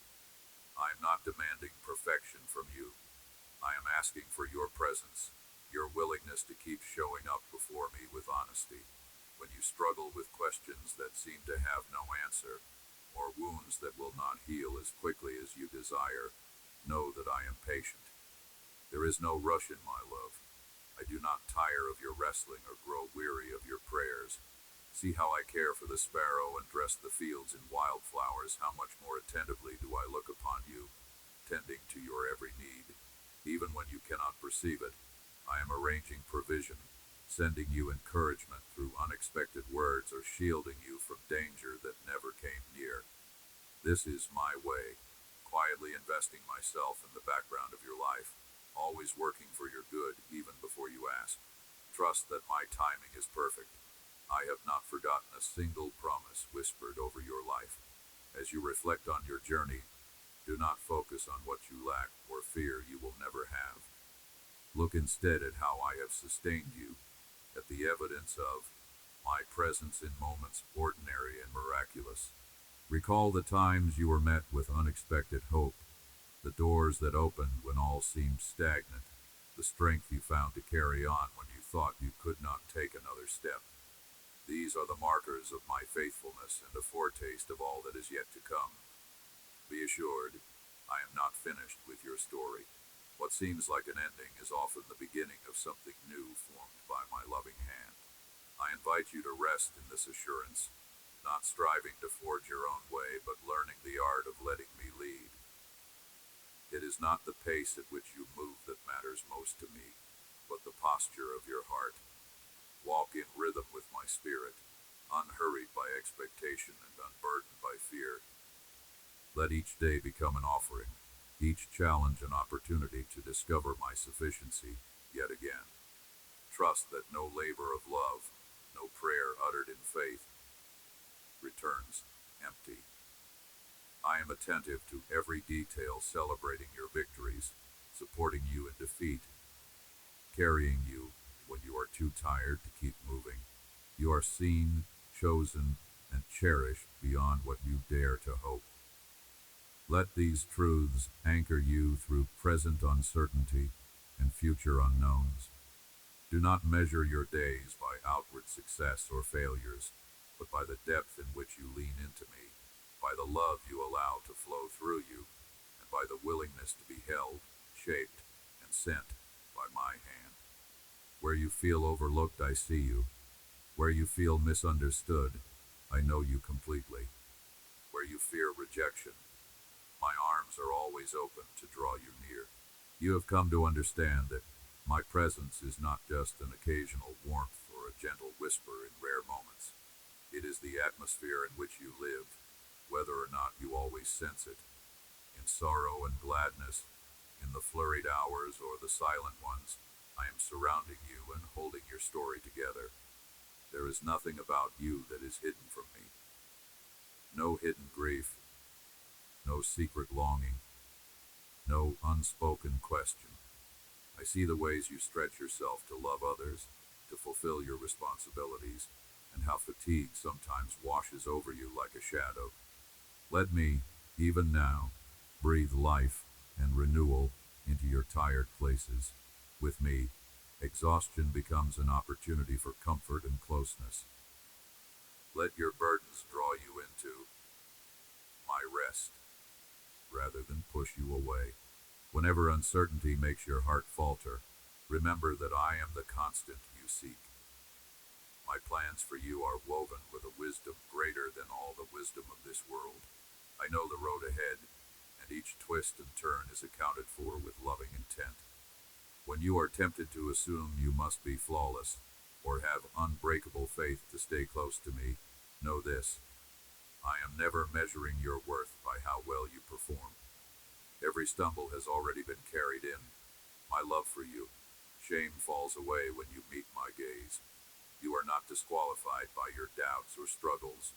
I am not demanding perfection from you. I am asking for your presence, your willingness to keep showing up before me with honesty. When you struggle with questions that seem to have no answer, or wounds that will not heal as quickly as you desire, know that I am patient. There is no rush in my love. I do not tire of your wrestling or grow weary of your prayers. See how I care for the sparrow and dress the fields in wildflowers. How much more attentively do I look upon you, tending to your every need. Even when you cannot perceive it, I am arranging provision, sending you encouragement through unexpected words or shielding you from danger that never came near. This is my way, quietly investing myself in the background of your life, always working for your good even before you ask. Trust that my timing is perfect. I have not forgotten a single promise whispered over your life. As you reflect on your journey, do not focus on what you lack or fear you will never have. Look instead at how I have sustained you, at the evidence of my presence in moments ordinary and miraculous. Recall the times you were met with unexpected hope, the doors that opened when all seemed stagnant, the strength you found to carry on when you thought you could not take another step. These are the markers of my faithfulness and a foretaste of all that is yet to come. Be assured, I am not finished with your story. What seems like an ending is often the beginning of something new formed by my loving hand. I invite you to rest in this assurance, not striving to forge your own way, but learning the art of letting me lead. It is not the pace at which you move that matters most to me, but the posture of your heart. Walk in rhythm with my spirit, unhurried by expectation and unburdened by fear. Let each day become an offering, each challenge an opportunity to discover my sufficiency yet again. Trust that no labor of love, no prayer uttered in faith, returns empty. I am attentive to every detail, celebrating your victories, supporting you in defeat, carrying you when you are too tired to keep moving. You are seen, chosen, and cherished beyond what you dare to hope. Let these truths anchor you through present uncertainty and future unknowns. Do not measure your days by outward success or failures, but by the depth in which you lean into me, by the love you allow to flow through you, and by the willingness to be held, shaped, and sent by my hand. Where you feel overlooked, I see you. Where you feel misunderstood, I know you completely. Where you fear rejection, my arms are always open to draw you near. You have come to understand that my presence is not just an occasional warmth or a gentle whisper in rare moments. It is the atmosphere in which you live, whether or not you always sense it. In sorrow and gladness, in the flurried hours or the silent ones, I am surrounding you and holding your story together. There is nothing about you that is hidden from me. No hidden grief, no secret longing, no unspoken question. I see the ways you stretch yourself to love others, to fulfill your responsibilities, and how fatigue sometimes washes over you like a shadow. Let me, even now, breathe life and renewal into your tired places. With me, exhaustion becomes an opportunity for comfort and closeness. Let your burdens draw you into my rest, rather than push you away. Whenever uncertainty makes your heart falter, remember that I am the constant you seek. My plans for you are woven with a wisdom greater than all the wisdom of this world. I know the road ahead, and each twist and turn is accounted for with loving intent. When you are tempted to assume you must be flawless, or have unbreakable faith to stay close to me, know this: I am never measuring your worth by how well you perform. Every stumble has already been carried in my love for you. Shame falls away when you meet my gaze. You are not disqualified by your doubts or struggles.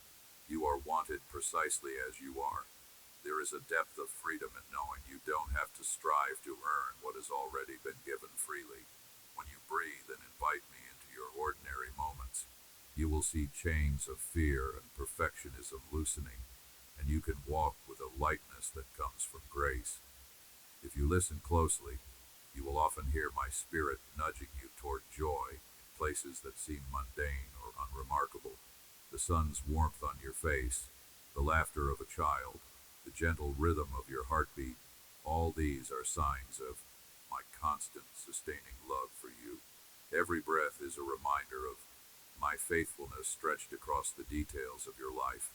You are wanted precisely as you are. There is a depth of freedom in knowing you don't have to strive to earn what has already been given freely. When you breathe and invite me into your ordinary moments, you will see chains of fear and perfectionism loosening, and you can walk with a lightness that comes from grace. If you listen closely, you will often hear my spirit nudging you toward joy in places that seem mundane or unremarkable. The sun's warmth on your face, the laughter of a child, the gentle rhythm of your heartbeat, all these are signs of my constant, sustaining love for you. Every breath is a reminder of my faithfulness stretched across the details of your life.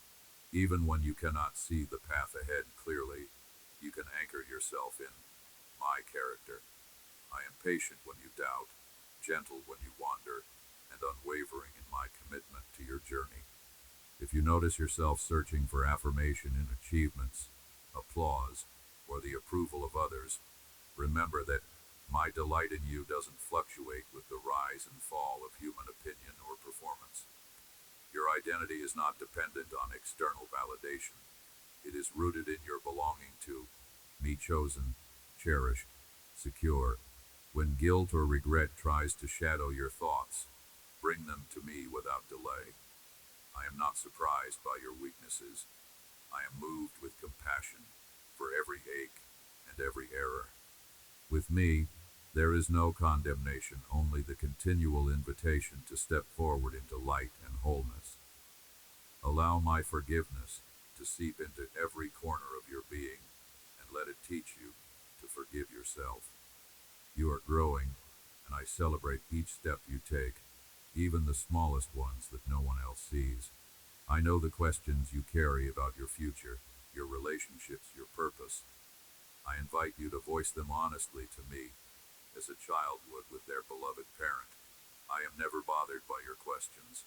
Even when you cannot see the path ahead clearly, you can anchor yourself in my character. I am patient when you doubt, gentle when you wander, and unwavering in my commitment to your journey. If you notice yourself searching for affirmation in achievements, applause, or the approval of others, remember that my delight in you doesn't fluctuate with the rise and fall of human opinion or performance. Your identity is not dependent on external validation. It is rooted in your belonging to me, chosen, cherished, secure. When guilt or regret tries to shadow your thoughts, bring them to me without delay. I am not surprised by your weaknesses. I am moved with compassion for every ache and every error. With me, there is no condemnation, only the continual invitation to step forward into light and wholeness. Allow my forgiveness to seep into every corner of your being, and let it teach you to forgive yourself. You are growing, and I celebrate each step you take, even the smallest ones that no one else sees. I know the questions you carry about your future, your relationships, your purpose. I invite you to voice them honestly to me, as a child would with their beloved parent. I am never bothered by your questions.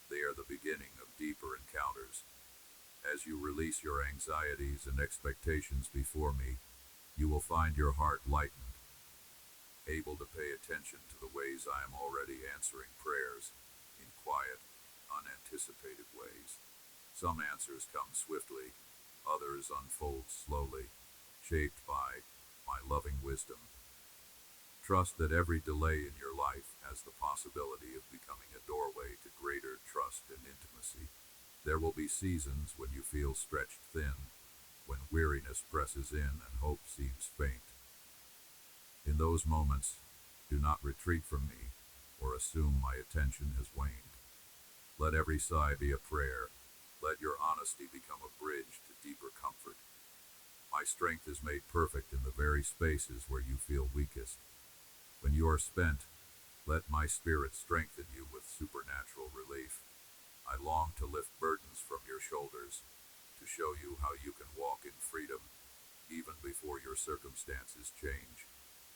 They are the beginning of deeper encounters. As you release your anxieties and expectations before me, You will find your heart lightened, able to pay attention to the ways I am already answering prayers in quiet, unanticipated ways. Some answers come swiftly, others unfold slowly, shaped by my loving wisdom. Trust that every delay in your life has the possibility of becoming a doorway to greater trust and intimacy. There will be seasons when you feel stretched thin, when weariness presses in and hope seems faint. In those moments, do not retreat from me or assume my attention has waned. Let every sigh be a prayer. Let your honesty become a bridge to deeper comfort. My strength is made perfect in the very spaces where you feel weakest. When you are spent, let my spirit strengthen you with supernatural relief. I long to lift burdens from your shoulders, to show you how you can walk in freedom, even before your circumstances change.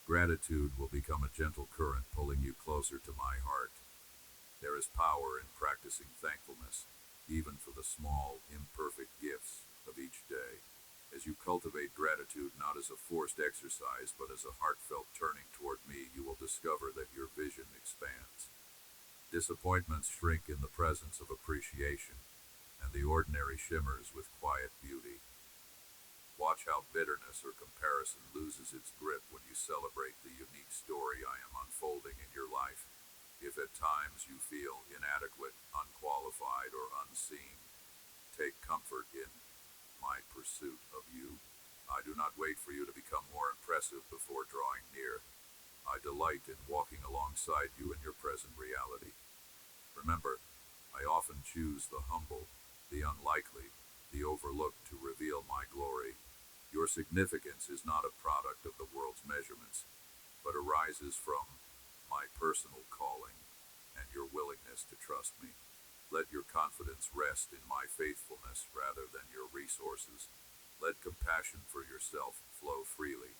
Gratitude will become a gentle current pulling you closer to my heart. There is power in practicing thankfulness, even for the small, imperfect gifts of each day. As you cultivate gratitude not as a forced exercise, but as a heartfelt turning toward me, you will discover that your vision expands. Disappointments shrink in the presence of appreciation, and the ordinary shimmers with quiet beauty. Watch how bitterness or comparison loses its grip when you celebrate the unique story I am unfolding in your life. If at times you feel inadequate, unqualified, or unseen, take comfort in my pursuit of you. I do not wait for you to become more impressive before drawing near. I delight in walking alongside you in your present reality. Remember, I often choose the humble, the unlikely, the overlooked to reveal my glory. Your significance is not a product of the world's measurements, but arises from my personal calling and your willingness to trust me. Let your confidence rest in my faithfulness rather than your resources. Let compassion for yourself flow freely,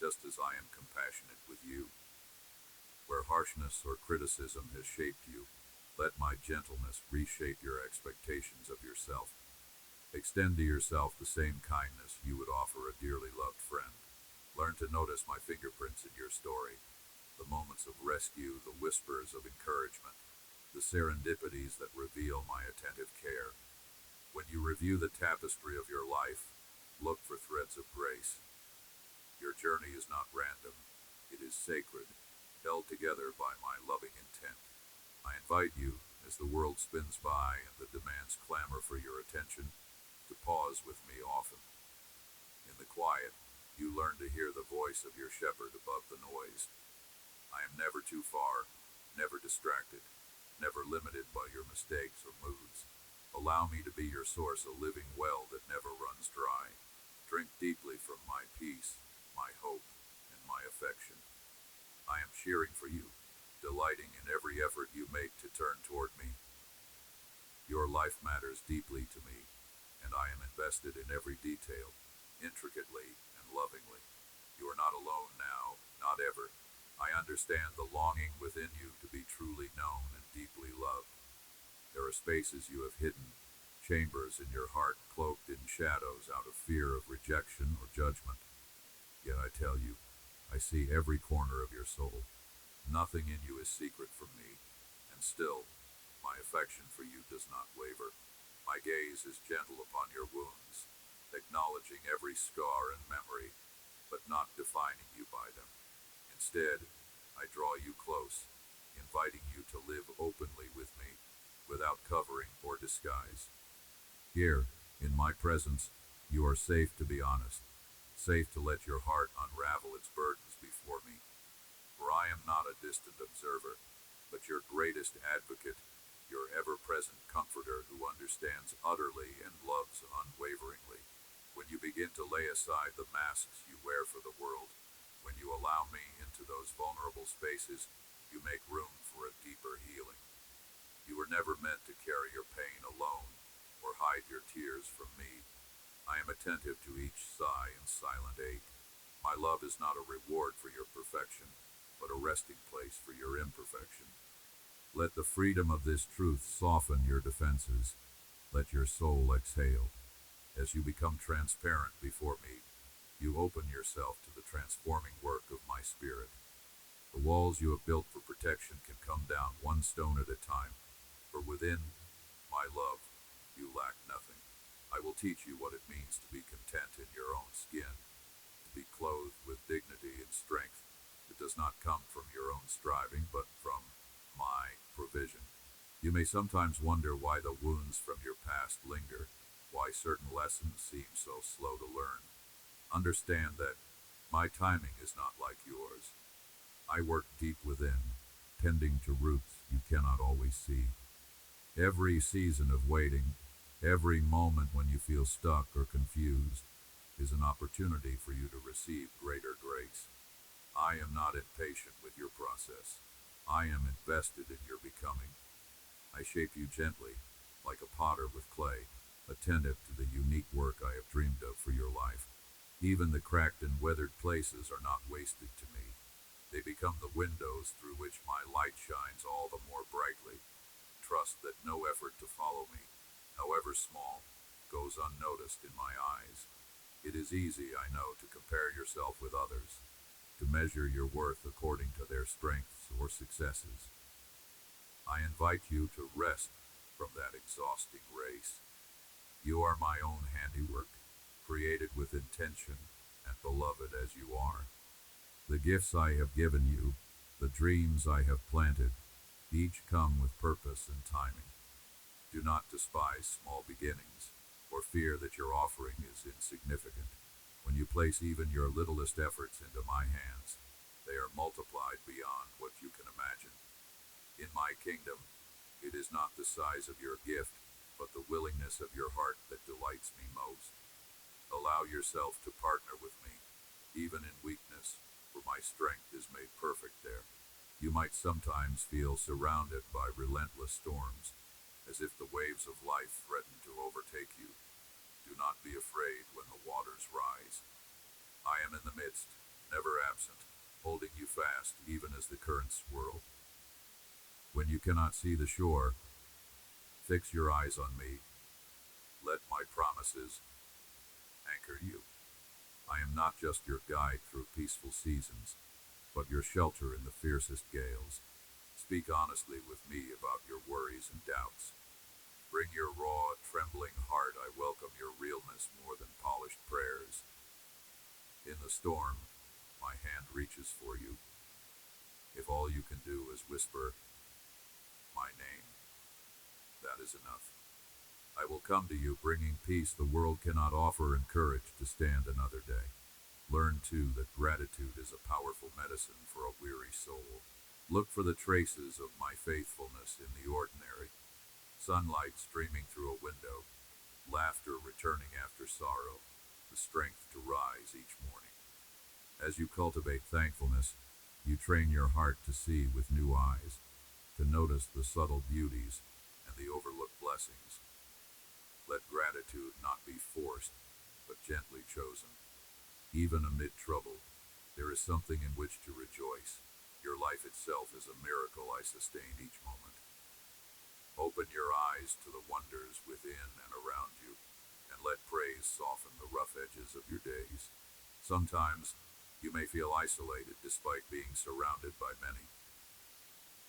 just as I am compassionate with you. Where harshness or criticism has shaped you, let my gentleness reshape your expectations of yourself. Extend to yourself the same kindness you would offer a dearly loved friend. Learn to notice my fingerprints in your story, the moments of rescue, the whispers of encouragement, the serendipities that reveal my attentive care. When you review the tapestry of your life, look for threads of grace. Your journey is not random, it is sacred, held together by my loving intent. I invite you, as the world spins by and the demands clamor for your attention, to pause with me often. In the quiet, you learn to hear the voice of your shepherd above the noise. I am never too far, never distracted, never limited by your mistakes or moods. Allow me to be your source, a living well that never runs dry. Drink deeply from my peace, my hope, and my affection. I am cheering for you, delighting in every effort you make to turn toward me. Your life matters deeply to me, and I am invested in every detail, intricately and lovingly. You are not alone now, not ever. I understand the longing within you to be truly known and deeply loved. There are spaces you have hidden, chambers in your heart cloaked in shadows out of fear of rejection or judgment. Yet I tell you, I see every corner of your soul. Nothing in you is secret from me, and still, my affection for you does not waver. My gaze is gentle upon your wounds, acknowledging every scar and memory, but not defining you by them. Instead, I draw you close, inviting you to live openly with me, without covering or disguise. Here, in my presence, you are safe to be honest, safe to let your heart unravel its burdens before me. For I am not a distant observer, but your greatest advocate, your ever-present comforter who understands utterly and loves unwaveringly. When you begin to lay aside the masks you wear for the world, when you allow me into those vulnerable spaces, you make room for a deeper healing. You were never meant to carry your pain alone, or hide your tears from me. I am attentive to each sigh and silent ache. My love is not a reward for your perfection, but a resting place for your imperfection. Let the freedom of this truth soften your defenses. Let your soul exhale. As you become transparent before me, you open yourself to the transforming work of my spirit. The walls you have built for protection can come down one stone at a time, for within, my love, you lack nothing. I will teach you what it means to be content in your own skin, to be clothed with dignity and strength that does not come from your own striving, but from my provision. You may sometimes wonder why the wounds from your past linger, why certain lessons seem so slow to learn. Understand that my timing is not like yours. I work deep within, tending to roots you cannot always see. Every season of waiting, every moment when you feel stuck or confused, is an opportunity for you to receive greater grace. I am not impatient with your process. I am invested in your becoming. I shape you gently, like a potter with clay, attentive to the unique work I have dreamed of for your life. Even the cracked and weathered places are not wasted to me. They become the windows through which my light shines all the more brightly. Trust that no effort to follow me, however small, goes unnoticed in my eyes. It is easy, I know, to compare yourself with others, to measure your worth according to their strengths or successes. I invite you to rest from that exhausting race. You are my own handiwork, created with intention and beloved as you are. The gifts I have given you, the dreams I have planted, each come with purpose and timing. Do not despise small beginnings, or fear that your offering is insignificant. When you place even your littlest efforts into my hands, they are multiplied beyond what you can imagine. In my kingdom, it is not the size of your gift, but the willingness of your heart that delights me most. Allow yourself to partner with me, even in weakness, for my strength is made perfect there. You might sometimes feel surrounded by relentless storms, as if the waves of life threaten to overtake you. Do not be afraid when the waters rise. I am in the midst, never absent, holding you fast even as the currents swirl. When you cannot see the shore, fix your eyes on me. Let my promises anchor you. I am not just your guide through peaceful seasons, but your shelter in the fiercest gales. Speak honestly with me about your worries and doubts. Bring your raw, trembling heart. I welcome your realness more than polished prayers. In the storm, my hand reaches for you. If all you can do is whisper my name, that is enough. I will come to you bringing peace the world cannot offer and courage to stand another day. Learn too that gratitude is a powerful medicine for a weary soul. Look for the traces of my faithfulness in the ordinary. Sunlight streaming through a window, laughter returning after sorrow, the strength to rise each morning. As you cultivate thankfulness, you train your heart to see with new eyes, to notice the subtle beauties and the overlooked blessings. Let gratitude not be forced, but gently chosen. Even amid trouble, there is something in which to rejoice. Your life itself is a miracle I sustain each moment. Open your eyes to the wonders within and around you, and let praise soften the rough edges of your days. Sometimes, you may feel isolated despite being surrounded by many.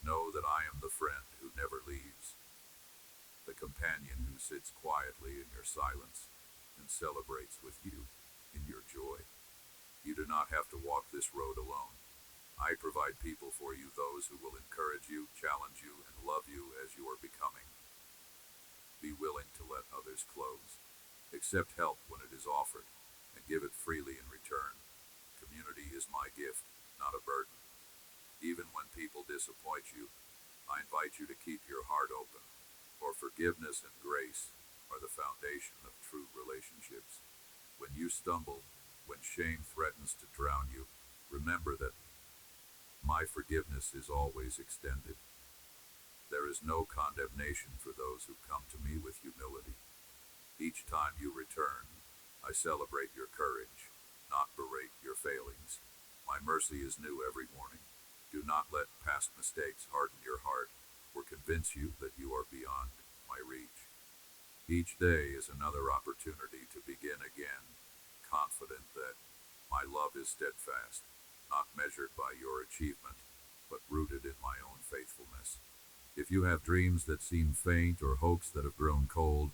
Know that I am the friend who never leaves, the companion who sits quietly in your silence and celebrates with you in your joy. You do not have to walk this road alone. I provide people for you, those who will encourage you, challenge you, and love you as you are becoming. Be willing to let others close. Accept help when it is offered, and give it freely in return. Community is my gift, not a burden. Even when people disappoint you, I invite you to keep your heart open, for forgiveness and grace are the foundation of true relationships. When you stumble, when shame threatens to drown you, remember that my forgiveness is always extended. There is no condemnation for those who come to me with humility. Each time you return, I celebrate your courage, not berate your failings. My mercy is new every morning. Do not let past mistakes harden your heart or convince you that you are beyond my reach. Each day is another opportunity to begin again, confident that My love is steadfast, not measured by your achievement, but rooted in my own faithfulness. If you have dreams that seem faint or hopes that have grown cold,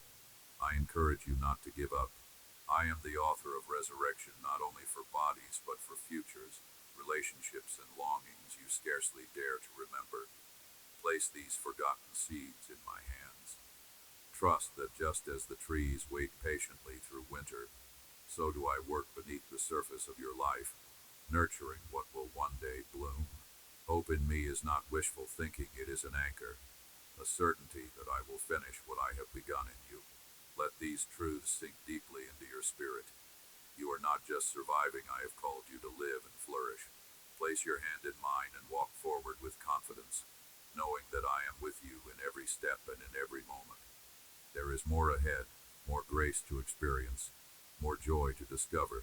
I encourage you not to give up. I am the author of resurrection not only for bodies but for futures, relationships, and longings you scarcely dare to remember. Place these forgotten seeds in my hands. Trust that just as the trees wait patiently through winter, so do I work beneath the surface of your life, nurturing what will one day bloom. Hope in me is not wishful thinking, it is an anchor, a certainty that I will finish what I have begun in you. Let these truths sink deeply into your spirit. You are not just surviving, I have called you to live and flourish. Place your hand in mine and walk forward with confidence, knowing that I am with you in every step and in every moment. There is more ahead, more grace to experience, more joy to discover.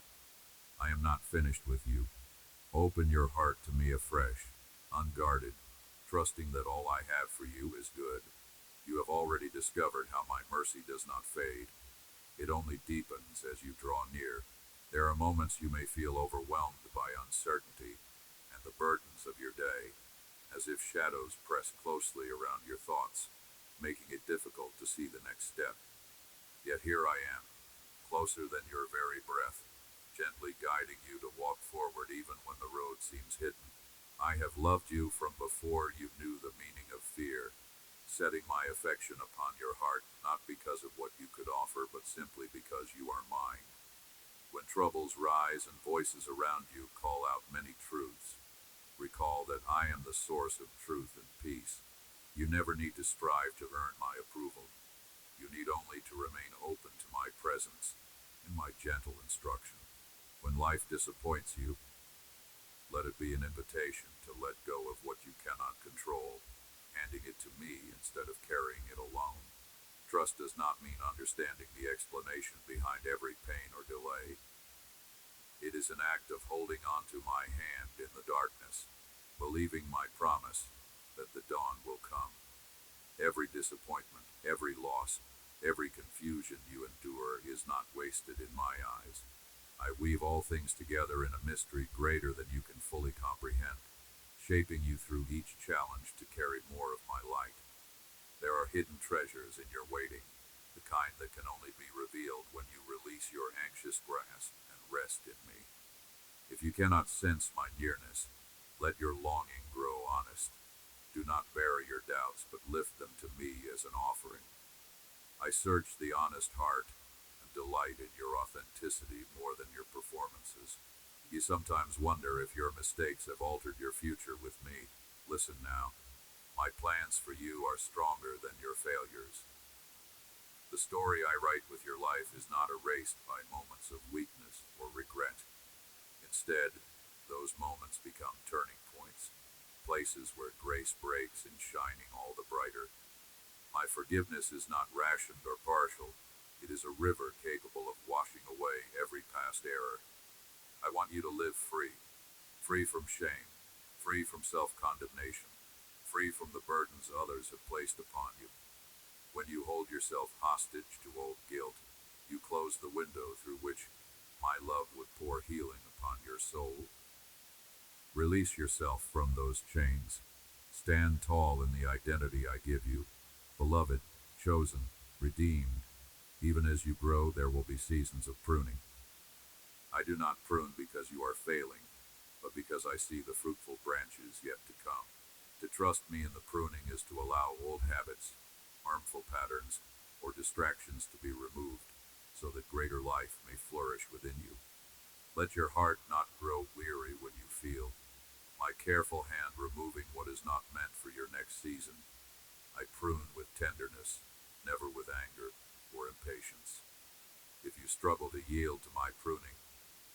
I am not finished with you. Open your heart to me afresh, unguarded, trusting that all I have for you is good. You have already discovered how my mercy does not fade. It only deepens as you draw near. There are moments you may feel overwhelmed by uncertainty and the burdens of your day, as if shadows press closely around your thoughts, making it difficult to see the next step. Yet here I am, closer than your very breath, gently guiding you to walk forward even when the road seems hidden. I have loved you from before you knew the meaning of fear, setting my affection upon your heart, not because of what you could offer, but simply because you are mine. When troubles rise and voices around you call out many truths, recall that I am the source of truth and peace. You never need to strive to earn my approval. You need only to remain open to my presence and my gentle instruction. When life disappoints you, let it be an invitation to let go of what you cannot control, handing it to me instead of carrying it alone. Trust does not mean understanding the explanation behind every pain or delay. It is an act of holding onto my hand in the darkness, believing my promise that the dawn will come. Every disappointment, every loss, every confusion you endure is not wasted in my eyes. I weave all things together in a mystery greater than you can fully comprehend, shaping you through each challenge to carry more of my light. There are hidden treasures in your waiting, the kind that can only be revealed when you release your anxious grasp and rest in me. If you cannot sense my nearness, let your longing grow honest. Do not bury your doubts, but lift them to me as an offering. I search the honest heart and delight in your authenticity more than your performances. You sometimes wonder if your mistakes have altered your future with me. Listen now. My plans for you are stronger than your failures. The story I write with your life is not erased by moments of weakness or regret. Instead, those moments become turning points, places where grace breaks in shining all the brighter. My forgiveness is not rationed or partial. It is a river capable of washing away every past error. I want you to live free, free from shame, free from self-condemnation, free from the burdens others have placed upon you. When you hold yourself hostage to old guilt, you close the window through which my love would pour healing upon your soul. Release yourself from those chains. Stand tall in the identity I give you, beloved, chosen, redeemed. Even as you grow, there will be seasons of pruning. I do not prune because you are failing, but because I see the fruitful branches yet to come. To trust me in the pruning is to allow old habits, harmful patterns, or distractions to be removed, so that greater life may flourish within you. Let your heart not grow weary when you feel my careful hand removing what is not meant for your next season. I prune with tenderness, never with anger or impatience. If you struggle to yield to my pruning,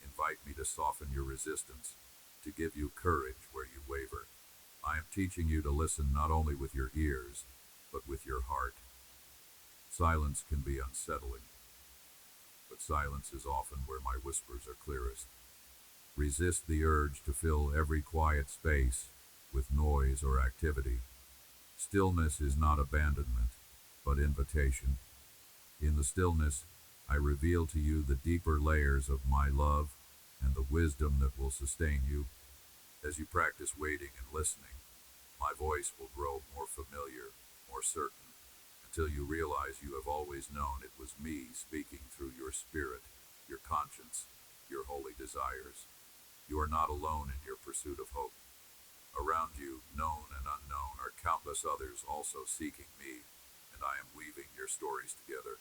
invite me to soften your resistance, to give you courage where you waver. I am teaching you to listen not only with your ears, but with your heart. Silence can be unsettling, but silence is often where my whispers are clearest. Resist the urge to fill every quiet space with noise or activity. Stillness is not abandonment, but invitation. In the stillness, I reveal to you the deeper layers of my love, and the wisdom that will sustain you. As you practice waiting and listening, my voice will grow more familiar, more certain, until you realize you have always known it was me speaking through your spirit, your conscience, your holy desires. You are not alone in your pursuit of hope. Around you, known and unknown, are countless others also seeking me, and I am weaving your stories together.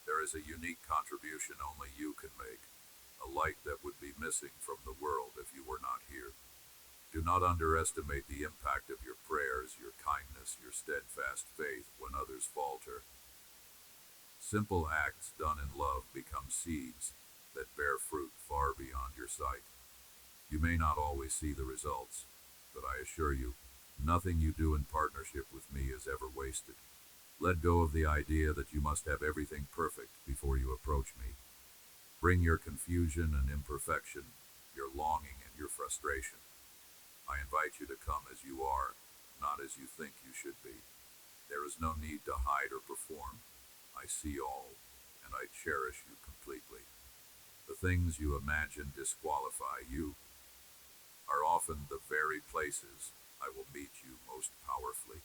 There is a unique contribution only you can make, a light that would be missing from the world if you were not here. Do not underestimate the impact of your prayers, your kindness, your steadfast faith when others falter. Simple acts done in love become seeds that bear fruit far beyond your sight. You may not always see the results, but I assure you, nothing you do in partnership with me is ever wasted. Let go of the idea that you must have everything perfect before you approach me. Bring your confusion and imperfection, your longing and your frustration. I invite you to come as you are, not as you think you should be. There is no need to hide or perform. I see all, and I cherish you completely. The things you imagine disqualify you are often the very places I will meet you most powerfully.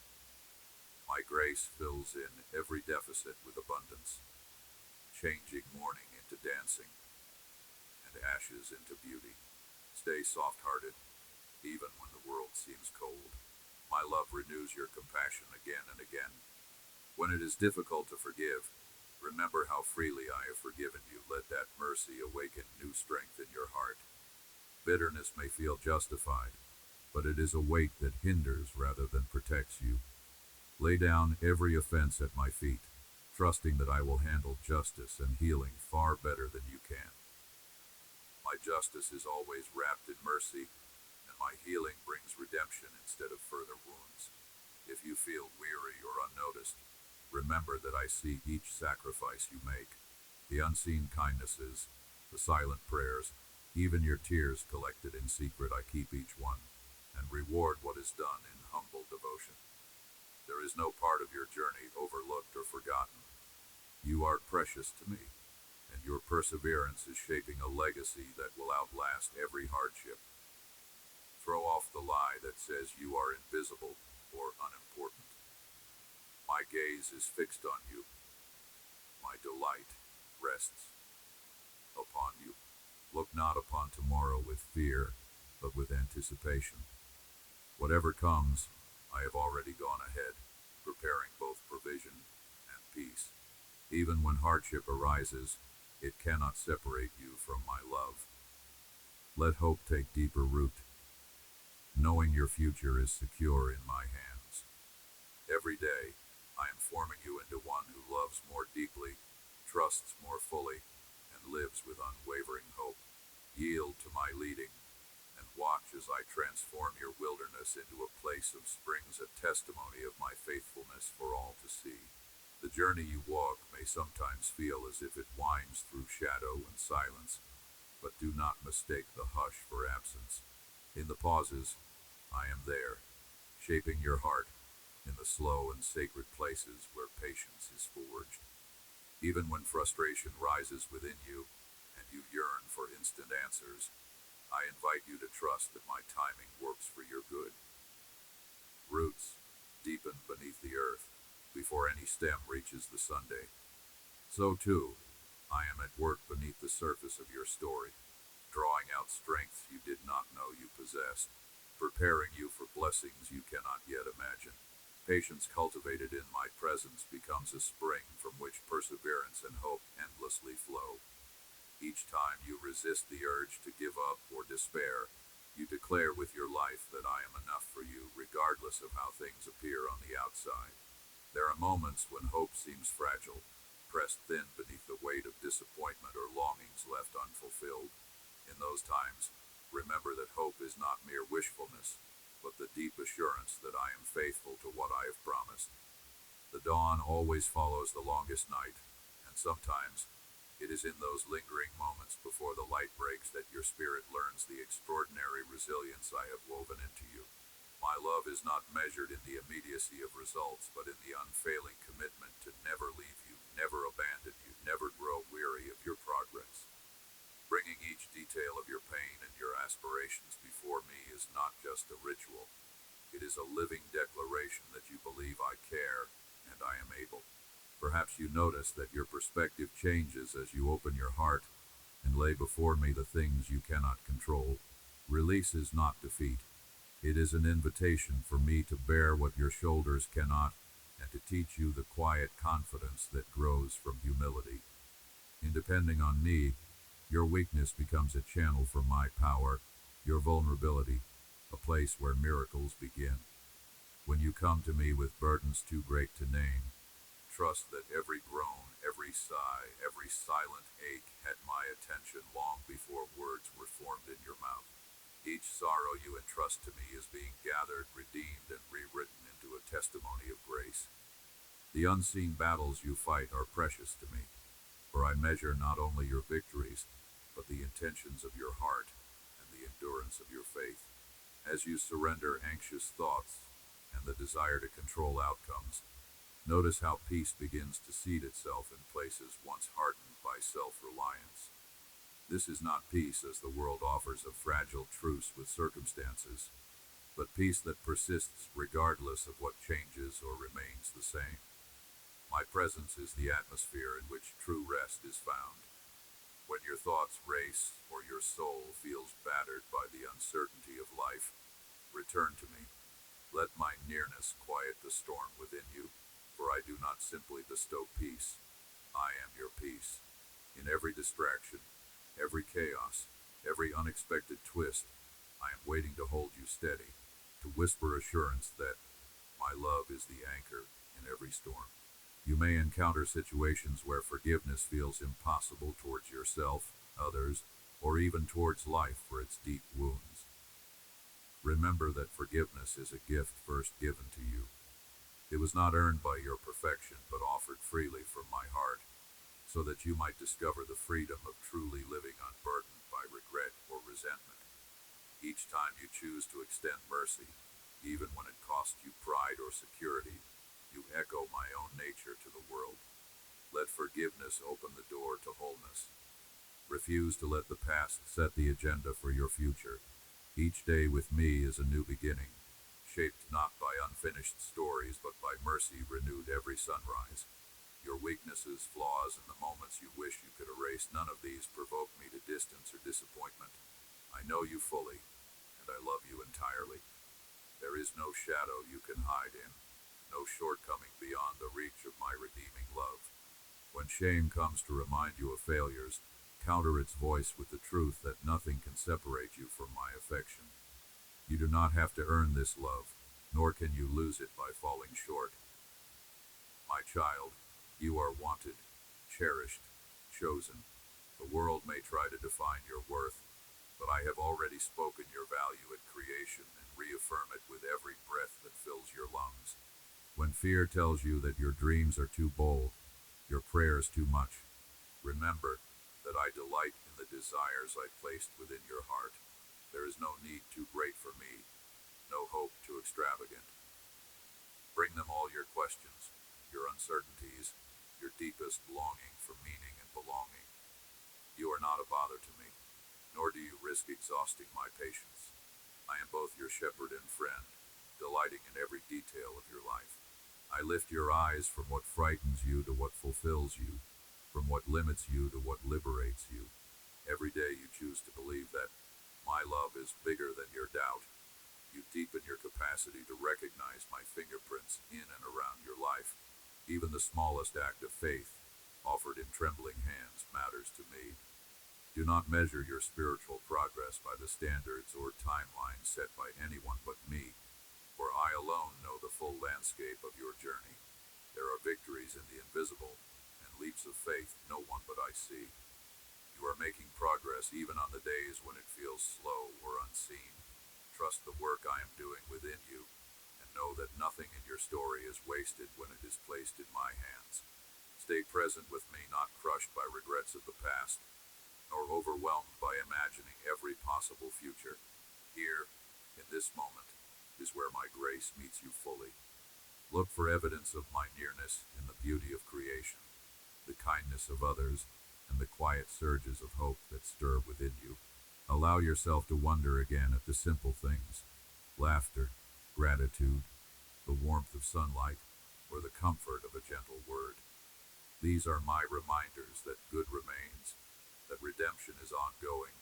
My grace fills in every deficit with abundance, changing mourning into dancing and ashes into beauty. Stay soft-hearted, even when the world seems cold. My love renews your compassion again and again. When it is difficult to forgive, remember how freely I have forgiven you. Let that mercy awaken new strength in your heart. Bitterness may feel justified, but it is a weight that hinders rather than protects you. Lay down every offense at my feet, trusting that I will handle justice and healing far better than you can. My justice is always wrapped in mercy, and my healing brings redemption instead of further wounds. If you feel weary or unnoticed, remember that I see each sacrifice you make, the unseen kindnesses, the silent prayers, even your tears collected in secret. I keep each one, and reward what is done in humble devotion. There is no part of your journey overlooked or forgotten. You are precious to me, and your perseverance is shaping a legacy that will outlast every hardship. Throw off the lie that says you are invisible or unimportant. My gaze is fixed on you. My delight rests upon you. Look not upon tomorrow with fear, but with anticipation. Whatever comes, I have already gone ahead, preparing both provision and peace. Even when hardship arises, it cannot separate you from my love. Let hope take deeper root, knowing your future is secure in my hands. Every day, I am forming you into one who loves more deeply, trusts more fully, and lives with unwavering hope. Yield to my leading, and watch as I transform your wilderness into a place of springs, a testimony of my faithfulness for all to see. The journey you walk may sometimes feel as if it winds through shadow and silence, but do not mistake the hush for absence. In the pauses, I am there, shaping your heart in the slow and sacred places where patience is forged. Even when frustration rises within you, and you yearn for instant answers, I invite you to trust that my timing works for your good. Roots deepen beneath the earth before any stem reaches the sunday. So too, I am at work beneath the surface of your story, drawing out strengths you did not know you possessed, preparing you for blessings you cannot yet imagine. Patience cultivated in my presence becomes a spring from which perseverance and hope endlessly flow. Each time you resist the urge to give up or despair, you declare with your life that I am enough for you, regardless of how things appear on the outside. There are moments when hope seems fragile, pressed thin beneath the weight of disappointment or longings left unfulfilled. In those times, remember that hope is not mere wishfulness, but the deep assurance that I am faithful to what I have promised. The dawn always follows the longest night, and sometimes it is in those lingering moments before the light breaks that your spirit learns the extraordinary resilience I have woven into you. My love is not measured in the immediacy of results, but in the unfailing commitment to never leave you, never abandon you, never grow weary of your progress. Bringing each detail of your pain aspirations before me is not just a ritual. It is a living declaration that you believe I care and I am able. Perhaps you notice that your perspective changes as you open your heart and lay before me the things you cannot control. Release is not defeat. It is an invitation for me to bear what your shoulders cannot and to teach you the quiet confidence that grows from humility. In depending on me, your weakness becomes a channel for my power, your vulnerability, a place where miracles begin. When you come to me with burdens too great to name, trust that every groan, every sigh, every silent ache had my attention long before words were formed in your mouth. Each sorrow you entrust to me is being gathered, redeemed, and rewritten into a testimony of grace. The unseen battles you fight are precious to me, for I measure not only your victories, but the intentions of your heart and the endurance of your faith. As you surrender anxious thoughts and the desire to control outcomes, notice how peace begins to seed itself in places once hardened by self-reliance. This is not peace as the world offers a fragile truce with circumstances, but peace that persists regardless of what changes or remains the same. My presence is the atmosphere in which true rest is found. When your thoughts race or your soul feels battered by the uncertainty of life, return to me. Let my nearness quiet the storm within you, for I do not simply bestow peace. I am your peace. In every distraction, every chaos, every unexpected twist, I am waiting to hold you steady, to whisper assurance that my love is the anchor in every storm. You may encounter situations where forgiveness feels impossible towards yourself, others, or even towards life for its deep wounds. Remember that forgiveness is a gift first given to you. It was not earned by your perfection, but offered freely from my heart, so that you might discover the freedom of truly living unburdened by regret or resentment. Each time you choose to extend mercy, even when it costs you pride or security, you echo my own nature to the world. Let forgiveness open the door to wholeness. Refuse to let the past set the agenda for your future. Each day with me is a new beginning, shaped not by unfinished stories but by mercy renewed every sunrise. Your weaknesses, flaws, and the moments you wish you could erase, none of these provoke me to distance or disappointment. I know you fully, and I love you entirely. There is no shadow you can hide in, no shortcoming beyond the reach of my redeeming love. When shame comes to remind you of failures, counter its voice with the truth that nothing can separate you from my affection. You do not have to earn this love, nor can you lose it by falling short. My child, you are wanted, cherished, chosen. The world may try to define your worth, but I have already spoken your value at creation and reaffirm it with every breath that fills your lungs. When fear tells you that your dreams are too bold, your prayers too much, remember that I delight in the desires I placed within your heart. There is no need too great for me, no hope too extravagant. Bring them all your questions, your uncertainties, your deepest longing for meaning and belonging. You are not a bother to me, nor do you risk exhausting my patience. I am both your shepherd and friend, delighting in every detail of your life. I lift your eyes from what frightens you to what fulfills you, from what limits you to what liberates you. Every day you choose to believe that my love is bigger than your doubt. You deepen your capacity to recognize my fingerprints in and around your life. Even the smallest act of faith, offered in trembling hands, matters to me. Do not measure your spiritual progress by the standards or timelines set by anyone but me, for I alone know the full landscape of your journey. There are victories in the invisible, and leaps of faith no one but I see. You are making progress even on the days when it feels slow or unseen. Trust the work I am doing within you, and know that nothing in your story is wasted when it is placed in my hands. Stay present with me, not crushed by regrets of the past, nor overwhelmed by imagining every possible future. Here, in this moment, is where my grace meets you fully. Look for evidence of my nearness in the beauty of creation, the kindness of others, and the quiet surges of hope that stir within you. Allow yourself to wonder again at the simple things: laughter, gratitude, the warmth of sunlight, or the comfort of a gentle word. These are my reminders that good remains, that redemption is ongoing,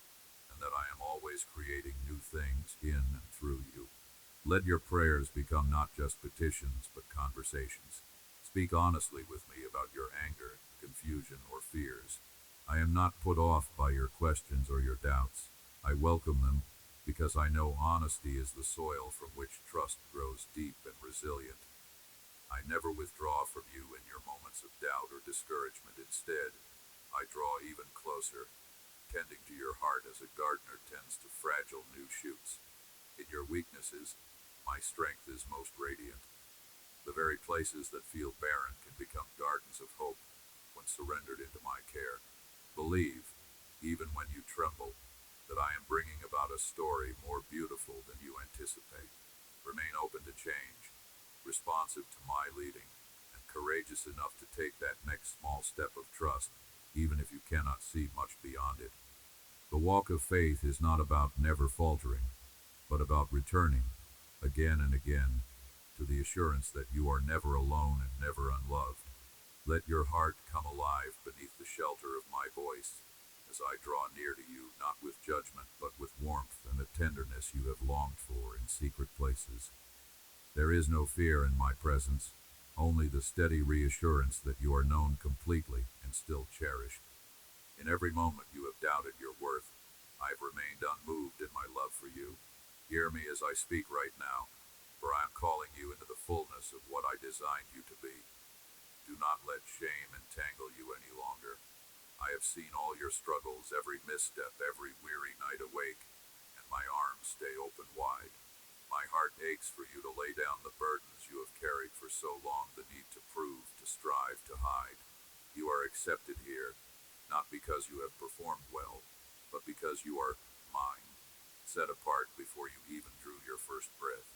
and that I am always creating new things in and through you. Let your prayers become not just petitions, but conversations. Speak honestly with me about your anger, confusion, or fears. I am not put off by your questions or your doubts. I welcome them because I know honesty is the soil from which trust grows deep and resilient. I never withdraw from you in your moments of doubt or discouragement. Instead, I draw even closer, tending to your heart as a gardener tends to fragile new shoots. In your weaknesses, my strength is most radiant. The very places that feel barren can become gardens of hope when surrendered into my care. Believe, even when you tremble, that I am bringing about a story more beautiful than you anticipate. Remain open to change, responsive to my leading, and courageous enough to take that next small step of trust, even if you cannot see much beyond it. The walk of faith is not about never faltering, but about returning, again and again, to the assurance that you are never alone and never unloved. Let your heart come alive beneath the shelter of my voice, as I draw near to you, not with judgment, but with warmth and the tenderness you have longed for in secret places. There is no fear in my presence, only the steady reassurance that you are known completely and still cherished. In every moment you have doubted your worth, I have remained unmoved in my love for you. Hear me as I speak right now, for I am calling you into the fullness of what I designed you to be. Do not let shame entangle you any longer. I have seen all your struggles, every misstep, every weary night awake, and my arms stay open wide. My heart aches for you to lay down the burdens you have carried for so long, the need to prove, to strive, to hide. You are accepted here, not because you have performed well, but because you are mine, set apart before you even drew your first breath.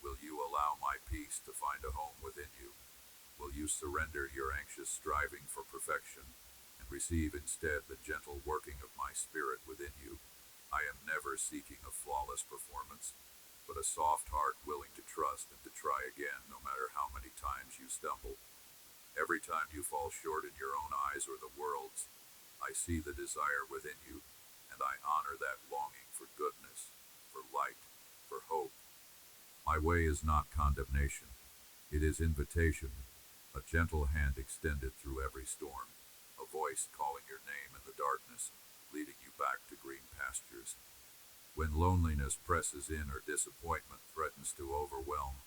Will you allow my peace to find a home within you? Will you surrender your anxious striving for perfection and receive instead the gentle working of my spirit within you? I am never seeking a flawless performance, but a soft heart willing to trust and to try again no matter how many times you stumble. Every time you fall short in your own eyes or the world's, I see the desire within you, and I honor that longing for goodness, for light, for hope. My way is not condemnation, it is invitation, a gentle hand extended through every storm, a voice calling your name in the darkness, leading you back to green pastures. When loneliness presses in or disappointment threatens to overwhelm,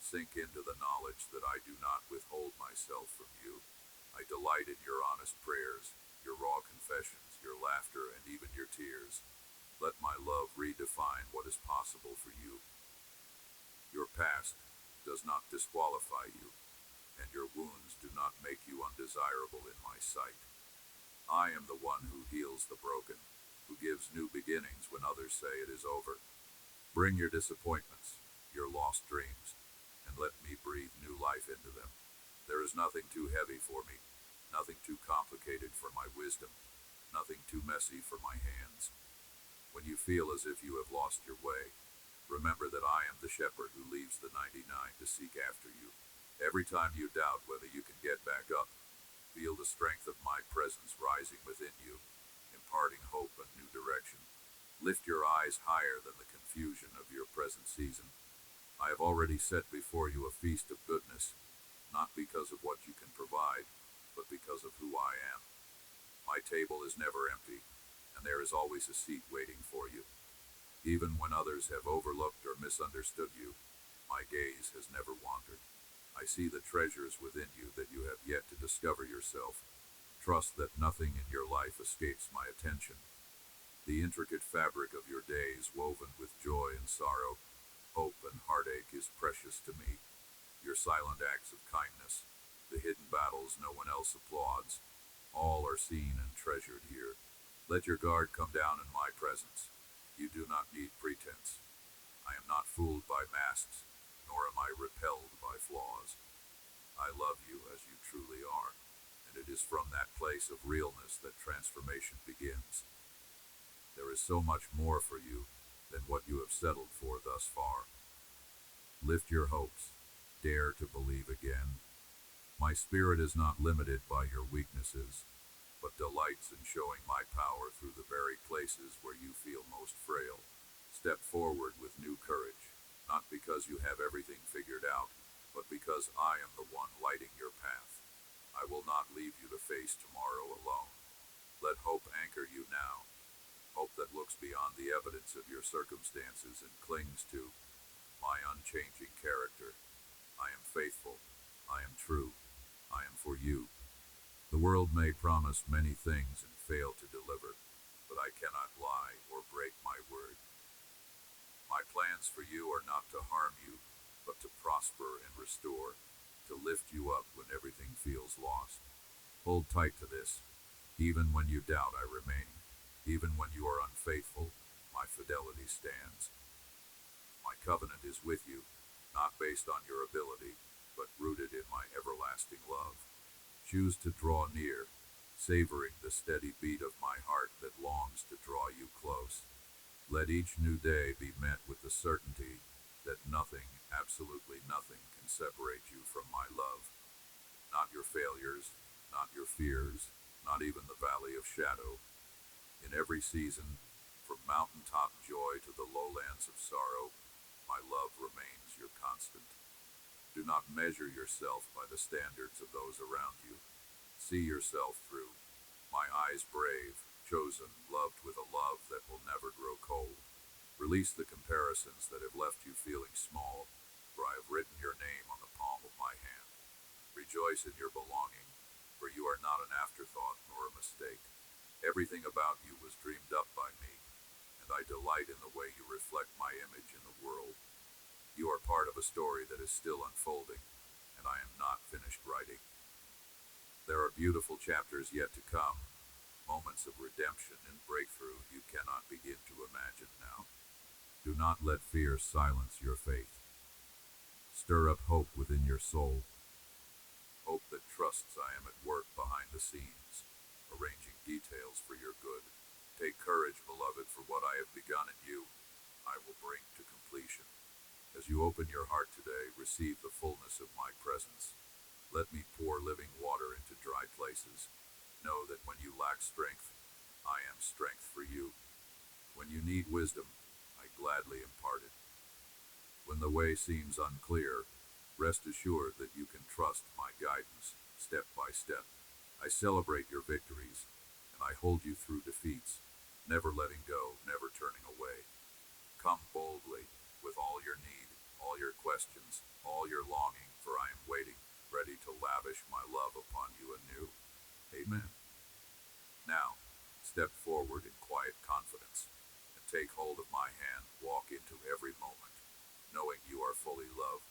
sink into the knowledge that I do not withhold myself from you. I delight in your honest prayers, your raw confessions, your laughter, and even your tears. Let my love redefine what is possible for you. Your past does not disqualify you, and your wounds do not make you undesirable in my sight. I am the one who heals the broken, who gives new beginnings when others say it is over. Bring your disappointments, your lost dreams, and let me breathe new life into them. There is nothing too heavy for me, nothing too complicated for my wisdom, nothing too messy for my hands. When you feel as if you have lost your way, remember that I am the shepherd who leaves the 99 to seek after you. Every time you doubt whether you can get back up, feel the strength of my presence rising within you, imparting hope and new direction. Lift your eyes higher than the confusion of your present season. I have already set before you a feast of goodness, not because of what you can provide, but because of who I am. My table is never empty, and there is always a seat waiting for you. Even when others have overlooked or misunderstood you, my gaze has never wandered. I see the treasures within you that you have yet to discover yourself. Trust that nothing in your life escapes my attention. The intricate fabric of your days, woven with joy and sorrow, hope and heartache, is precious to me. Your silent acts of kindness, the hidden battles no one else applauds, all are seen and treasured here. Let your guard come down in my presence. You do not need pretense. I am not fooled by masks, nor am I repelled by flaws. I love you as you truly are, and it is from that place of realness that transformation begins. There is so much more for you than what you have settled for thus far. Lift your hopes. Dare to believe again. My spirit is not limited by your weaknesses, but delights in showing my power through the very places where you feel most frail. Step forward with new courage, not because you have everything figured out, but because I am the one lighting your path. I will not leave you to face tomorrow alone. Let hope anchor you now. Hope that looks beyond the evidence of your circumstances and clings to my unchanging character. I am faithful. I am true. I am for you. The world may promise many things and fail to deliver, but I cannot lie or break my word. My plans for you are not to harm you, but to prosper and restore, to lift you up when everything feels lost. Hold tight to this. Even when you doubt, I remain. Even when you are unfaithful, my fidelity stands. My covenant is with you, not based on your ability, but rooted in my everlasting love. Choose to draw near, savoring the steady beat of my heart that longs to draw you close. Let each new day be met with the certainty that nothing, absolutely nothing, can separate you from my love. Not your failures, not your fears, not even the valley of shadow. In every season, from mountaintop joy to the lowlands of sorrow, my love remains your constant. Do not measure yourself by the standards of those around you. See yourself through. My eyes brave, chosen, loved with a love that will never grow cold. Release the comparisons that have left you feeling small, for I have written your name on the palm of my hand. Rejoice in your belonging, for you are not an afterthought nor a mistake. Everything about you was dreamed up by me, and I delight in the way you reflect my image in the world. You are part of a story that is still unfolding, and I am not finished writing. There are beautiful chapters yet to come, moments of redemption and breakthrough you cannot begin to imagine now. Do not let fear silence your faith. Stir up hope within your soul. Hope that trusts I am at work behind the scenes, arranging details for your good. Take courage, beloved, for what I have begun in you, I will bring to completion. As you open your heart today, receive the fullness of my presence. Let me pour living water into dry places. Know that when you lack strength, I am strength for you. When you need wisdom, I gladly impart it. When the way seems unclear, rest assured that you can trust my guidance, step by step. I celebrate your victories, and I hold you through defeats, never letting go, never turning away. Come boldly, with all your need, all your questions, all your longing, for I am waiting, ready to lavish my love upon you anew. Amen. Now, step forward in quiet confidence, and take hold of my hand, walk into every moment, knowing you are fully loved,